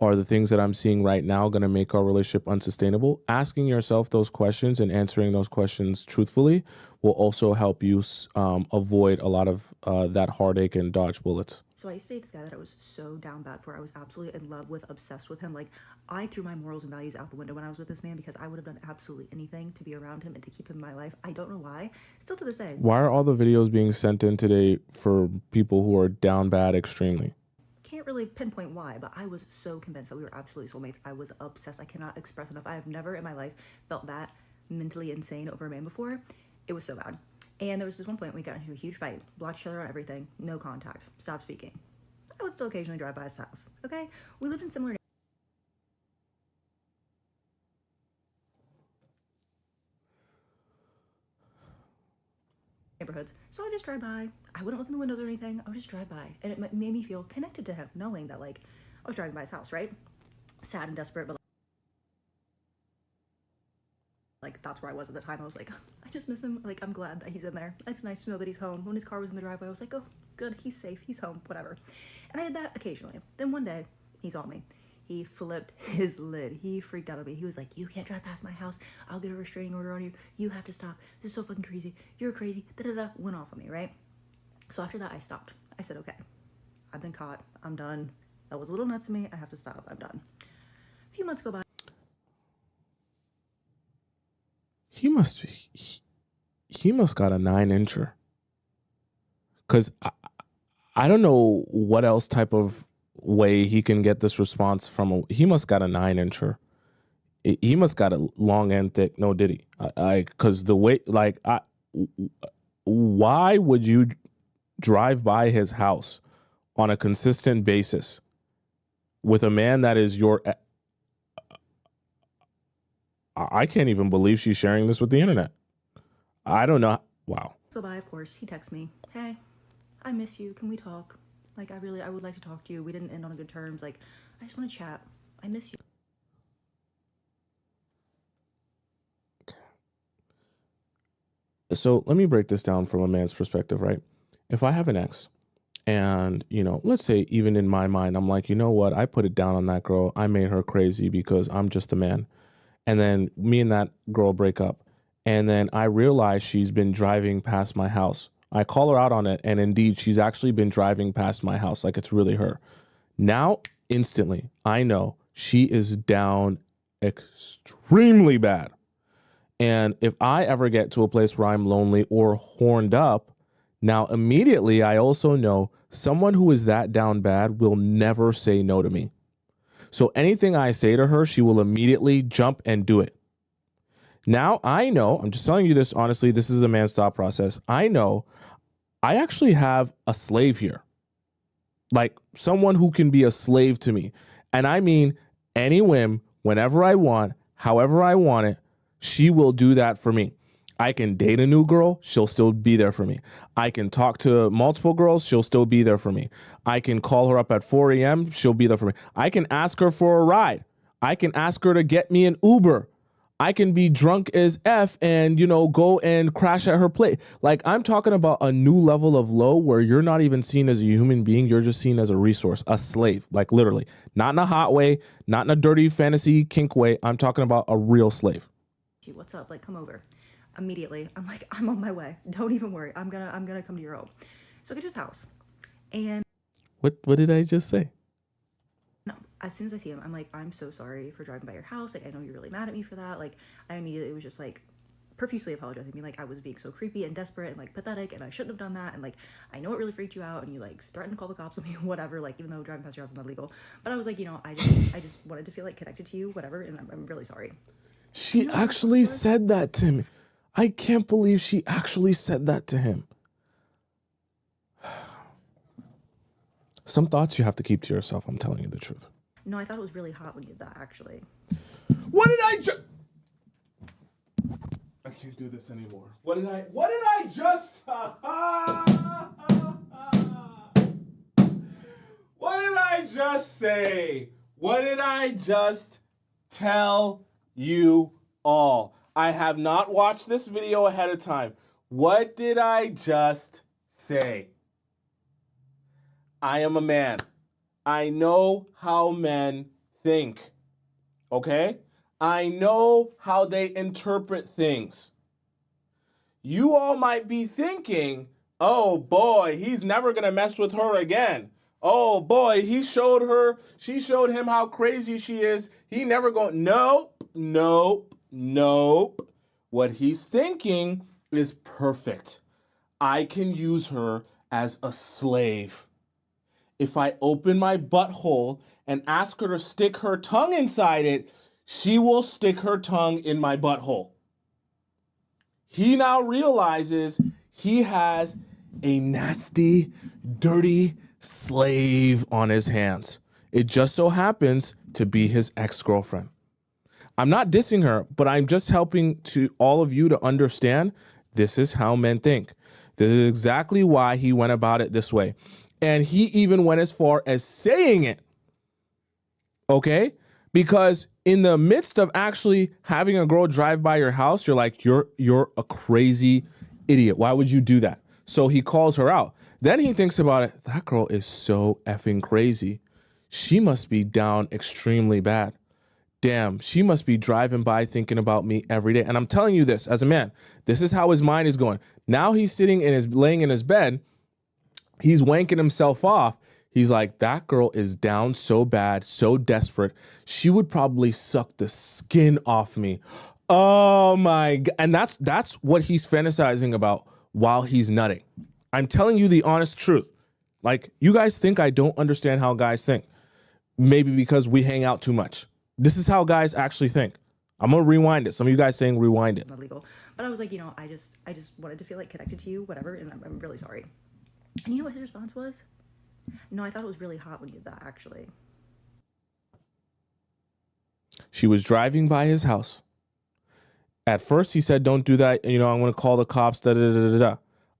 Are the things that I'm seeing right now going to make our relationship unsustainable? Asking yourself those questions and answering those questions truthfully will also help you avoid a lot of that heartache and dodge bullets. So I used to date this guy that I was so down bad for. I was absolutely in love with, obsessed with him. Like, I threw my morals and values out the window when I was with this man, because I would have done absolutely anything to be around him and to keep him in my life. I don't know why. Still to this day. Why are all the videos being sent in today for people who are down bad extremely? Can't really pinpoint why, but I was so convinced that we were absolutely soulmates. I was obsessed. I cannot express enough. I have never in my life felt that mentally insane over a man before. It was so bad. And there was this one point we got into a huge fight, blocked each other on everything, no contact, stopped speaking. I would still occasionally drive by his house, okay? We lived in similar neighborhoods, so I just drive by. I wouldn't look in the windows or anything. I would just drive by, and it made me feel connected to him, knowing that, like, I was driving by his house, right? Sad and desperate, but like, that's where I was at the time. I was like, I just miss him. Like, I'm glad that he's in there. It's nice to know that he's home. When his car was in the driveway, I was like, oh, good, he's safe, he's home, whatever. And I did that occasionally. Then one day, he saw me. He flipped his lid. He freaked out on me. He was like, you can't drive past my house. I'll get a restraining order on you. You have to stop. This is so fucking crazy. You're crazy. Da-da-da. Went off on me, right? So after that, I stopped. I said, okay, I've been caught. I'm done. That was a little nuts to me. I have to stop. I'm done. A few months go by. He must got a 9-incher. Because I don't know what else type of way he can get this response from. He must got a 9-incher. He must got a long and thick. No, did he? Because the way, like, why would you drive by his house on a consistent basis with a man that is your... I can't even believe she's sharing this with the internet. I don't know. Wow. Go by, of course, he texts me, hey, I miss you, can we talk? Like, I would like to talk to you. We didn't end on good terms. Like, I just want to chat. I miss you. So let me break this down from a man's perspective, right? If I have an ex and, you know, let's say even in my mind, I'm like, you know what? I put it down on that girl. I made her crazy because I'm just a man. And then me and that girl break up. And then I realize she's been driving past my house. I call her out on it. And indeed, she's actually been driving past my house like it's really her. Now, instantly, I know she is down extremely bad. And if I ever get to a place where I'm lonely or horned up, now immediately I also know someone who is that down bad will never say no to me. So anything I say to her, she will immediately jump and do it. Now I know, I'm just telling you this honestly, this is a man's thought process. I know I actually have a slave here, like someone who can be a slave to me. And I mean, any whim, whenever I want, however I want it, she will do that for me. I can date a new girl, she'll still be there for me. I can talk to multiple girls, she'll still be there for me. I can call her up at 4 a.m., she'll be there for me. I can ask her for a ride. I can ask her to get me an Uber. I can be drunk as F and, you know, go and crash at her place. Like, I'm talking about a new level of low where you're not even seen as a human being. You're just seen as a resource, a slave, like literally. Not in a hot way, not in a dirty fantasy kink way. I'm talking about a real slave. What's up? Like, come over. Immediately, I'm like, I'm on my way. Don't even worry. I'm gonna come to your home. So I get to his house. And What did I just say? no, as soon as I see him, I'm like, I'm so sorry for driving by your house. Like, I know you're really mad at me for that. Like, I immediately was just like profusely apologizing, being like, I was being so creepy and desperate and like pathetic, and I shouldn't have done that. And like, I know it really freaked you out, and you like threatened to call the cops on me, whatever. Like, even though driving past your house is not legal, but I was like, you know, I just wanted to feel like connected to you, whatever. And I'm really sorry. She actually said that to me. I can't believe she actually said that to him. Some thoughts you have to keep to yourself. I'm telling you the truth. No, I thought it was really hot when you did that, actually. What did I just... I can't do this anymore. What did I just... What did I just say? What did I just tell you all? I have not watched this video ahead of time. What did I just say? I am a man. I know how men think. Okay? I know how they interpret things. You all might be thinking, oh boy, he's never gonna mess with her again. Oh boy, she showed him how crazy she is. He never going, nope. What he's thinking is perfect. I can use her as a slave. If I open my butthole and ask her to stick her tongue inside it, she will stick her tongue in my butthole. He now realizes he has a nasty, dirty slave on his hands. It just so happens to be his ex-girlfriend. I'm not dissing her, but I'm just helping to all of you to understand this is how men think. This is exactly why he went about it this way. And he even went as far as saying it. Okay? Because in the midst of actually having a girl drive by your house, you're like, you're a crazy idiot. Why would you do that? So he calls her out. Then he thinks about it. That girl is so effing crazy. She must be down extremely bad. Damn, she must be driving by thinking about me every day. And I'm telling you this, as a man, this is how his mind is going. Now he's laying in his bed. He's wanking himself off. He's like, that girl is down so bad, so desperate. She would probably suck the skin off me. Oh my God. And that's what he's fantasizing about while he's nutting. I'm telling you the honest truth. Like, you guys think I don't understand how guys think. Maybe because we hang out too much. This is how guys actually think. I'm going to rewind it. Some of you guys saying rewind it. Not legal. But I was like, you know, I just wanted to feel like connected to you, whatever. And I'm really sorry. And you know what his response was? No, I thought it was really hot when you did that, actually. She was driving by his house. At first, he said, don't do that. You know, I'm going to call the cops. Da, da, da, da, da.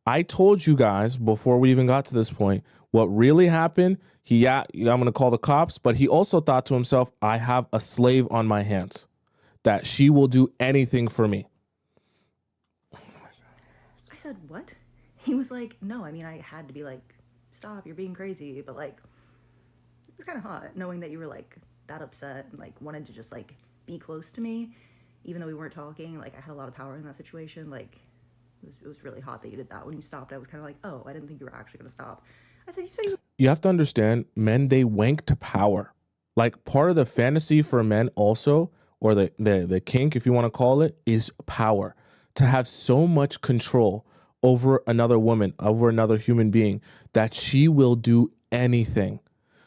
I told you guys before we even got to this point, what really happened, I'm going to call the cops. But he also thought to himself, I have a slave on my hands, that she will do anything for me. I said, what? He was like, no, I mean, I had to be like, stop, you're being crazy. But like, it was kind of hot knowing that you were like that upset and like wanted to just like be close to me, even though we weren't talking. Like, I had a lot of power in that situation. Like, it was really hot that you did that. When you stopped, I was kind of like, oh, I didn't think you were actually going to stop. I said, you said You have to understand, men, they wank to power. Like, part of the fantasy for men also, or the kink, if you want to call it, is power. To have so much control over another woman, over another human being, that she will do anything.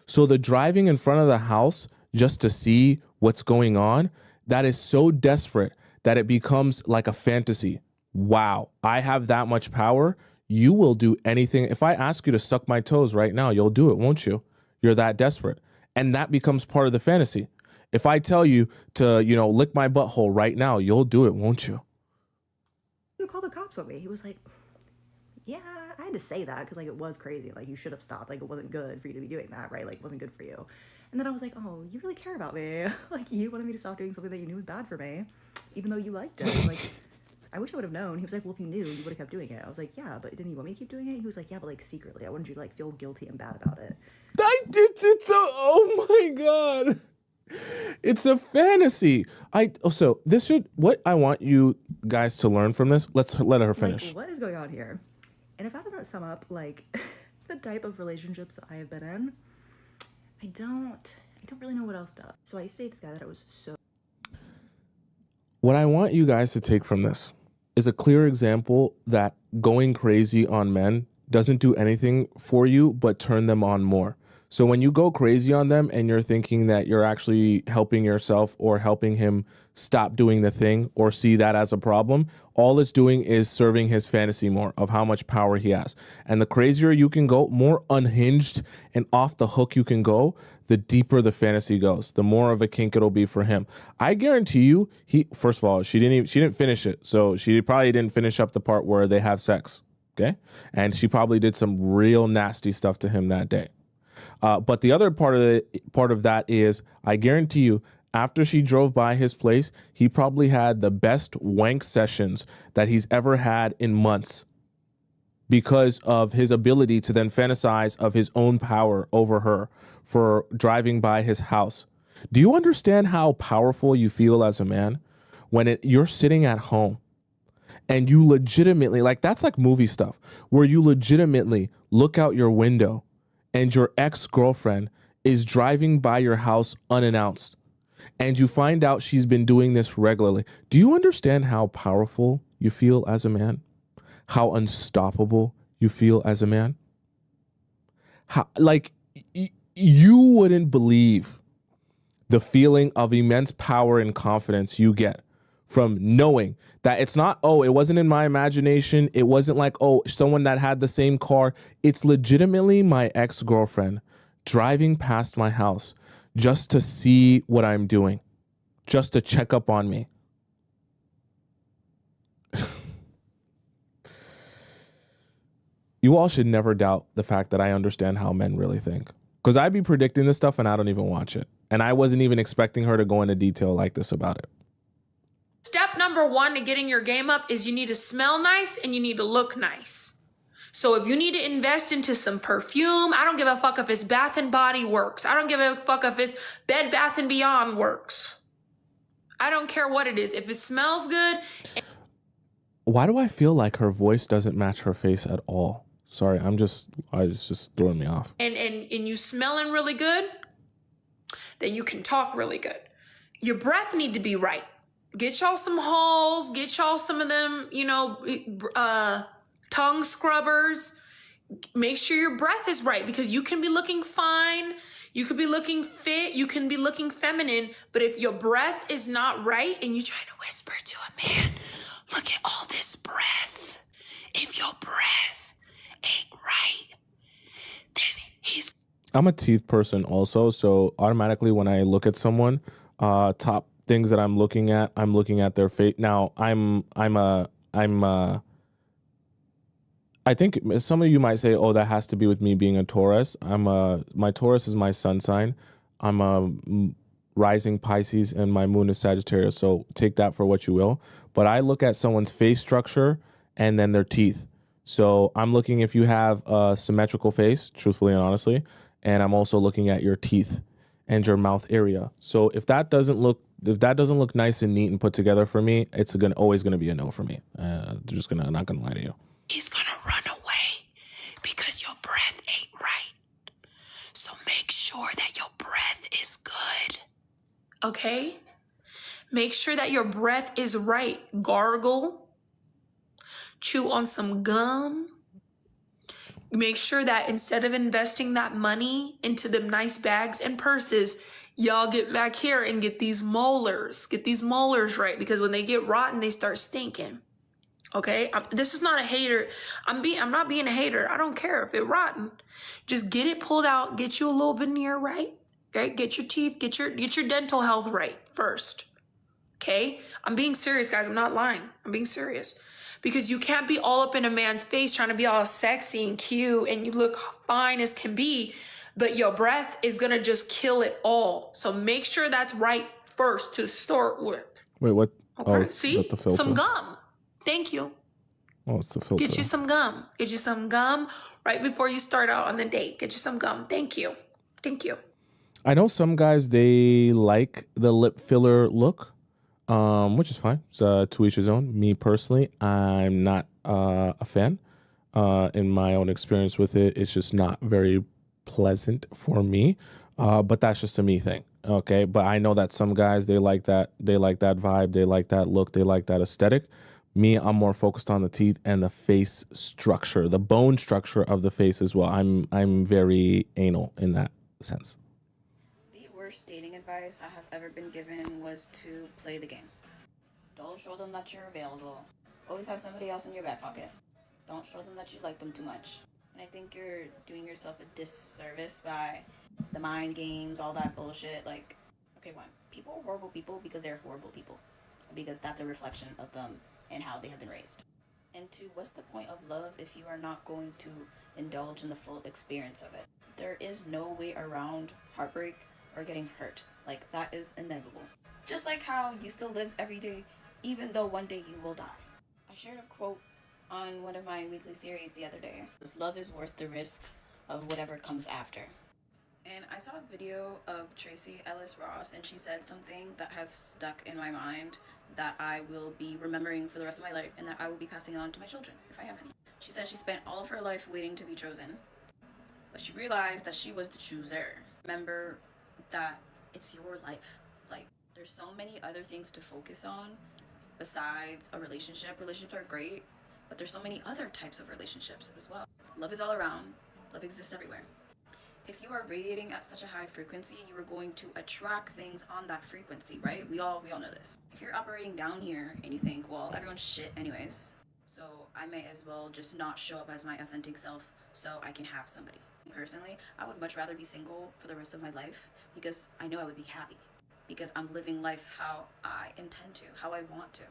So the driving in front of the house just to see what's going on, that is so desperate that it becomes like a fantasy. Wow, I have that much power. You will do anything. If I ask you to suck my toes right now, you'll do it, won't you? You're that desperate. And that becomes part of the fantasy. If I tell you to, lick my butthole right now, you'll do it, won't you? you call the cops on me. He was like, yeah, I had to say that because like it was crazy. Like, you should have stopped. Like, it wasn't good for you to be doing that, right? Like, it wasn't good for you. And then I was like, oh, you really care about me. Like, you wanted me to stop doing something that you knew was bad for me, even though you liked it. Like, I wish I would have known. He was like, well, if you knew, you would have kept doing it. I was like, yeah, but didn't you want me to keep doing it? He was like, yeah, but like secretly. I wanted you to like feel guilty and bad about it. It's so, oh my God. It's a fantasy. What I want you guys to learn from this, let's let her finish. Like, what is going on here? And if that doesn't sum up like the type of relationships that I have been in, I don't really know what else does. So I used to date this guy that I was so. What I want you guys to take from this is a clear example that going crazy on men doesn't do anything for you but turn them on more. So when you go crazy on them and you're thinking that you're actually helping yourself or helping him stop doing the thing or see that as a problem, all it's doing is serving his fantasy more of how much power he has. And the crazier you can go, more unhinged and off the hook you can go, the deeper the fantasy goes, the more of a kink it'll be for him. I guarantee you, first of all, she didn't finish it. So she probably didn't finish up the part where they have sex. Okay. And she probably did some real nasty stuff to him that day. But the other part of that is, I guarantee you, after she drove by his place, he probably had the best wank sessions that he's ever had in months because of his ability to then fantasize of his own power over her for driving by his house. Do you understand how powerful you feel as a man when you're sitting at home and you legitimately, like, that's like movie stuff where you legitimately look out your window and your ex-girlfriend is driving by your house unannounced, and you find out she's been doing this regularly. Do you understand how powerful you feel as a man? How unstoppable you feel as a man? You wouldn't believe the feeling of immense power and confidence you get from knowing that it's not, oh, it wasn't in my imagination. It wasn't like, oh, someone that had the same car. It's legitimately my ex-girlfriend driving past my house just to see what I'm doing, just to check up on me. You all should never doubt the fact that I understand how men really think. Because I'd be predicting this stuff and I don't even watch it. And I wasn't even expecting her to go into detail like this about it. Step number one to getting your game up is you need to smell nice and you need to look nice. So if you need to invest into some perfume, I don't give a fuck if it's Bath and Body Works. I don't give a fuck if it's Bed Bath and Beyond Works. I don't care what it is. If it smells good. Why do I feel like her voice doesn't match her face at all? Sorry, it's just throwing me off. And you smelling really good, then you can talk really good. Your breath need to be right. Get y'all some halls, get y'all some of them, tongue scrubbers. Make sure your breath is right because you can be looking fine. You could be looking fit. You can be looking feminine. But if your breath is not right and you try to whisper to a man, look at all this breath. If your breath ain't right, then he's... I'm a teeth person also. So automatically when I look at someone, things that I'm looking at their face. Now, I think some of you might say, "Oh, that has to be with me being a Taurus." My Taurus is my sun sign. I'm a rising Pisces, and my moon is Sagittarius. So take that for what you will. But I look at someone's face structure and then their teeth. So I'm looking if you have a symmetrical face, truthfully and honestly, and I'm also looking at your teeth and your mouth area. So if that doesn't look nice and neat and put together for me, it's always gonna be a no for me. I'm not gonna lie to you. He's gonna run away because your breath ain't right. So make sure that your breath is good. Okay? Make sure that your breath is right. Gargle. Chew on some gum. Make sure that instead of investing that money into them nice bags and purses, y'all get back here and get these molars. Get these molars right, because when they get rotten, they start stinking. Okay, this is not a hater. I'm not being a hater. I don't care if it's rotten. Just get it pulled out. Get you a little veneer right. Okay, get your teeth. Get your dental health right first. Okay, I'm being serious, guys. I'm not lying. I'm being serious, because you can't be all up in a man's face trying to be all sexy and cute and you look fine as can be, but your breath is gonna just kill it all. So make sure that's right first to start with. Wait, what? Okay, Oh, see, the filter. some gum. Thank you. Oh, it's the filter. Get you some gum. Get you some gum right before you start out on the date. Get you some gum. Thank you. Thank you. I know some guys, they like the lip filler look, which is fine. It's to each his own. Me personally, I'm not a fan. In my own experience with it, it's just not very pleasant for me. But that's just a me thing. Okay, but I know that some guys, they like that. They like that vibe. They like that look. They like that aesthetic. Me, I'm more focused on the teeth and the face structure, the bone structure of the face as well. I'm very anal in that sense. The worst dating advice I have ever been given was to play the game. Don't show them that you're available. Always have somebody else in your back pocket. Don't show them that you like them too much. And I think you're doing yourself a disservice by the mind games, all that bullshit. Like, okay, one, people are horrible people because they're horrible people. Because that's a reflection of them and how they have been raised. And two, what's the point of love if you are not going to indulge in the full experience of it? There is no way around heartbreak or getting hurt. Like, that is inevitable. Just like how you still live every day, even though one day you will die. I shared a quote on one of my weekly series the other day. Love is worth the risk of whatever comes after. And I saw a video of Tracy Ellis Ross, and she said something that has stuck in my mind that I will be remembering for the rest of my life and that I will be passing on to my children, if I have any. She said she spent all of her life waiting to be chosen, but she realized that she was the chooser. Remember that it's your life. Like, there's so many other things to focus on besides a relationship. Relationships are great, but there's so many other types of relationships as well. Love is all around. Love exists everywhere. If you are radiating at such a high frequency, you are going to attract things on that frequency, right? We all know this. If you're operating down here and you think, well, everyone's shit anyways, so I may as well just not show up as my authentic self so I can have somebody. Personally, I would much rather be single for the rest of my life because I know I would be happy, because I'm living life how I intend to, how I want to,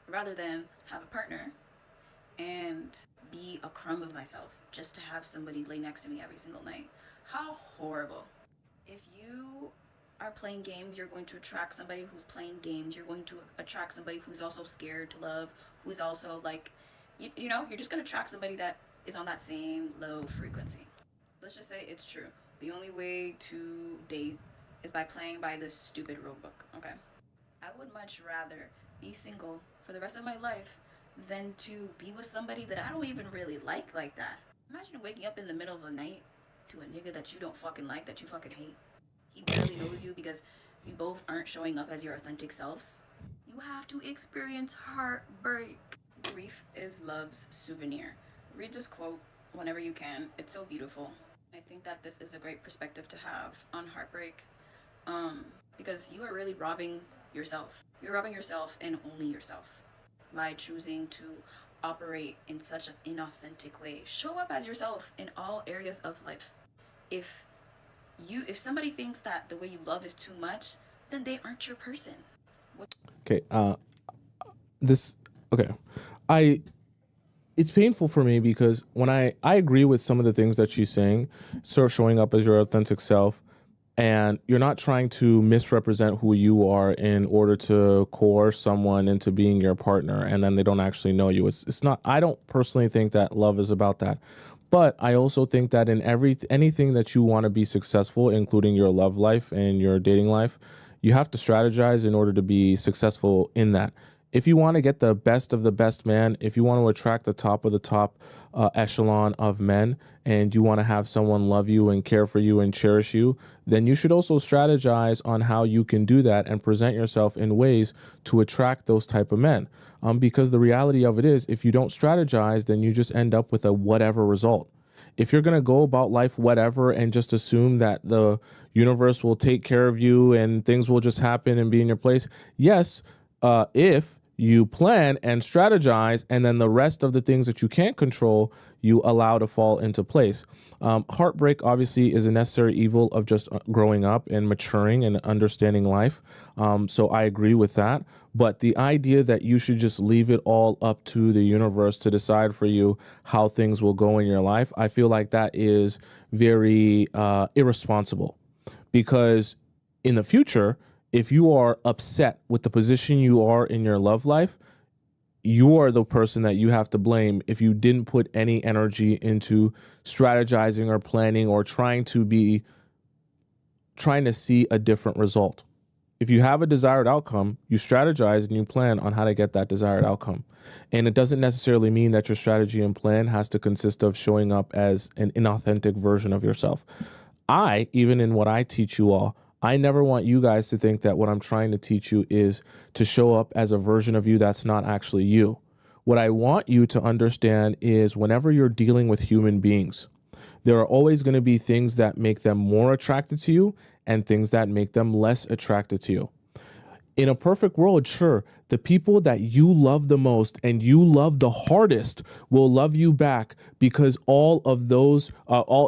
rather than have a partner and be a crumb of myself just to have somebody lay next to me every single night. How horrible. If you are playing games, you're going to attract somebody who's playing games. You're going to attract somebody who's also scared to love, who's also like, you know, you're just going to attract somebody that is on that same low frequency. Let's just say it's true. The only way to date is by playing by this stupid rule book, okay? I would much rather be single for the rest of my life than to be with somebody that I don't even really like that. Imagine waking up in the middle of the night to a nigga that you don't fucking like, that you fucking hate. He barely knows you because you both aren't showing up as your authentic selves. You have to experience heartbreak. Grief is love's souvenir. Read this quote whenever you can. It's so beautiful. I think that this is a great perspective to have on heartbreak, because you are really robbing yourself. You're robbing yourself and only yourself by choosing to operate in such an inauthentic way. Show up as yourself in all areas of life. If somebody thinks that the way you love is too much, then they aren't your person. Okay. This. Okay. I. It's painful for me because when I agree with some of the things that she's saying, start showing up as your authentic self, and you're not trying to misrepresent who you are in order to coerce someone into being your partner, and then they don't actually know you. It's not. I don't personally think that love is about that, but I also think that in anything that you want to be successful, including your love life and your dating life, you have to strategize in order to be successful in that. If you want to get the best of the best man, if you want to attract the top of the top echelon of men, and you want to have someone love you and care for you and cherish you, then you should also strategize on how you can do that and present yourself in ways to attract those type of men. Because the reality of it is, if you don't strategize, then you just end up with a whatever result. If you're going to go about life whatever and just assume that the universe will take care of you and things will just happen and be in your place, yes, if you plan and strategize, and then the rest of the things that you can't control, you allow to fall into place. Heartbreak obviously is a necessary evil of just growing up and maturing and understanding life. So I agree with that. But the idea that you should just leave it all up to the universe to decide for you how things will go in your life, I feel like that is very irresponsible. Because in the future, if you are upset with the position you are in your love life, you are the person that you have to blame if you didn't put any energy into strategizing or planning or trying to see a different result. If you have a desired outcome, you strategize and you plan on how to get that desired outcome. And it doesn't necessarily mean that your strategy and plan has to consist of showing up as an inauthentic version of yourself. Even in what I teach you all, I never want you guys to think that what I'm trying to teach you is to show up as a version of you that's not actually you. What I want you to understand is whenever you're dealing with human beings, there are always going to be things that make them more attracted to you and things that make them less attracted to you. In a perfect world, sure, the people that you love the most and you love the hardest will love you back because all of those,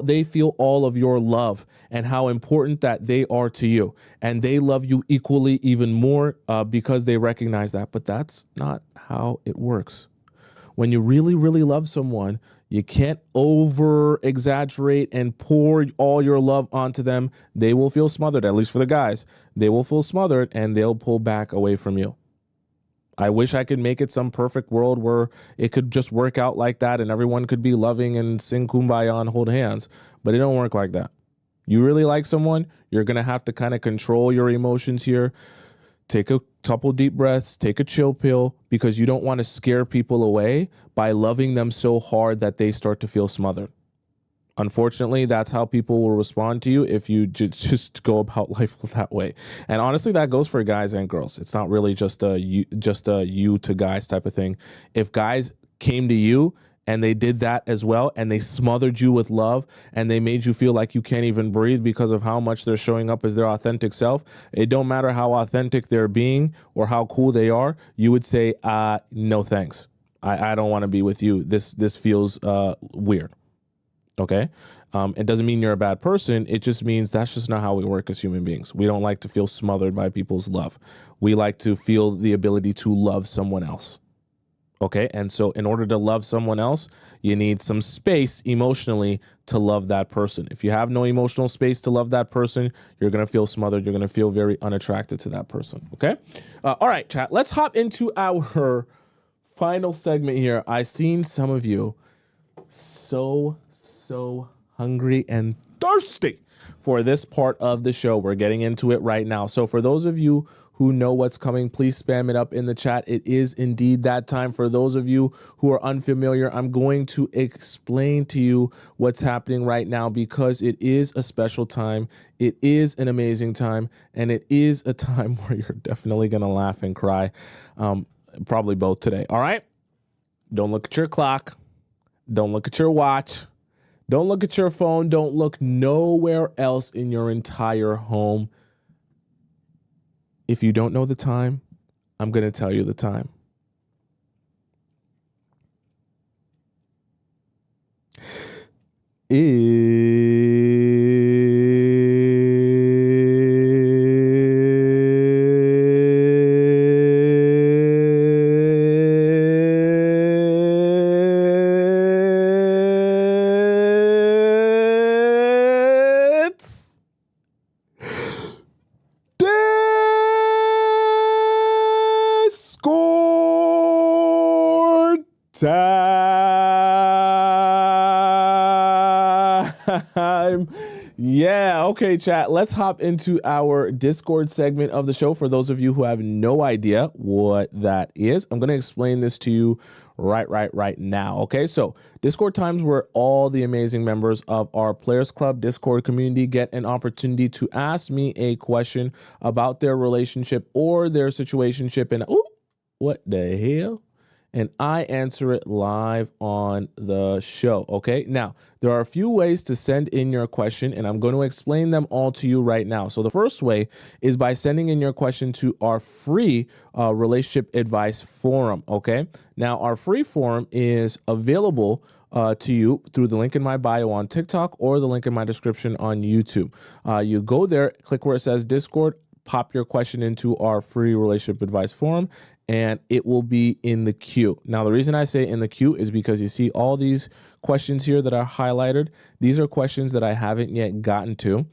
they feel all of your love and how important that they are to you. And they love you equally, even more because they recognize that. But that's not how it works. When you really, really love someone, you can't over exaggerate and pour all your love onto them. They will feel smothered, at least for the guys. They will feel smothered and they'll pull back away from you. I wish I could make it some perfect world where it could just work out like that and everyone could be loving and sing kumbaya and hold hands, but it don't work like that. You really like someone, you're going to have to kind of control your emotions here. Take a couple deep breaths, take a chill pill, because you don't want to scare people away by loving them so hard that they start to feel smothered. Unfortunately, that's how people will respond to you if you just go about life that way. And honestly, that goes for guys and girls. It's not really just a you to guys type of thing. If guys came to you and they did that as well, and they smothered you with love, and they made you feel like you can't even breathe because of how much they're showing up as their authentic self, it don't matter how authentic they're being or how cool they are, you would say, no thanks. I don't want to be with you. This feels weird. Okay? It doesn't mean you're a bad person. It just means that's just not how we work as human beings. We don't like to feel smothered by people's love. We like to feel the ability to love someone else. Okay, and so in order to love someone else, you need some space emotionally to love that person. If you have no emotional space to love that person, you're going to feel smothered. You're going to feel very unattracted to that person. Okay, all right, chat. Let's hop into our final segment here. I've seen some of you so hungry and thirsty for this part of the show. We're getting into it right now. So for those of you who know what's coming, please spam it up in the chat. It is indeed that time. For those of you who are unfamiliar, I'm going to explain to you what's happening right now because it is a special time. It is an amazing time, and it is a time where you're definitely going to laugh and cry. Probably both today. All right? Don't look at your clock. Don't look at your watch. Don't look at your phone. Don't look nowhere else in your entire home. If you don't know the time, I'm going to tell you the time. time. Yeah, okay, chat. Let's hop into our Discord segment of the show. For those of you who have no idea what that is, I'm going to explain this to you right now. Okay, so Discord times where all the amazing members of our Players Club Discord community get an opportunity to ask me a question about their relationship or their situationship, and what the hell? And I answer it live on the show. Okay. Now, there are a few ways to send in your question, and I'm going to explain them all to you right now. So the first way is by sending in your question to our free relationship advice forum. Okay. Now, our free forum is available to you through the link in my bio on TikTok or the link in my description on YouTube. You go there, click where it says Discord, pop your question into our free relationship advice forum, and it will be in the queue. Now, the reason I say in the queue is because you see all these questions here that are highlighted. These are questions that I haven't yet gotten to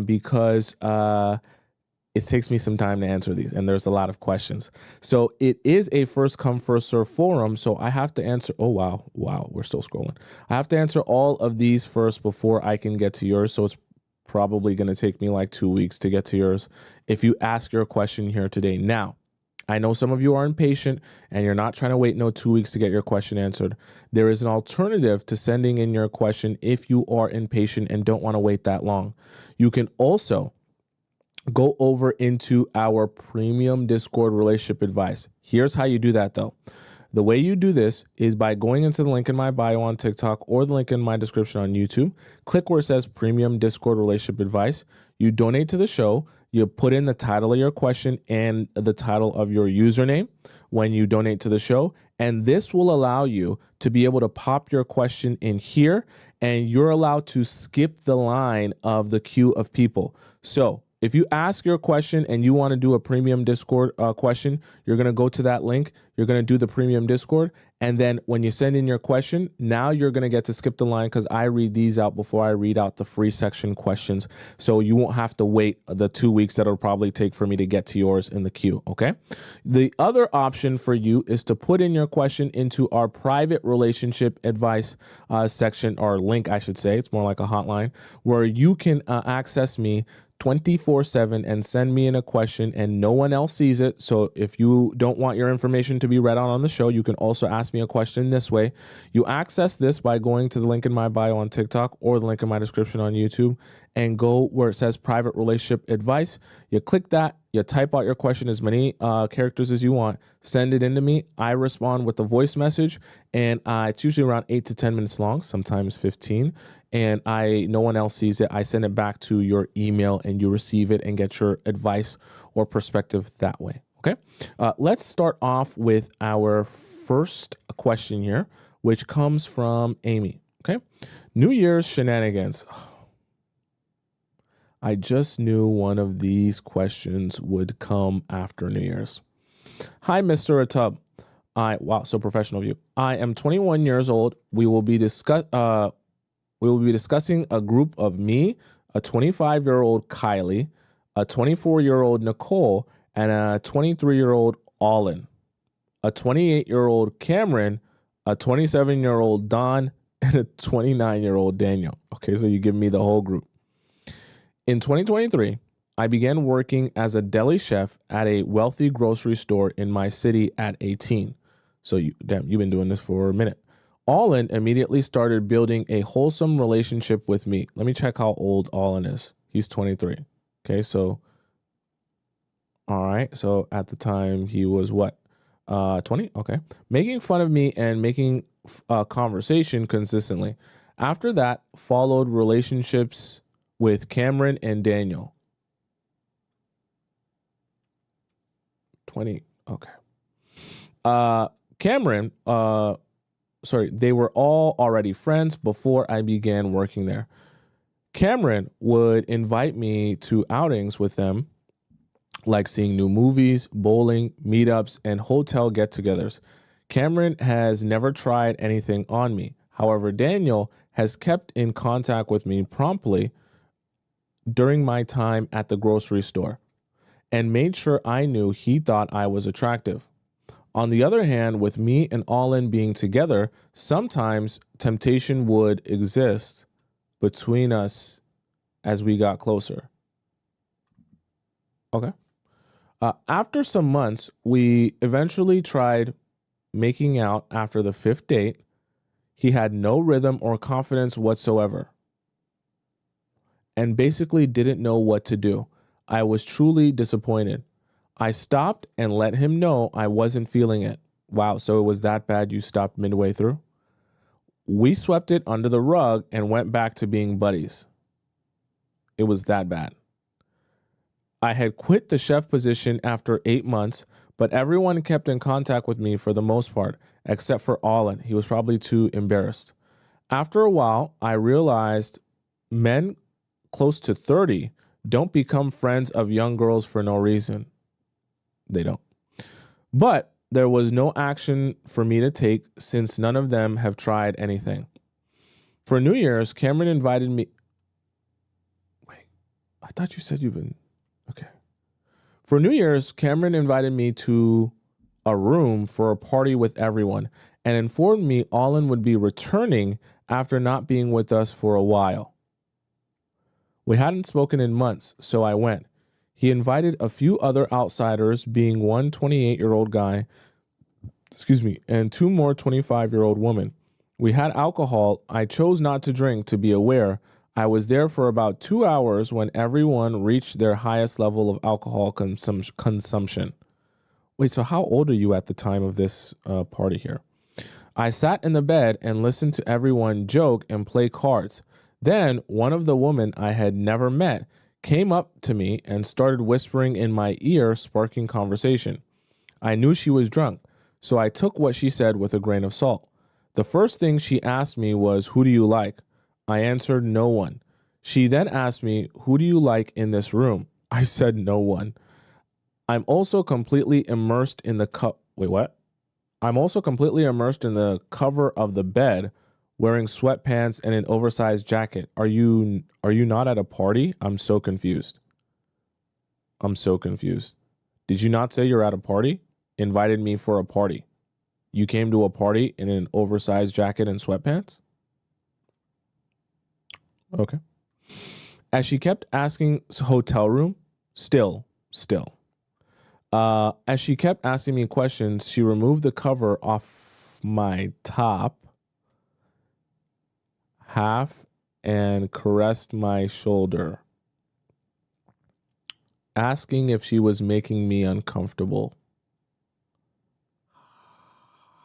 because it takes me some time to answer these, and there's a lot of questions. So it is a first come, first serve forum. So I have to answer. Oh, wow. We're still scrolling. I have to answer all of these first before I can get to yours. So it's probably going to take me like 2 weeks to get to yours if you ask your question here today. Now, I know some of you are impatient and you're not trying to wait 2 weeks to get your question answered. There is an alternative to sending in your question if you are impatient and don't want to wait that long. You can also go over into our premium Discord relationship advice. Here's how you do that though. The way you do this is by going into the link in my bio on TikTok or the link in my description on YouTube. Click where it says Premium Discord Relationship Advice. You donate to the show. You put in the title of your question and the title of your username when you donate to the show. And this will allow you to be able to pop your question in here, and you're allowed to skip the line of the queue of people. So if you ask your question and you want to do a premium Discord question, you're going to go to that link. You're going to do the premium Discord. And then when you send in your question, now you're going to get to skip the line because I read these out before I read out the free section questions. So you won't have to wait the 2 weeks that it'll probably take for me to get to yours in the queue. Okay. The other option for you is to put in your question into our private relationship advice section, or link, I should say. It's more like a hotline where you can access me 24/7 and send me in a question, and no one else sees it. So if you don't want your information to be read on the show, you can also ask me a question this way. You access this by going to the link in my bio on TikTok or the link in my description on YouTube and go where it says private relationship advice. You click that, you type out your question as many characters as you want, send it into me. I respond with a voice message, and it's usually around 8 to 10 minutes long, sometimes 15. And no one else sees it. I send it back to your email and you receive it and get your advice or perspective that way. Okay. Let's start off with our first question here, which comes from Amy. Okay. New Year's shenanigans. I just knew one of these questions would come after New Year's. Hi, Mr. Atub. Wow, so professional of you. I am 21 years old. We will be discussing a group of me, a 25-year-old Kylie, a 24-year-old Nicole, and a 23-year-old Olin, a 28-year-old Cameron, a 27-year-old Don, and a 29-year-old Daniel. Okay, so you give me the whole group. In 2023, I began working as a deli chef at a wealthy grocery store in my city at 18. So you've been doing this for a minute. Olin immediately started building a wholesome relationship with me. Let me check how old Olin is. He's 23. Okay, so, all right. So at the time he was what? 20? Okay. Making fun of me and making conversation consistently. After that followed relationships with Cameron and Daniel. 20. Okay. Cameron, they were all already friends before I began working there. Cameron would invite me to outings with them, like seeing new movies, bowling, meetups, and hotel get-togethers. Cameron has never tried anything on me. However, Daniel has kept in contact with me promptly during my time at the grocery store and made sure I knew he thought I was attractive. On the other hand, with me and All-In being together, sometimes temptation would exist between us as we got closer. Okay. After some months, we eventually tried making out after the 5th date. He had no rhythm or confidence whatsoever and basically didn't know what to do. I was truly disappointed. I stopped and let him know I wasn't feeling it. Wow, so it was that bad you stopped midway through? We swept it under the rug and went back to being buddies. It was that bad. I had quit the chef position after 8 months, but everyone kept in contact with me for the most part, except for Olin. He was probably too embarrassed. After a while, I realized men close to 30 don't become friends of young girls for no reason. They don't. But there was no action for me to take since none of them have tried anything. For New Year's, Cameron invited me. Wait, I thought you said you've been. Okay. For New Year's, Cameron invited me to a room for a party with everyone and informed me Olin would be returning after not being with us for a while. We hadn't spoken in months, so I went. He invited a few other outsiders, being one 28-year-old guy, and 2 more 25-year-old women. We had alcohol. I chose not to drink to be aware. I was there for about 2 hours when everyone reached their highest level of alcohol consumption. Wait, so how old are you at the time of this party here? I sat in the bed and listened to everyone joke and play cards. Then one of the women I had never met came up to me and started whispering in my ear, sparking conversation. I knew she was drunk, so I took what she said with a grain of salt. The first thing she asked me was, "Who do you like?" I answered, "No one." She then asked me, "Who do you like in this room?" I said, "No one." I'm also completely immersed in the I'm also completely immersed in the cover of the bed, wearing sweatpants and an oversized jacket. Are you not at a party? I'm so confused. Did you not say you're at a party? Invited me for a party. You came to a party in an oversized jacket and sweatpants? Okay. As she kept asking, hotel room? Still. As she kept asking me questions, she removed the cover off my top half and caressed my shoulder, asking if she was making me uncomfortable.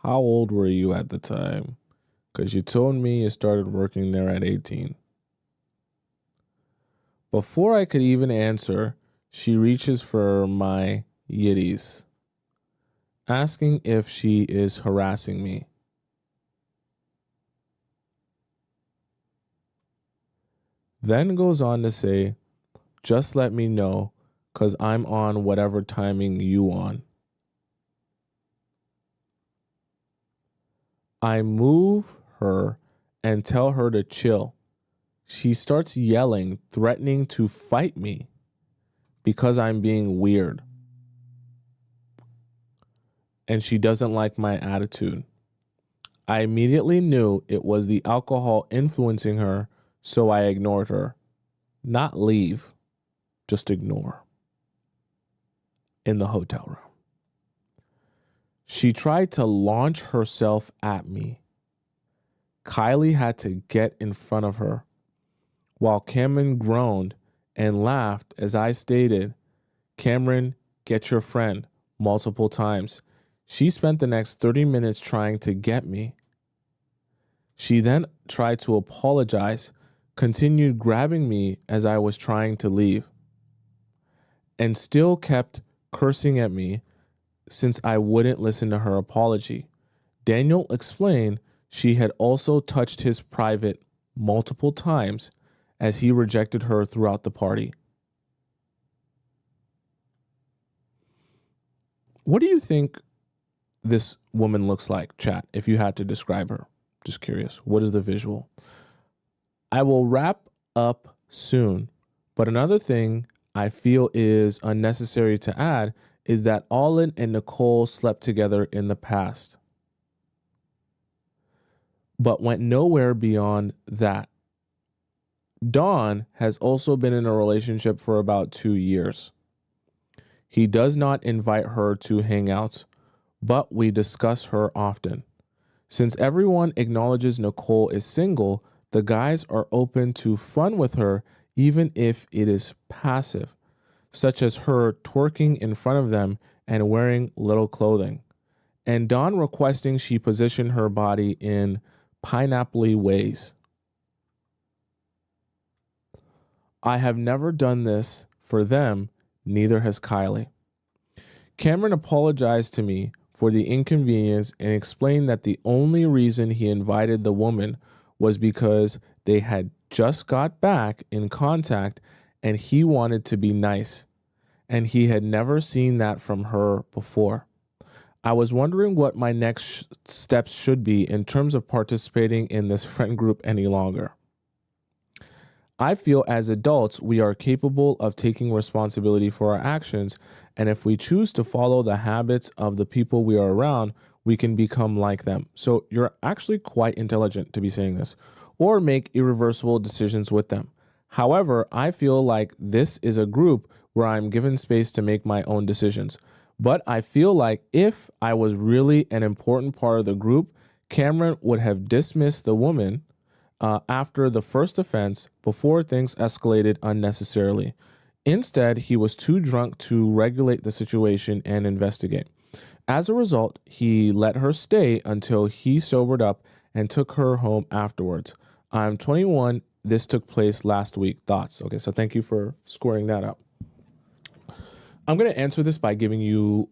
How old were you at the time? Because you told me you started working there at 18. Before I could even answer, she reaches for my yitties, asking if she is harassing me. Then goes on to say, "Just let me know, 'cause I'm on whatever timing you on." I move her and tell her to chill. She starts yelling, threatening to fight me because I'm being weird. And she doesn't like my attitude. I immediately knew it was the alcohol influencing her, so I ignored her. Not leave, just ignore. In the hotel room. She tried to launch herself at me. Kylie had to get in front of her, while Cameron groaned and laughed as I stated, "Cameron, get your friend," multiple times. She spent the next 30 minutes trying to get me. She then tried to apologize, continued grabbing me as I was trying to leave, and still kept cursing at me since I wouldn't listen to her apology. Daniel explained she had also touched his private multiple times as he rejected her throughout the party. What do you think this woman looks like, chat, if you had to describe her? Just curious. What is the visual? I will wrap up soon, but another thing I feel is unnecessary to add is that Alin and Nicole slept together in the past, but went nowhere beyond that. Don has also been in a relationship for about 2 years. He does not invite her to hangouts, but we discuss her often. Since everyone acknowledges Nicole is single, the guys are open to fun with her, even if it is passive, such as her twerking in front of them and wearing little clothing, and Dawn requesting she position her body in pineapple-y ways. I have never done this for them, neither has Kylie. Cameron apologized to me for the inconvenience and explained that the only reason he invited the woman was because they had just got back in contact and he wanted to be nice, and he had never seen that from her before. I was wondering what my next steps should be in terms of participating in this friend group any longer. I feel as adults, we are capable of taking responsibility for our actions, and if we choose to follow the habits of the people we are around, we can become like them. So you're actually quite intelligent to be saying this, or make irreversible decisions with them. However, I feel like this is a group where I'm given space to make my own decisions. But I feel like if I was really an important part of the group, Cameron would have dismissed the woman after the first offense before things escalated unnecessarily. Instead, he was too drunk to regulate the situation and investigate. As a result, he let her stay until he sobered up and took her home afterwards. I'm 21. This took place last week. Thoughts? Okay, so thank you for squaring that up. I'm going to answer this by giving you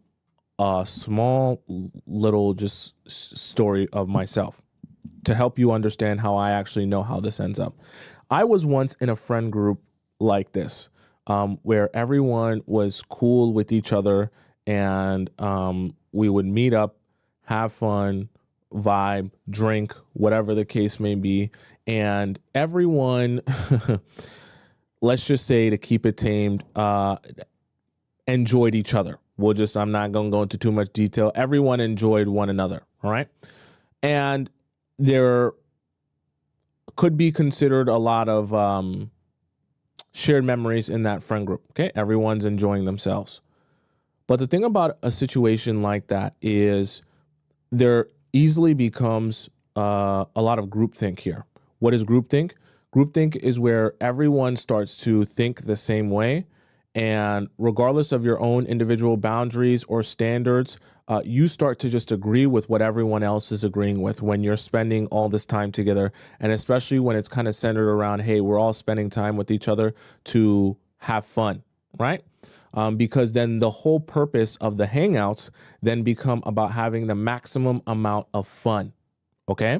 a small little just story of myself to help you understand how I actually know how this ends up. I was once in a friend group like this, where everyone was cool with each other, and we would meet up, have fun, vibe, drink, whatever the case may be. And everyone, let's just say to keep it tamed, enjoyed each other. I'm not going to go into too much detail. Everyone enjoyed one another. All right. And there could be considered a lot of shared memories in that friend group. Okay. Everyone's enjoying themselves. But the thing about a situation like that is there easily becomes a lot of groupthink here. What is groupthink? Groupthink is where everyone starts to think the same way. And regardless of your own individual boundaries or standards, you start to just agree with what everyone else is agreeing with when you're spending all this time together. And especially when it's kind of centered around, hey, we're all spending time with each other to have fun, right? Because then the whole purpose of the hangouts then become about having the maximum amount of fun, okay?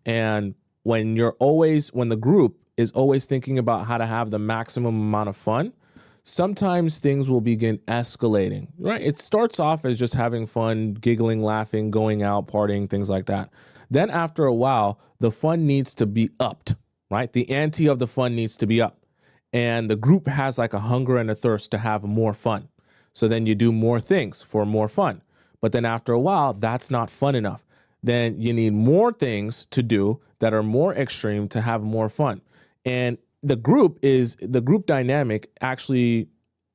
And when the group is always thinking about how to have the maximum amount of fun, sometimes things will begin escalating, right? It starts off as just having fun, giggling, laughing, going out, partying, things like that. Then after a while, the fun needs to be upped, right? The ante of the fun needs to be up. And the group has like a hunger and a thirst to have more fun. So then you do more things for more fun. But then after a while, that's not fun enough. Then you need more things to do that are more extreme to have more fun. And the group dynamic actually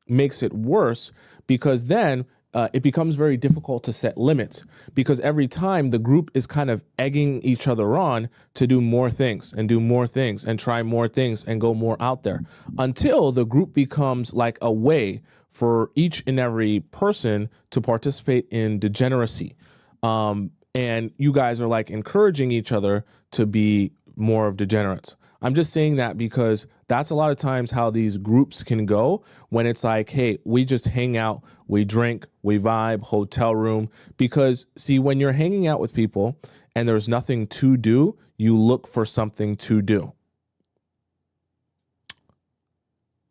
makes it worse, because then it becomes very difficult to set limits, because every time the group is kind of egging each other on to do more things and do more things and try more things and go more out there, until the group becomes like a way for each and every person to participate in degeneracy. And you guys are like encouraging each other to be more of degenerates. I'm just saying that because that's a lot of times how these groups can go, when it's like, hey, we just hang out, we drink, we vibe, hotel room. Because see, when you're hanging out with people and there's nothing to do, you look for something to do.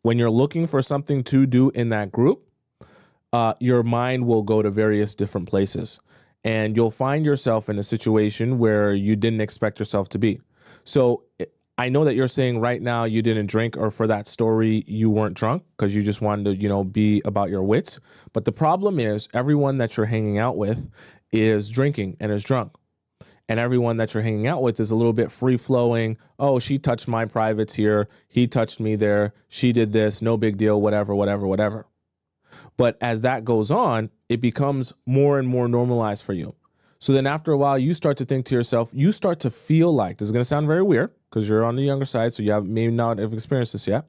When you're looking for something to do in that group, your mind will go to various different places, and you'll find yourself in a situation where you didn't expect yourself to be. So I know that you're saying right now you didn't drink, or for that story, you weren't drunk because you just wanted to, be about your wits. But the problem is everyone that you're hanging out with is drinking and is drunk. And everyone that you're hanging out with is a little bit free flowing. Oh, she touched my privates here. He touched me there. She did this. No big deal. Whatever, whatever, whatever. But as that goes on, it becomes more and more normalized for you. So then after a while, you start to think to yourself, you start to feel like, this is going to sound very weird because you're on the younger side, so you may not have experienced this yet.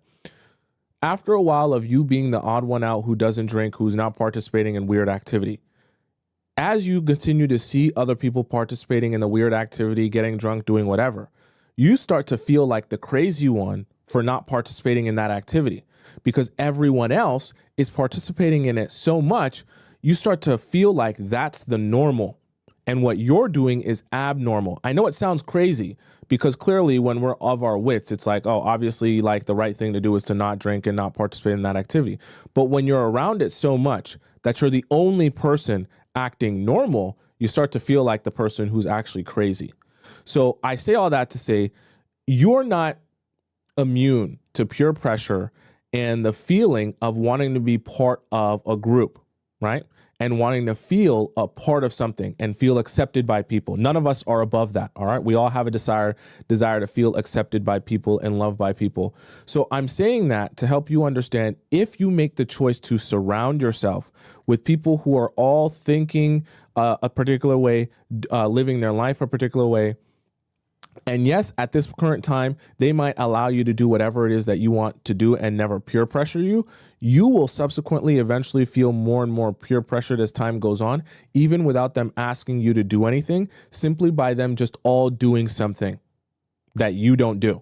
After a while of you being the odd one out who doesn't drink, who's not participating in weird activity, as you continue to see other people participating in the weird activity, getting drunk, doing whatever, you start to feel like the crazy one for not participating in that activity because everyone else is participating in it so much, you start to feel like that's the normal. And what you're doing is abnormal. I know it sounds crazy because clearly when we're of our wits, it's like, oh, obviously like the right thing to do is to not drink and not participate in that activity. But when you're around it so much that you're the only person acting normal, you start to feel like the person who's actually crazy. So I say all that to say you're not immune to peer pressure and the feeling of wanting to be part of a group, right? And wanting to feel a part of something and feel accepted by people. None of us are above that, all right? We all have a desire to feel accepted by people and loved by people. So I'm saying that to help you understand, if you make the choice to surround yourself with people who are all thinking a particular way, living their life a particular way, and yes, at this current time, they might allow you to do whatever it is that you want to do and never peer pressure you. You will subsequently eventually feel more and more peer pressured as time goes on, even without them asking you to do anything, simply by them just all doing something that you don't do.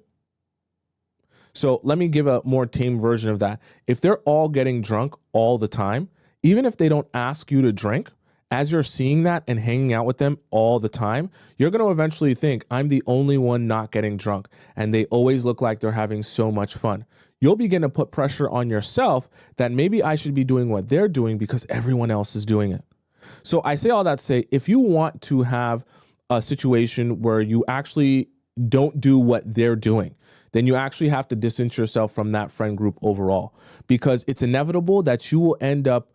So let me give a more tame version of that. If they're all getting drunk all the time, even if they don't ask you to drink, as you're seeing that and hanging out with them all the time, you're going to eventually think, I'm the only one not getting drunk, and they always look like they're having so much fun. You'll begin to put pressure on yourself that maybe I should be doing what they're doing because everyone else is doing it. So I say all that to say, if you want to have a situation where you actually don't do what they're doing, then you actually have to distance yourself from that friend group overall, because it's inevitable that you will end up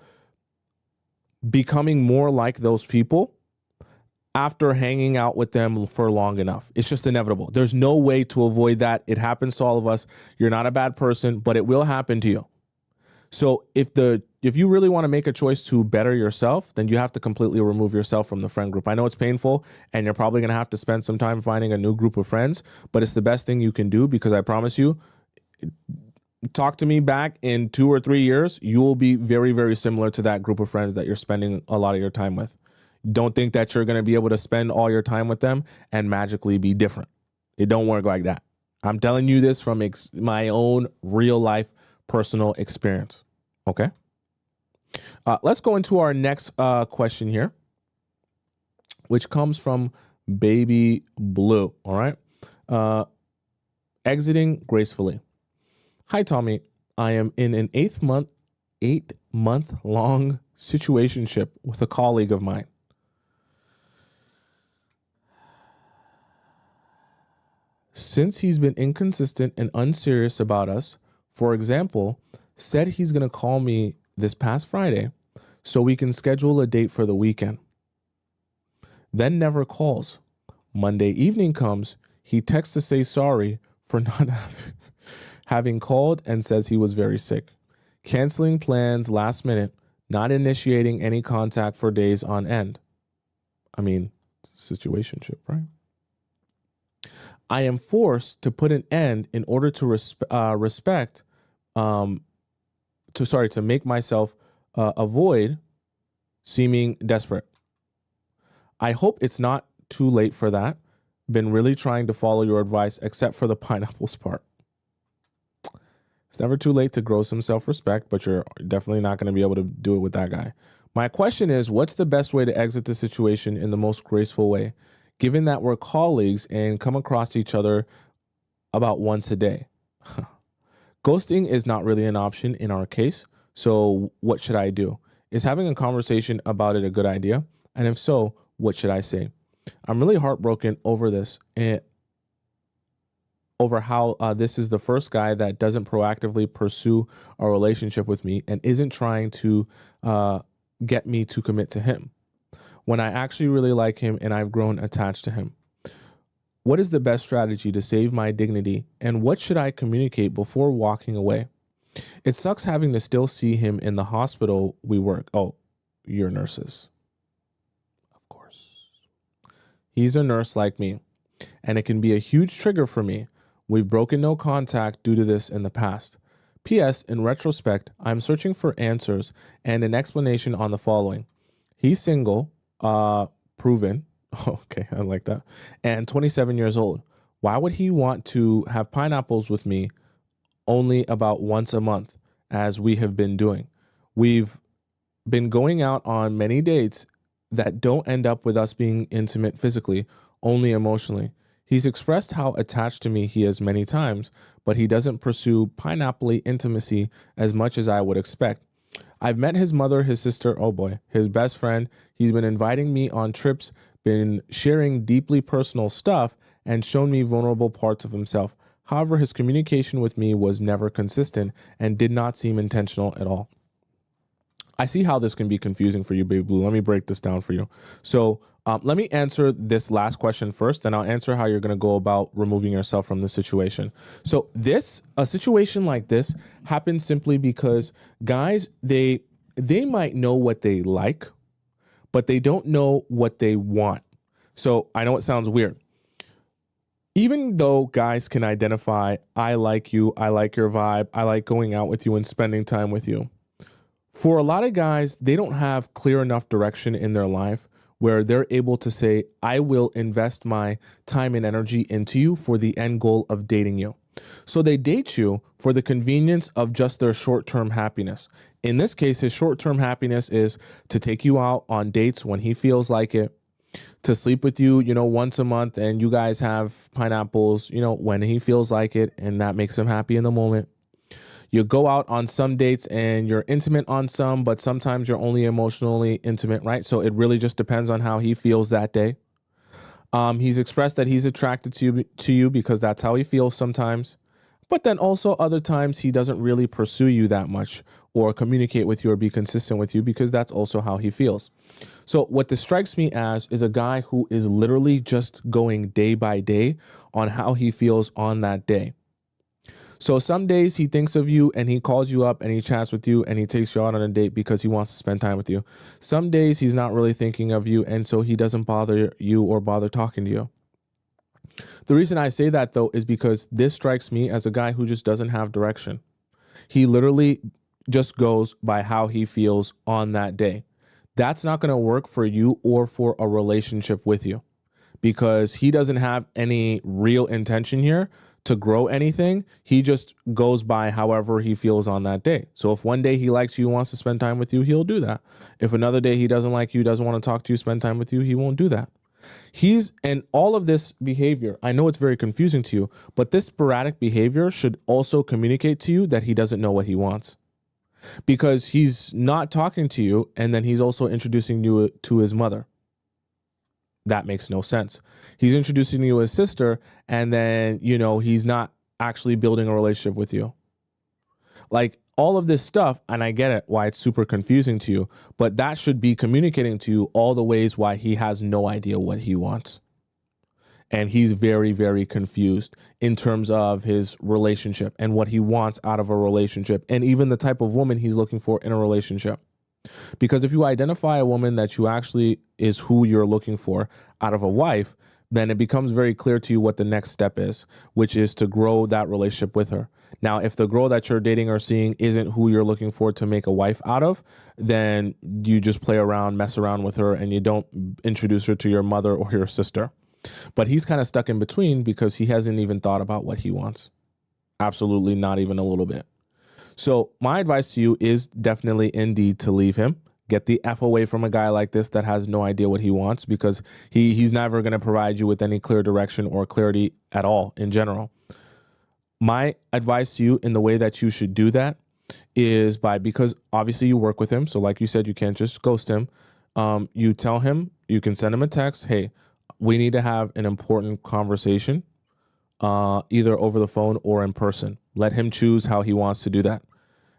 becoming more like those people after hanging out with them for long enough. It's just inevitable. There's no way to avoid that. It happens to all of us. You're not a bad person, but it will happen to you. So if you really want to make a choice to better yourself, then you have to completely remove yourself from the friend group. I know it's painful and you're probably going to have to spend some time finding a new group of friends, but it's the best thing you can do, because I promise you, talk to me back in 2 or 3 years, you will be very, very similar to that group of friends that you're spending a lot of your time with. Don't think that you're going to be able to spend all your time with them and magically be different. It don't work like that. I'm telling you this from my own real life personal experience. Okay. Let's go into our next question here, which comes from Baby Blue. All right. Exiting gracefully. Hi, Tommy. I am in an 8-month long situationship with a colleague of mine. Since he's been inconsistent and unserious about us, for example, said he's going to call me this past Friday so we can schedule a date for the weekend. Then never calls. Monday evening comes, he texts to say sorry for not having called and says he was very sick. Canceling plans last minute, not initiating any contact for days on end. I mean, situationship, right? I am forced to put an end in order to to make myself avoid seeming desperate. I hope it's not too late for that. Been really trying to follow your advice, except for the pineapples part. It's never too late to grow some self-respect, but you're definitely not going to be able to do it with that guy. My question is, what's the best way to exit the situation in the most graceful way, given that we're colleagues and come across each other about once a day? Ghosting is not really an option in our case, so what should I do? Is having a conversation about it a good idea? And if so, what should I say? I'm really heartbroken over this, and over how this is the first guy that doesn't proactively pursue a relationship with me and isn't trying to get me to commit to him when I actually really like him and I've grown attached to him. What is the best strategy to save my dignity, and what should I communicate before walking away? It sucks having to still see him in the hospital we work. Oh, you're nurses. Of course. He's a nurse like me, and it can be a huge trigger for me. We've broken no contact due to this in the past. P.S. In retrospect, I'm searching for answers and an explanation on the following. He's single, proven. Okay, I like that. And 27 years old. Why would he want to have pineapples with me only about once a month, as we have been doing? We've been going out on many dates that don't end up with us being intimate physically, only emotionally. He's expressed how attached to me he is many times, but he doesn't pursue pineapple-y intimacy as much as I would expect. I've met his mother, his sister, oh boy, his best friend. He's been inviting me on trips, been sharing deeply personal stuff, and shown me vulnerable parts of himself. However, his communication with me was never consistent and did not seem intentional at all. I see how this can be confusing for you, Baby Blue. Let me break this down for you. So let me answer this last question first, then I'll answer how you're going to go about removing yourself from the situation. So a situation like this happens simply because guys, they might know what they like, but they don't know what they want. So I know it sounds weird. Even though guys can identify, I like you, I like your vibe, I like going out with you and spending time with you. For a lot of guys, they don't have clear enough direction in their life where they're able to say, I will invest my time and energy into you for the end goal of dating you. So they date you for the convenience of just their short-term happiness. In this case, his short-term happiness is to take you out on dates when he feels like it, to sleep with you, once a month, and you guys have pineapples, when he feels like it, and that makes him happy in the moment. You go out on some dates and you're intimate on some, but sometimes you're only emotionally intimate, right? So it really just depends on how he feels that day. He's expressed that he's attracted to you because that's how he feels sometimes. But then also other times he doesn't really pursue you that much or communicate with you or be consistent with you because that's also how he feels. So what this strikes me as is a guy who is literally just going day by day on how he feels on that day. So some days he thinks of you and he calls you up and he chats with you and he takes you out on a date because he wants to spend time with you. Some days he's not really thinking of you, and so he doesn't bother you or bother talking to you. The reason I say that, though, is because this strikes me as a guy who just doesn't have direction. He literally just goes by how he feels on that day. That's not going to work for you or for a relationship with you because he doesn't have any real intention here to grow anything. He just goes by however he feels on that day. So if one day he likes you, wants to spend time with you, he'll do that. If another day he doesn't like you, doesn't want to talk to you, spend time with you, he won't do that. And all of this behavior, I know it's very confusing to you, but this sporadic behavior should also communicate to you that he doesn't know what he wants. Because he's not talking to you, and then he's also introducing you to his mother. That makes no sense. He's introducing you to his sister, and then, he's not actually building a relationship with you. Like all of this stuff, and I get it, why it's super confusing to you, but that should be communicating to you all the ways why he has no idea what he wants. And he's very, very confused in terms of his relationship and what he wants out of a relationship, and even the type of woman he's looking for in a relationship. Because if you identify a woman that you actually is who you're looking for out of a wife, then it becomes very clear to you what the next step is, which is to grow that relationship with her. Now, if the girl that you're dating or seeing isn't who you're looking for to make a wife out of, then you just play around, mess around with her, and you don't introduce her to your mother or your sister. But he's kind of stuck in between because he hasn't even thought about what he wants. Absolutely not even a little bit. So my advice to you is definitely indeed to leave him. Get the F away from a guy like this that has no idea what he wants, because he's never going to provide you with any clear direction or clarity at all in general. My advice to you in the way that you should do that is because obviously you work with him. So like you said, you can't just ghost him. You tell him, you can send him a text. Hey, we need to have an important conversation. either over the phone or in person. Let him choose how he wants to do that.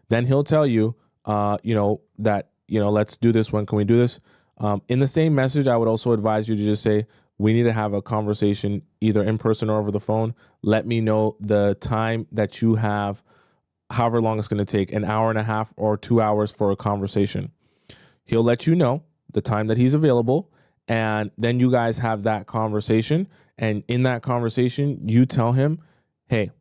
Then he'll tell you, that, let's do this. When can we do this? In the same message, I would also advise you to just say, we need to have a conversation either in person or over the phone. Let me know the time that you have, however long it's going to take, an hour and a half or 2 hours for a conversation. He'll let you know the time that he's available. And then you guys have that conversation. And in that conversation, you tell him, hey,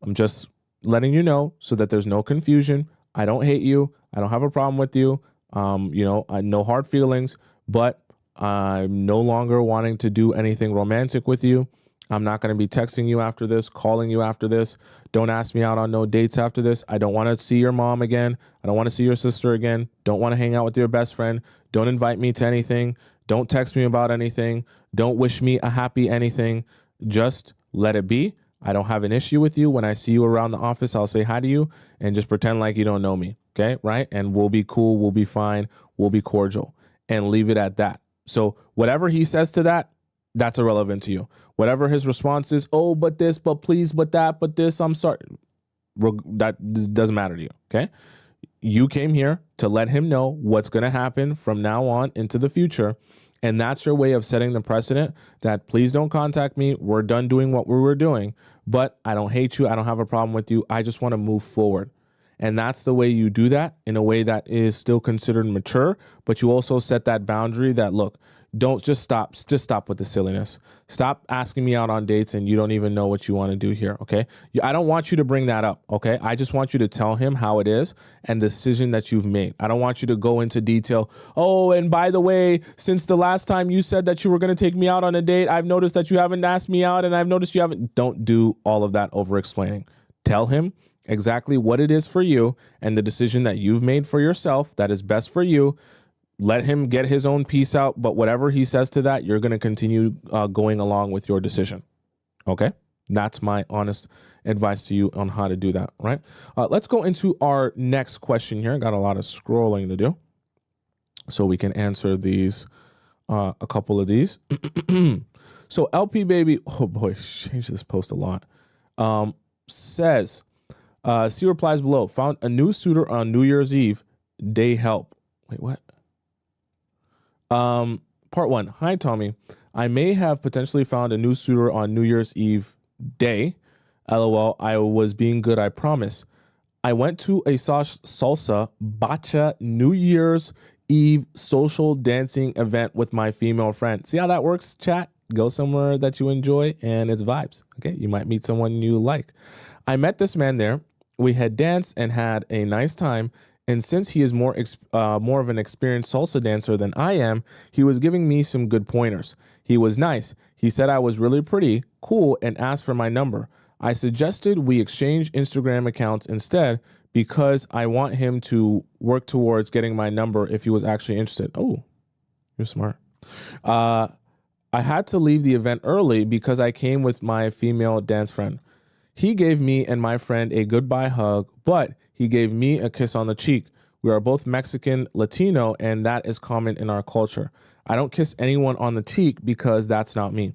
I'm just letting you know so that there's no confusion. I don't hate you. I don't have a problem with you. No hard feelings, but I'm no longer wanting to do anything romantic with you. I'm not going to be texting you after this, calling you after this. Don't ask me out on no dates after this. I don't want to see your mom again. I don't want to see your sister again. Don't want to hang out with your best friend. Don't invite me to anything. Don't text me about anything. Don't wish me a happy anything. Just let it be. I don't have an issue with you. When I see you around the office, I'll say hi to you and just pretend like you don't know me. Okay, right? And we'll be cool. We'll be fine. We'll be cordial and leave it at that. So whatever he says to that, that's irrelevant to you. Whatever his response is, oh, but this, but please, but that, but this, I'm sorry. That doesn't matter to you, okay? You came here to let him know what's going to happen from now on into the future. And that's your way of setting the precedent that please don't contact me. We're done doing what we were doing, but I don't hate you. I don't have a problem with you. I just want to move forward. And that's the way you do that, in a way that is still considered mature, but you also set that boundary that, look, don't just stop with the silliness. Stop asking me out on dates and you don't even know what you want to do here, okay? I don't want you to bring that up, okay? I just want you to tell him how it is and the decision that you've made. I don't want you to go into detail. Oh, and by the way, since the last time you said that you were going to take me out on a date, I've noticed that you haven't asked me out and I've noticed you haven't. Don't do all of that over explaining. Tell him exactly what it is for you and the decision that you've made for yourself that is best for you. Let him get his own piece out, but whatever he says to that, you're going to continue going along with your decision. Okay? That's my honest advice to you on how to do that, right? Let's go into our next question here. Got a lot of scrolling to do so we can answer these, a couple of these. So LP Baby, oh boy, changed this post a lot, says, see replies below, found a new suitor on New Year's Eve, day help. Wait, what? Part one. Hi, Tommy. I may have potentially found a new suitor on New Year's Eve day. LOL. I was being good, I promise. I went to a salsa bacha New Year's Eve social dancing event with my female friend. See how that works, chat? Go somewhere that you enjoy and it's vibes. Okay. You might meet someone you like. I met this man there. We had danced and had a nice time. And since he is more of an experienced salsa dancer than I am, he was giving me some good pointers. He was nice. He said I was really pretty, cool, and asked for my number. I suggested we exchange Instagram accounts instead because I want him to work towards getting my number if he was actually interested. Oh, you're smart. I had to leave the event early because I came with my female dance friend. He gave me and my friend a goodbye hug, but he gave me a kiss on the cheek. We are both Mexican, Latino, and that is common in our culture. I don't kiss anyone on the cheek because that's not me.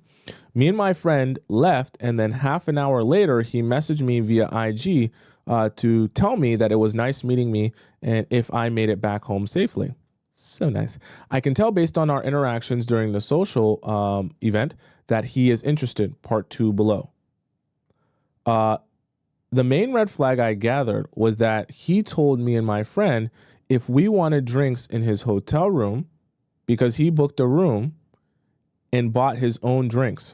Me and my friend left, and then half an hour later, he messaged me via IG to tell me that it was nice meeting me and if I made it back home safely. So nice. I can tell based on our interactions during the social event that he is interested. Part 2 below. The main red flag I gathered was that he told me and my friend if we wanted drinks in his hotel room because he booked a room and bought his own drinks.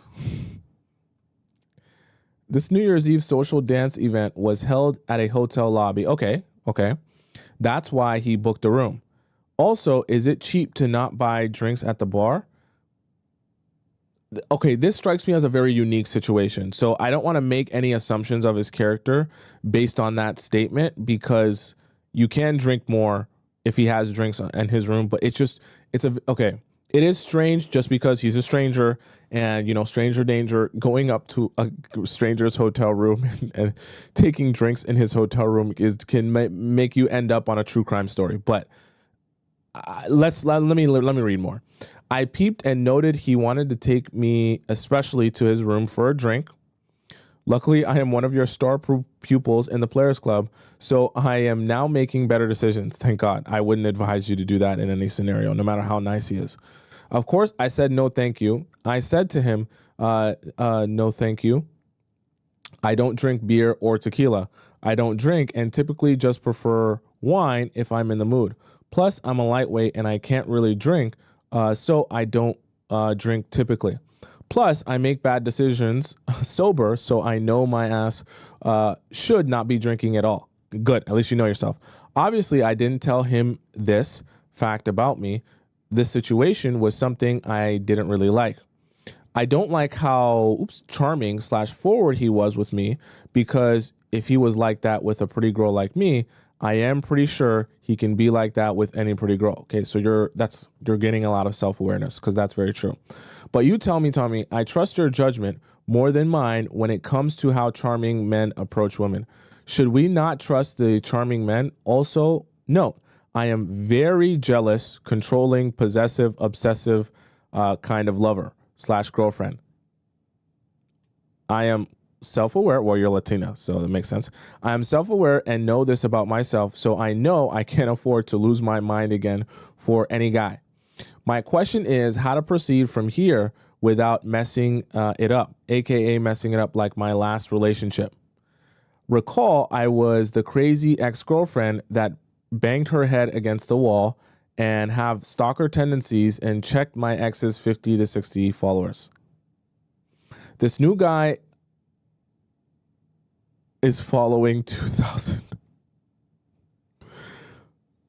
This New Year's Eve social dance event was held at a hotel lobby. Okay. That's why he booked a room. Also, is it cheap to not buy drinks at the bar? Okay, this strikes me as a very unique situation. So I don't want to make any assumptions of his character based on that statement because you can drink more if he has drinks in his room. But it is strange just because he's a stranger and, stranger danger, going up to a stranger's hotel room and taking drinks in his hotel room can make you end up on a true crime story. But let me read more. I peeped and noted he wanted to take me especially to his room for a drink. Luckily, I am one of your star pupils in the Players Club, so I am now making better decisions. Thank God. I wouldn't advise you to do that in any scenario, no matter how nice he is. Of course, I said no thank you. I said to him, no thank you. I don't drink beer or tequila. I don't drink and typically just prefer wine if I'm in the mood. Plus, I'm a lightweight and I can't really drink, so I don't drink typically. Plus, I make bad decisions sober, so I know my ass should not be drinking at all. Good, at least you know yourself. Obviously, I didn't tell him this fact about me. This situation was something I didn't really like. I don't like how charming / forward he was with me, because if he was like that with a pretty girl like me, I am pretty sure he can be like that with any pretty girl. Okay, so you're getting a lot of self-awareness, because that's very true. But you tell me, Tommy, I trust your judgment more than mine when it comes to how charming men approach women. Should we not trust the charming men? Also, no, I am very jealous, controlling, possessive, obsessive kind of lover / girlfriend. I am self-aware. Well, you're Latina, so that makes sense. I am self-aware and know this about myself, so I know I can't afford to lose my mind again for any guy. My question is how to proceed from here without messing it up, aka messing it up like my last relationship. Recall, I was the crazy ex-girlfriend that banged her head against the wall and have stalker tendencies and checked my ex's 50 to 60 followers. This new guy is following 2,000.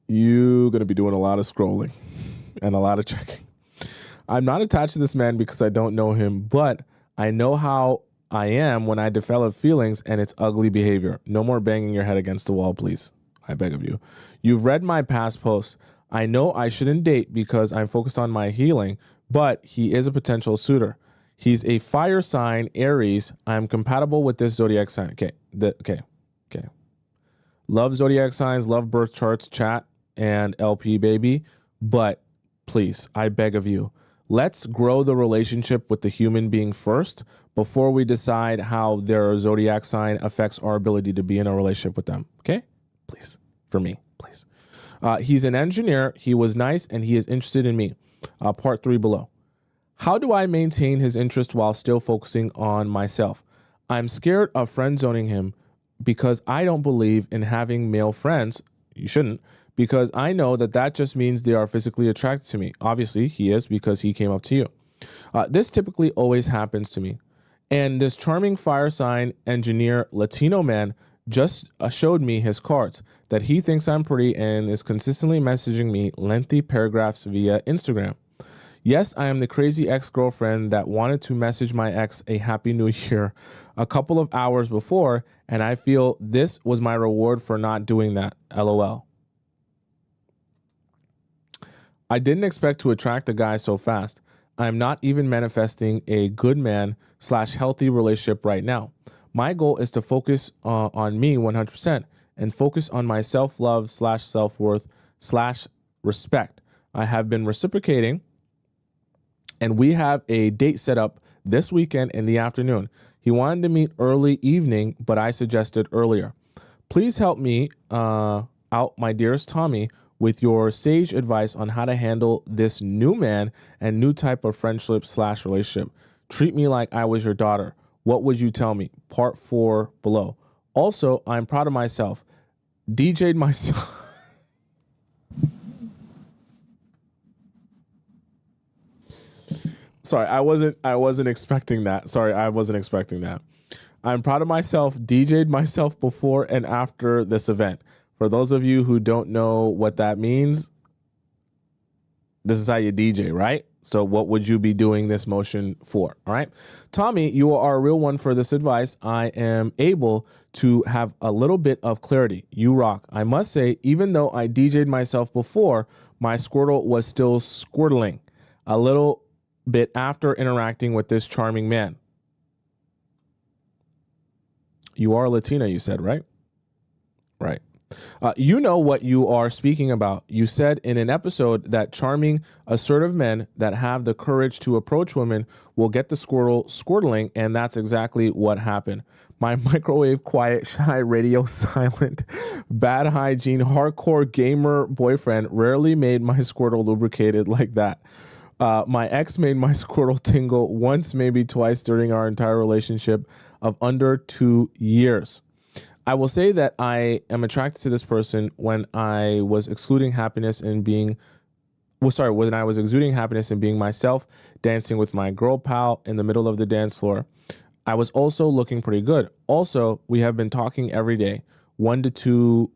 You're going to be doing a lot of scrolling and a lot of checking. I'm not attached to this man because I don't know him, but I know how I am when I develop feelings, and it's ugly behavior. No more banging your head against the wall, please. I beg of you. You've read my past posts. I know I shouldn't date because I'm focused on my healing, but he is a potential suitor. He's a fire sign, Aries. I'm compatible with this zodiac sign. Okay. Love zodiac signs, love birth charts, chat, and LP, baby. But please, I beg of you, let's grow the relationship with the human being first before we decide how their zodiac sign affects our ability to be in a relationship with them. Okay? Please. For me, please. He's an engineer. He was nice and he is interested in me. Part 3 below. How do I maintain his interest while still focusing on myself? I'm scared of friend zoning him because I don't believe in having male friends. You shouldn't, because I know that just means they are physically attracted to me. Obviously, he is, because he came up to you. This typically always happens to me. And this charming fire sign engineer Latino man just showed me his cards, that he thinks I'm pretty and is consistently messaging me lengthy paragraphs via Instagram. Yes, I am the crazy ex-girlfriend that wanted to message my ex a happy new year a couple of hours before, and I feel this was my reward for not doing that. LOL. I didn't expect to attract the guy so fast. I'm not even manifesting a good man / healthy relationship right now. My goal is to focus on me 100% and focus on my self-love / self-worth / respect. I have been reciprocating, and we have a date set up this weekend in the afternoon. He wanted to meet early evening, but I suggested earlier. Please help me out, my dearest Tommy, with your sage advice on how to handle this new man and new type of friendship / relationship. Treat me like I was your daughter. What would you tell me? Part 4 below. Also, I'm proud of myself. DJ'd myself. Sorry, I wasn't expecting that. I'm proud of myself. DJ'd myself before and after this event. For those of you who don't know what that means, this is how you DJ, right? So what would you be doing this motion for? All right. Tommy, you are a real one for this advice. I am able to have a little bit of clarity. You rock. I must say, even though I DJ'd myself before, my Squirtle was still squirtling a little bit after interacting with this charming man. You are Latina, you said, right? Right. You know what you are speaking about. You said in an episode that charming, assertive men that have the courage to approach women will get the squirrel squirtling, and that's exactly what happened. My microwave quiet, shy, radio silent, bad hygiene, hardcore gamer boyfriend rarely made my squirtle lubricated like that. My ex made my squirtle tingle once, maybe twice during our entire relationship of under 2 years. I will say that I am attracted to this person when I was excluding happiness and being, when I was exuding happiness and being myself, dancing with my girl pal in the middle of the dance floor. I was also looking pretty good. Also, we have been talking every day, 1 to 2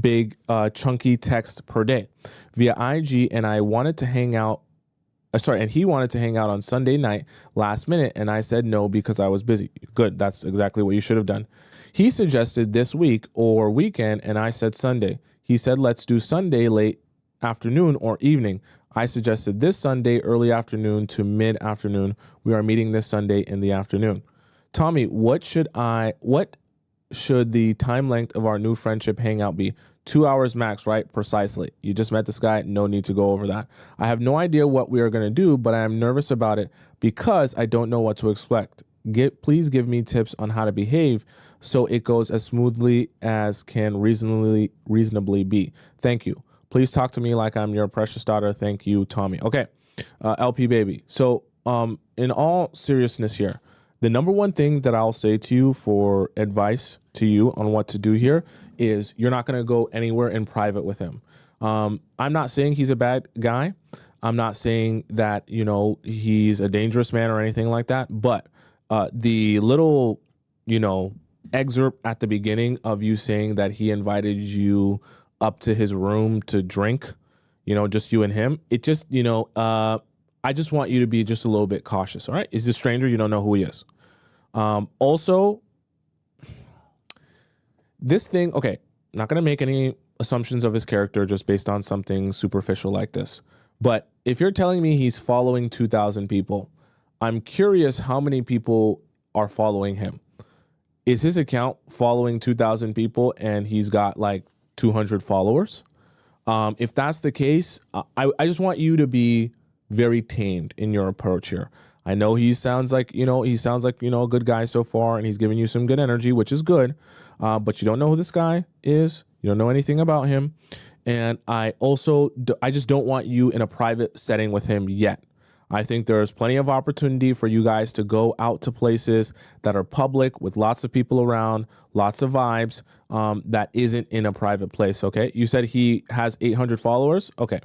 big chunky texts per day via IG, and I wanted to hang out. And he wanted to hang out on Sunday night last minute, and I said no because I was busy. Good, that's exactly what you should have done. He suggested this week or weekend, and I said Sunday. He said, let's do Sunday late afternoon or evening. I suggested this Sunday early afternoon to mid-afternoon. We are meeting this Sunday in the afternoon. Tommy, what should the time length of our new friendship hangout be? 2 hours max, right? Precisely. You just met this guy. No need to go over that. I have no idea what we are going to do, but I am nervous about it because I don't know what to expect. Please give me tips on how to behave so it goes as smoothly as can reasonably be. Thank you. Please talk to me like I'm your precious daughter. Thank you, Tommy. Okay, LP baby. So in all seriousness here, the number one thing that I'll say to you for advice to you on what to do here is you're not going to go anywhere in private with him. I'm not saying he's a bad guy. I'm not saying that, he's a dangerous man or anything like that. But the little, excerpt at the beginning of you saying that he invited you up to his room to drink, just you and him, it just, I just want you to be just a little bit cautious. All right. He's a stranger. You don't know who he is. Also, this thing, okay, I'm not going to make any assumptions of his character just based on something superficial like this. But if you're telling me he's following 2,000 people, I'm curious how many people are following him. Is his account following 2,000 people and he's got like 200 followers? If that's the case, I just want you to be very tamed in your approach here. I know he sounds like a good guy so far, and he's giving you some good energy, which is good. But you don't know who this guy is. You don't know anything about him. And I just don't want you in a private setting with him yet. I think there's plenty of opportunity for you guys to go out to places that are public with lots of people around, lots of vibes, that isn't in a private place, okay? You said he has 800 followers? Okay.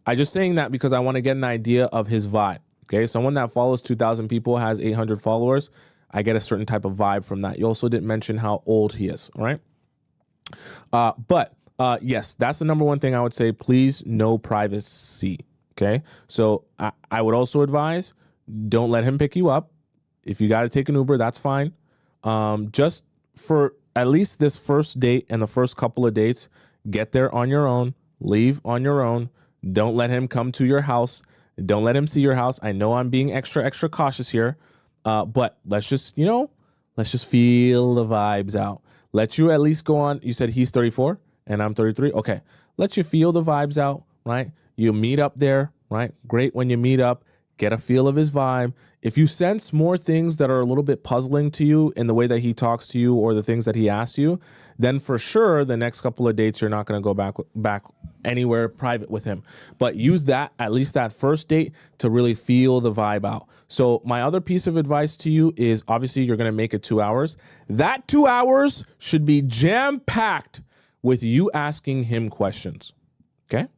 I'm just saying that because I want to get an idea of his vibe, okay? Someone that follows 2,000 people has 800 followers. I get a certain type of vibe from that. You also didn't mention how old he is, all right? But yes, that's the number one thing I would say. Please, no privacy. Okay, so I would also advise, don't let him pick you up. If you got to take an Uber, that's fine. Just for at least this first date and the first couple of dates, get there on your own, leave on your own. Don't let him come to your house. Don't let him see your house. I know I'm being extra cautious here, but let's just feel the vibes out. Let you at least go on. You said he's 34 and I'm 33. Okay, let you feel the vibes out, right? You meet up there, right? Great when you meet up, get a feel of his vibe. If you sense more things that are a little bit puzzling to you in the way that he talks to you or the things that he asks you, then for sure, the next couple of dates, you're not going to go back anywhere private with him. But use that, at least that first date, to really feel the vibe out. So my other piece of advice to you is obviously you're going to make it 2 hours. That 2 hours should be jam-packed with you asking him questions, okay?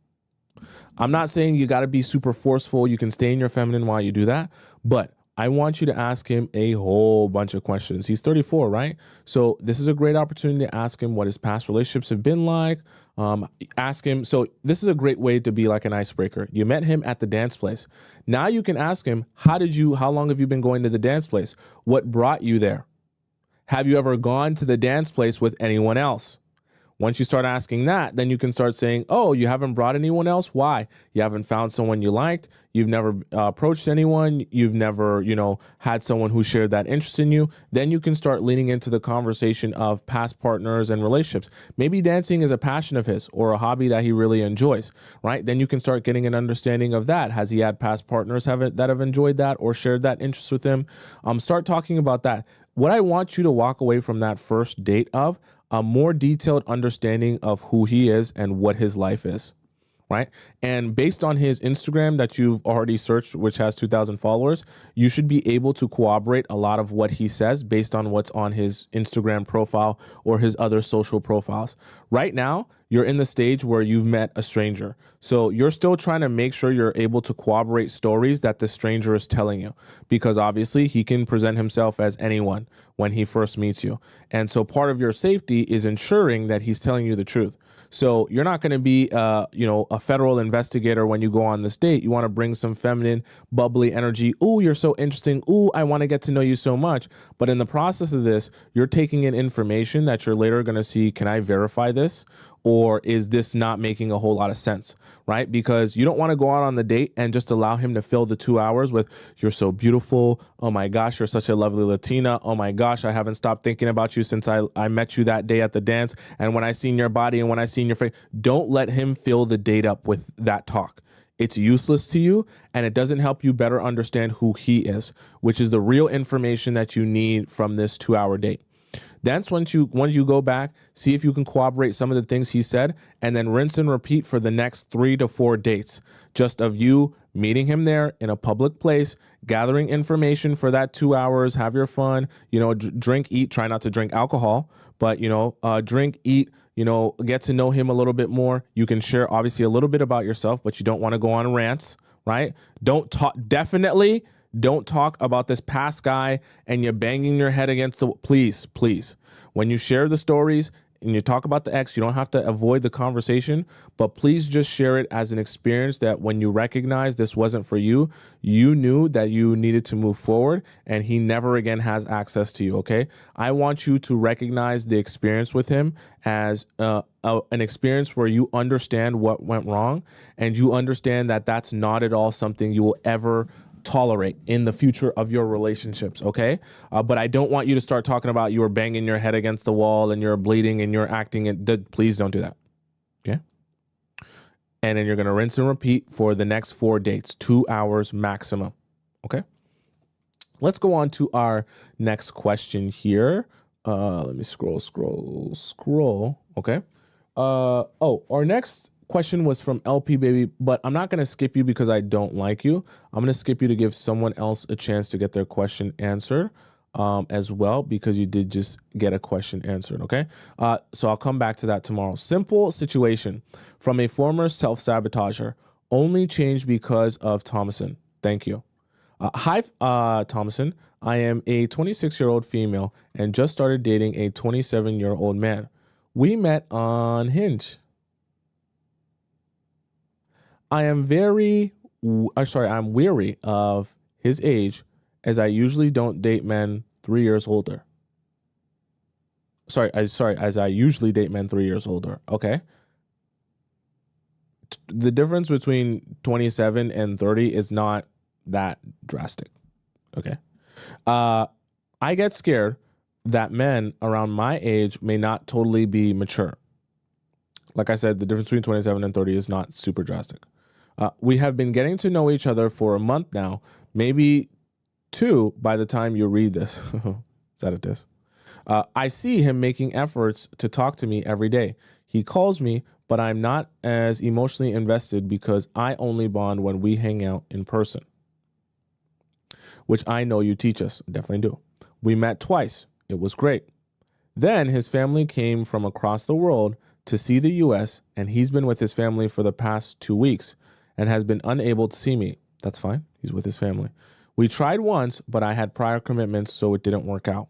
I'm not saying you got to be super forceful. You can stay in your feminine while you do that. But I want you to ask him a whole bunch of questions. He's 34, right? So this is a great opportunity to ask him what his past relationships have been like. Ask him. So this is a great way to be like an icebreaker. You met him at the dance place. Now you can ask him, how long have you been going to the dance place? What brought you there? Have you ever gone to the dance place with anyone else? Once you start asking that, then you can start saying, oh, you haven't brought anyone else? Why? You haven't found someone you liked. You've never approached anyone. You've never, had someone who shared that interest in you. Then you can start leaning into the conversation of past partners and relationships. Maybe dancing is a passion of his or a hobby that he really enjoys, right? Then you can start getting an understanding of that. Has he had past partners that have enjoyed that or shared that interest with him? Start talking about that. What I want you to walk away from that first date of a more detailed understanding of who he is and what his life is, right? And based on his Instagram that you've already searched, which has 2,000 followers, you should be able to corroborate a lot of what he says based on what's on his Instagram profile or his other social profiles. Right now, you're in the stage where you've met a stranger. So you're still trying to make sure you're able to corroborate stories that the stranger is telling you, because obviously he can present himself as anyone when he first meets you. And so part of your safety is ensuring that he's telling you the truth. So you're not going to be, a federal investigator when you go on this date. You want to bring some feminine, bubbly energy. Ooh, you're so interesting. Ooh, I want to get to know you so much. But in the process of this, you're taking in information that you're later going to see, can I verify this? Or is this not making a whole lot of sense, right? Because you don't want to go out on the date and just allow him to fill the 2 hours with, you're so beautiful. Oh my gosh, you're such a lovely Latina. Oh my gosh, I haven't stopped thinking about you since I met you that day at the dance. And when I seen your body and when I seen your face, don't let him fill the date up with that talk. It's useless to you and it doesn't help you better understand who he is, which is the real information that you need from this 2-hour date. That's once you go back, see if you can corroborate some of the things he said, and then rinse and repeat for the next 3 to 4 dates, just of you meeting him there in a public place, gathering information for that 2 hours, have your fun, drink, eat, try not to drink alcohol, but, drink, eat, get to know him a little bit more. You can share obviously a little bit about yourself, but you don't want to go on rants, right? Definitely don't talk about this past guy and you're banging your head against the, please. When you share the stories and you talk about the ex, you don't have to avoid the conversation, but please just share it as an experience that when you recognize this wasn't for you, you knew that you needed to move forward and he never again has access to you, okay? I want you to recognize the experience with him as an experience where you understand what went wrong and you understand that that's not at all something you will ever tolerate in the future of your relationships, okay? But I don't want you to start talking about you were banging your head against the wall and you're bleeding and you're acting it. Please don't do that, okay? And then you're going to rinse and repeat for the next 4 dates, 2 hours maximum, okay? Let's go on to our next question here. Let me scroll, okay? Our next question was from LP Baby, but I'm not going to skip you because I don't like you. I'm going to skip you to give someone else a chance to get their question answered as well, because you did just get a question answered, okay? So I'll come back to that tomorrow. Simple situation from a former self-sabotager, only changed because of Tomisin. Thank you. Hi, Tomisin. I am a 26-year-old female and just started dating a 27-year-old man. We met on Hinge. I'm weary of his age, as I usually don't date men 3 years older. As I usually date men 3 years older. Okay. The difference between 27 and 30 is not that drastic. Okay. I get scared that men around my age may not totally be mature. Like I said, the difference between 27 and 30 is not super drastic. We have been getting to know each other for a month now, maybe 2 by the time you read this. Is that a diss? I see him making efforts to talk to me every day. He calls me, but I'm not as emotionally invested because I only bond when we hang out in person, which I know you teach us. Definitely do. We met twice. It was great. Then his family came from across the world to see the U.S., and he's been with his family for the past 2 weeks and has been unable to see me. That's fine. He's with his family. We tried once, but I had prior commitments, so it didn't work out.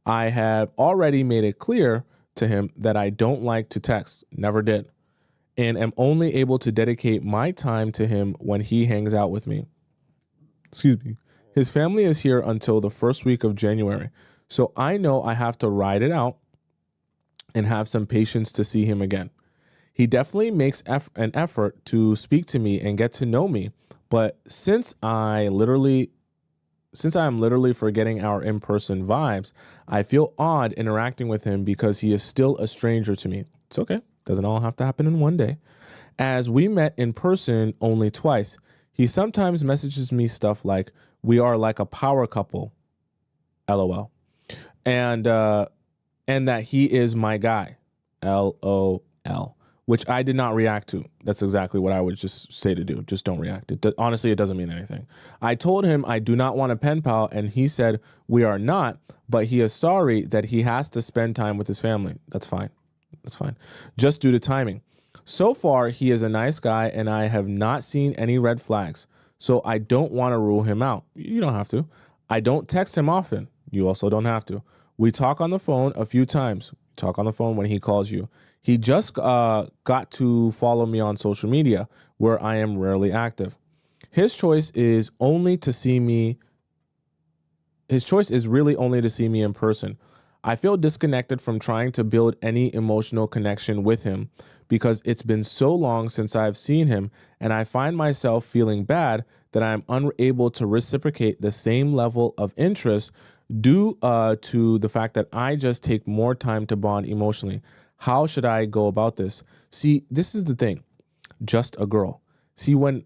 I have already made it clear to him that I don't like to text, never did, and am only able to dedicate my time to him when he hangs out with me. Excuse me. His family is here until the first week of January, so I know I have to ride it out and have some patience to see him again. He definitely makes an effort to speak to me and get to know me, but since I am literally forgetting our in-person vibes, I feel odd interacting with him because he is still a stranger to me. It's okay. Doesn't all have to happen in one day. As we met in person only twice, he sometimes messages me stuff like, "We are like a power couple," LOL, and that he is my guy, LOL, which I did not react to. That's exactly what I would just say to do. Just don't react. Honestly, it doesn't mean anything. I told him I do not want a pen pal, and he said we are not, but he is sorry that he has to spend time with his family. That's fine. That's fine. Just due to timing. So far, he is a nice guy, and I have not seen any red flags. So I don't want to rule him out. You don't have to. I don't text him often. You also don't have to. We talk on the phone a few times. Talk on the phone when he calls you. He just got to follow me on social media, where I am rarely active. His choice is only to see me. His choice is really only to see me in person. I feel disconnected from trying to build any emotional connection with him because it's been so long since I've seen him, and I find myself feeling bad that I'm unable to reciprocate the same level of interest due to the fact that I just take more time to bond emotionally. How should I go about this? See, this is the thing. Just a girl. See, when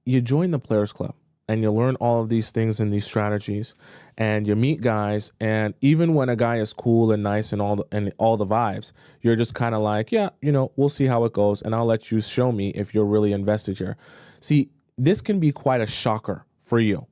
you join the Players Club and you learn all of these things and these strategies, and you meet guys, and even when a guy is cool and nice and all the vibes, you're just kind of like, yeah, we'll see how it goes, and I'll let you show me if you're really invested here. See, this can be quite a shocker for you,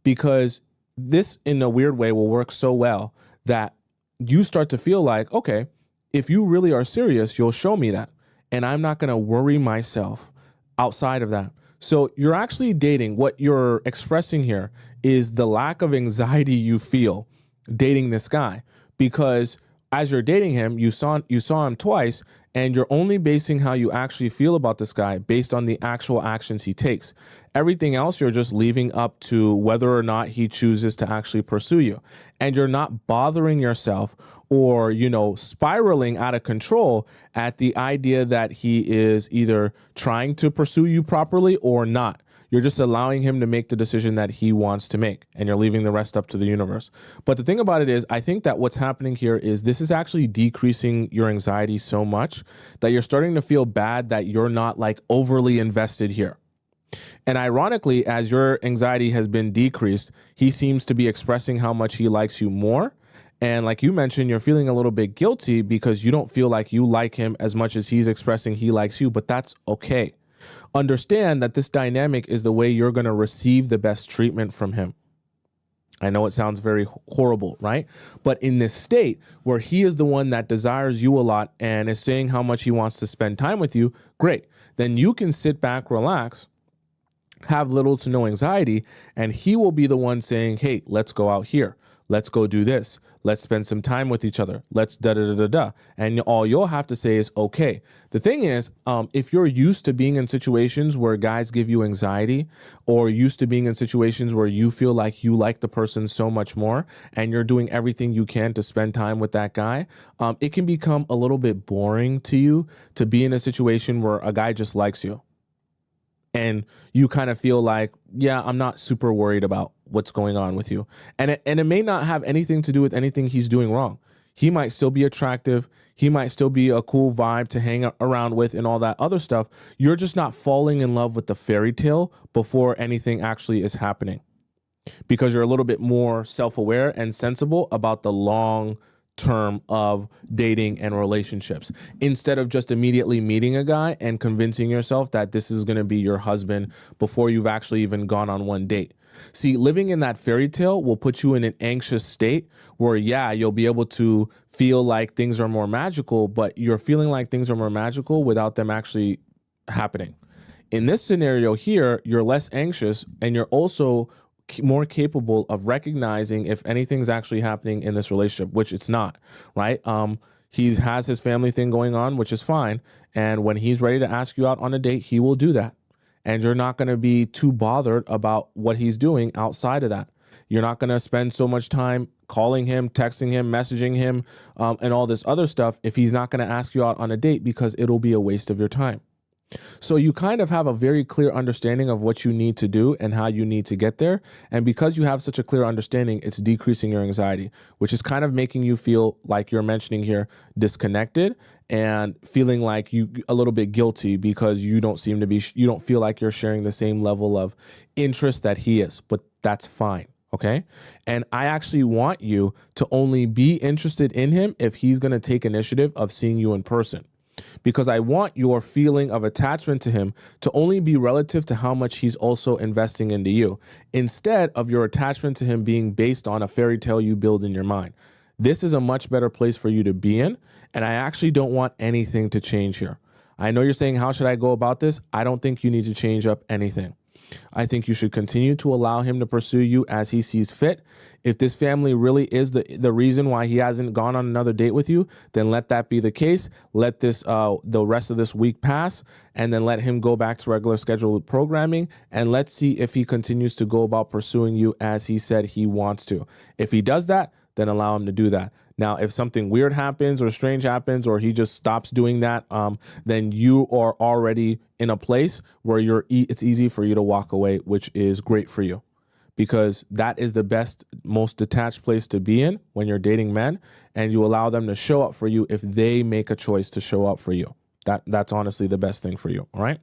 because this, in a weird way, will work so well that you start to feel like, okay, if you really are serious, you'll show me that, and I'm not going to worry myself outside of that. So you're actually dating. What you're expressing here is the lack of anxiety you feel dating this guy, because as you're dating him, you saw him twice, and you're only basing how you actually feel about this guy based on the actual actions he takes. Everything else you're just leaving up to whether or not he chooses to actually pursue you. And you're not bothering yourself or, spiraling out of control at the idea that he is either trying to pursue you properly or not. You're just allowing him to make the decision that he wants to make, and you're leaving the rest up to the universe. But the thing about it is, I think that what's happening here is this is actually decreasing your anxiety so much that you're starting to feel bad that you're not like overly invested here. And ironically, as your anxiety has been decreased, he seems to be expressing how much he likes you more. And like you mentioned, you're feeling a little bit guilty because you don't feel like you like him as much as he's expressing he likes you, but that's okay. Understand that this dynamic is the way you're going to receive the best treatment from him. I know it sounds very horrible, right? But in this state where he is the one that desires you a lot and is saying how much he wants to spend time with you, great. Then you can sit back, relax, have little to no anxiety, and he will be the one saying, hey, let's go out here. Let's go do this. Let's spend some time with each other. Let's da-da-da-da-da. And all you'll have to say is, okay. The thing is, if you're used to being in situations where guys give you anxiety, or used to being in situations where you feel like you like the person so much more and you're doing everything you can to spend time with that guy, it can become a little bit boring to you to be in a situation where a guy just likes you. And you kind of feel like, yeah, I'm not super worried about what's going on with you. And it may not have anything to do with anything he's doing wrong. He might still be attractive. He might still be a cool vibe to hang around with and all that other stuff. You're just not falling in love with the fairy tale before anything actually is happening, because you're a little bit more self-aware and sensible about the long term of dating and relationships, instead of just immediately meeting a guy and convincing yourself that this is going to be your husband before you've actually even gone on one date. See, living in that fairy tale will put you in an anxious state where, yeah, you'll be able to feel like things are more magical, but you're feeling like things are more magical without them actually happening. In this scenario here, you're less anxious, and you're also more capable of recognizing if anything's actually happening in this relationship, which it's not, right? He has his family thing going on, which is fine. And when he's ready to ask you out on a date, he will do that. And you're not going to be too bothered about what he's doing outside of that. You're not going to spend so much time calling him, texting him, messaging him, and all this other stuff if he's not going to ask you out on a date, because it'll be a waste of your time. So you kind of have a very clear understanding of what you need to do and how you need to get there. And because you have such a clear understanding, it's decreasing your anxiety, which is kind of making you feel, like you're mentioning here, disconnected and feeling like you a little bit guilty because you don't feel like you're sharing the same level of interest that he is. But that's fine. Okay. And I actually want you to only be interested in him if he's going to take initiative of seeing you in person, because I want your feeling of attachment to him to only be relative to how much he's also investing into you, instead of your attachment to him being based on a fairy tale you build in your mind. This is a much better place for you to be in, and I actually don't want anything to change here. I know you're saying, how should I go about this? I don't think you need to change up anything. I think you should continue to allow him to pursue you as he sees fit. If this family really is the reason why he hasn't gone on another date with you, then let that be the case. Let this the rest of this week pass, and then let him go back to regular scheduled programming, and let's see if he continues to go about pursuing you as he said he wants to. If he does that, then allow him to do that. Now, if something weird happens or strange happens, or he just stops doing that, then you are already in a place where it's easy for you to walk away, which is great for you, because that is the best, most detached place to be in when you're dating men, and you allow them to show up for you if they make a choice to show up for you. That's honestly the best thing for you. All right.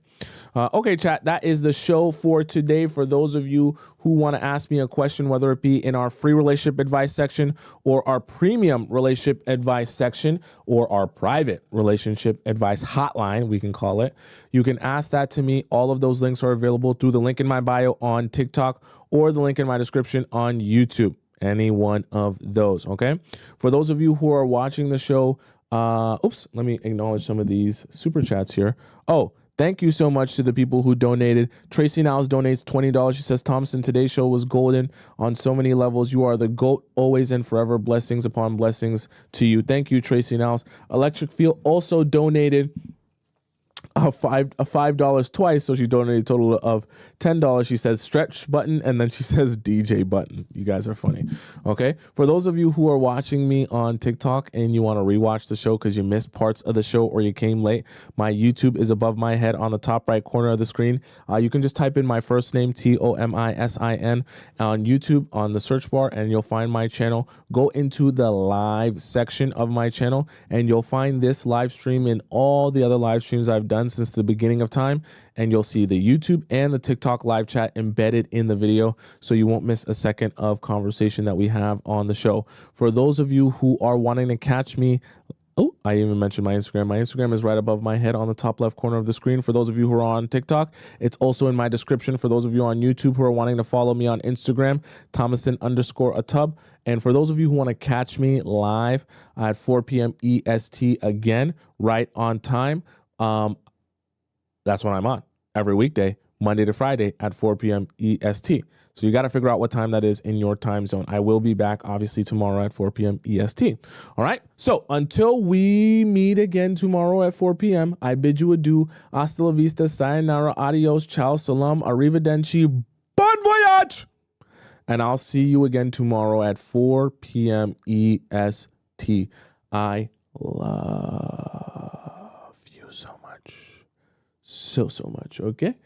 Okay, chat. That is the show for today. For those of you who want to ask me a question, whether it be in our free relationship advice section, or our premium relationship advice section, or our private relationship advice hotline, we can call it, you can ask that to me. All of those links are available through the link in my bio on TikTok or the link in my description on YouTube. Any one of those. Okay. For those of you who are watching the show, let me acknowledge some of these super chats here. Oh, thank you so much to the people who donated. Tracy Niles donates $20. She says, Thompson, today's show was golden on so many levels. You are the GOAT, always and forever. Blessings upon blessings to you. Thank you, Tracy Niles. Electric Field also donated $5 twice, so she donated a total of $10. She says stretch button, and then she says DJ button. You guys are funny. Okay, for those of you who are watching me on TikTok and you want to rewatch the show because you missed parts of the show or you came late, my YouTube is above my head on the top right corner of the screen. You can just type in my first name, Tomisin, on YouTube on the search bar, and you'll find my channel. Go into the live section of my channel, and you'll find this live stream and all the other live streams I've done since the beginning of time, and you'll see the YouTube and the TikTok live chat embedded in the video, so you won't miss a second of conversation that we have on the show. For those of you who are wanting to catch me, oh, I even mentioned my Instagram. My Instagram is right above my head on the top left corner of the screen. For those of you who are on TikTok, it's also in my description. For those of you on YouTube who are wanting to follow me on Instagram, Tomisin_Atub. And for those of you who want to catch me live at 4 p.m. EST again, right on time, that's when I'm on every weekday, Monday to Friday at 4 p.m. EST. So you got to figure out what time that is in your time zone. I will be back, obviously, tomorrow at 4 p.m. EST. All right. So until we meet again tomorrow at 4 p.m., I bid you adieu. Hasta la vista, sayonara, adios, ciao, salam, arrivederci, bon voyage. And I'll see you again tomorrow at 4 p.m. EST. I love you so much. So much. Okay.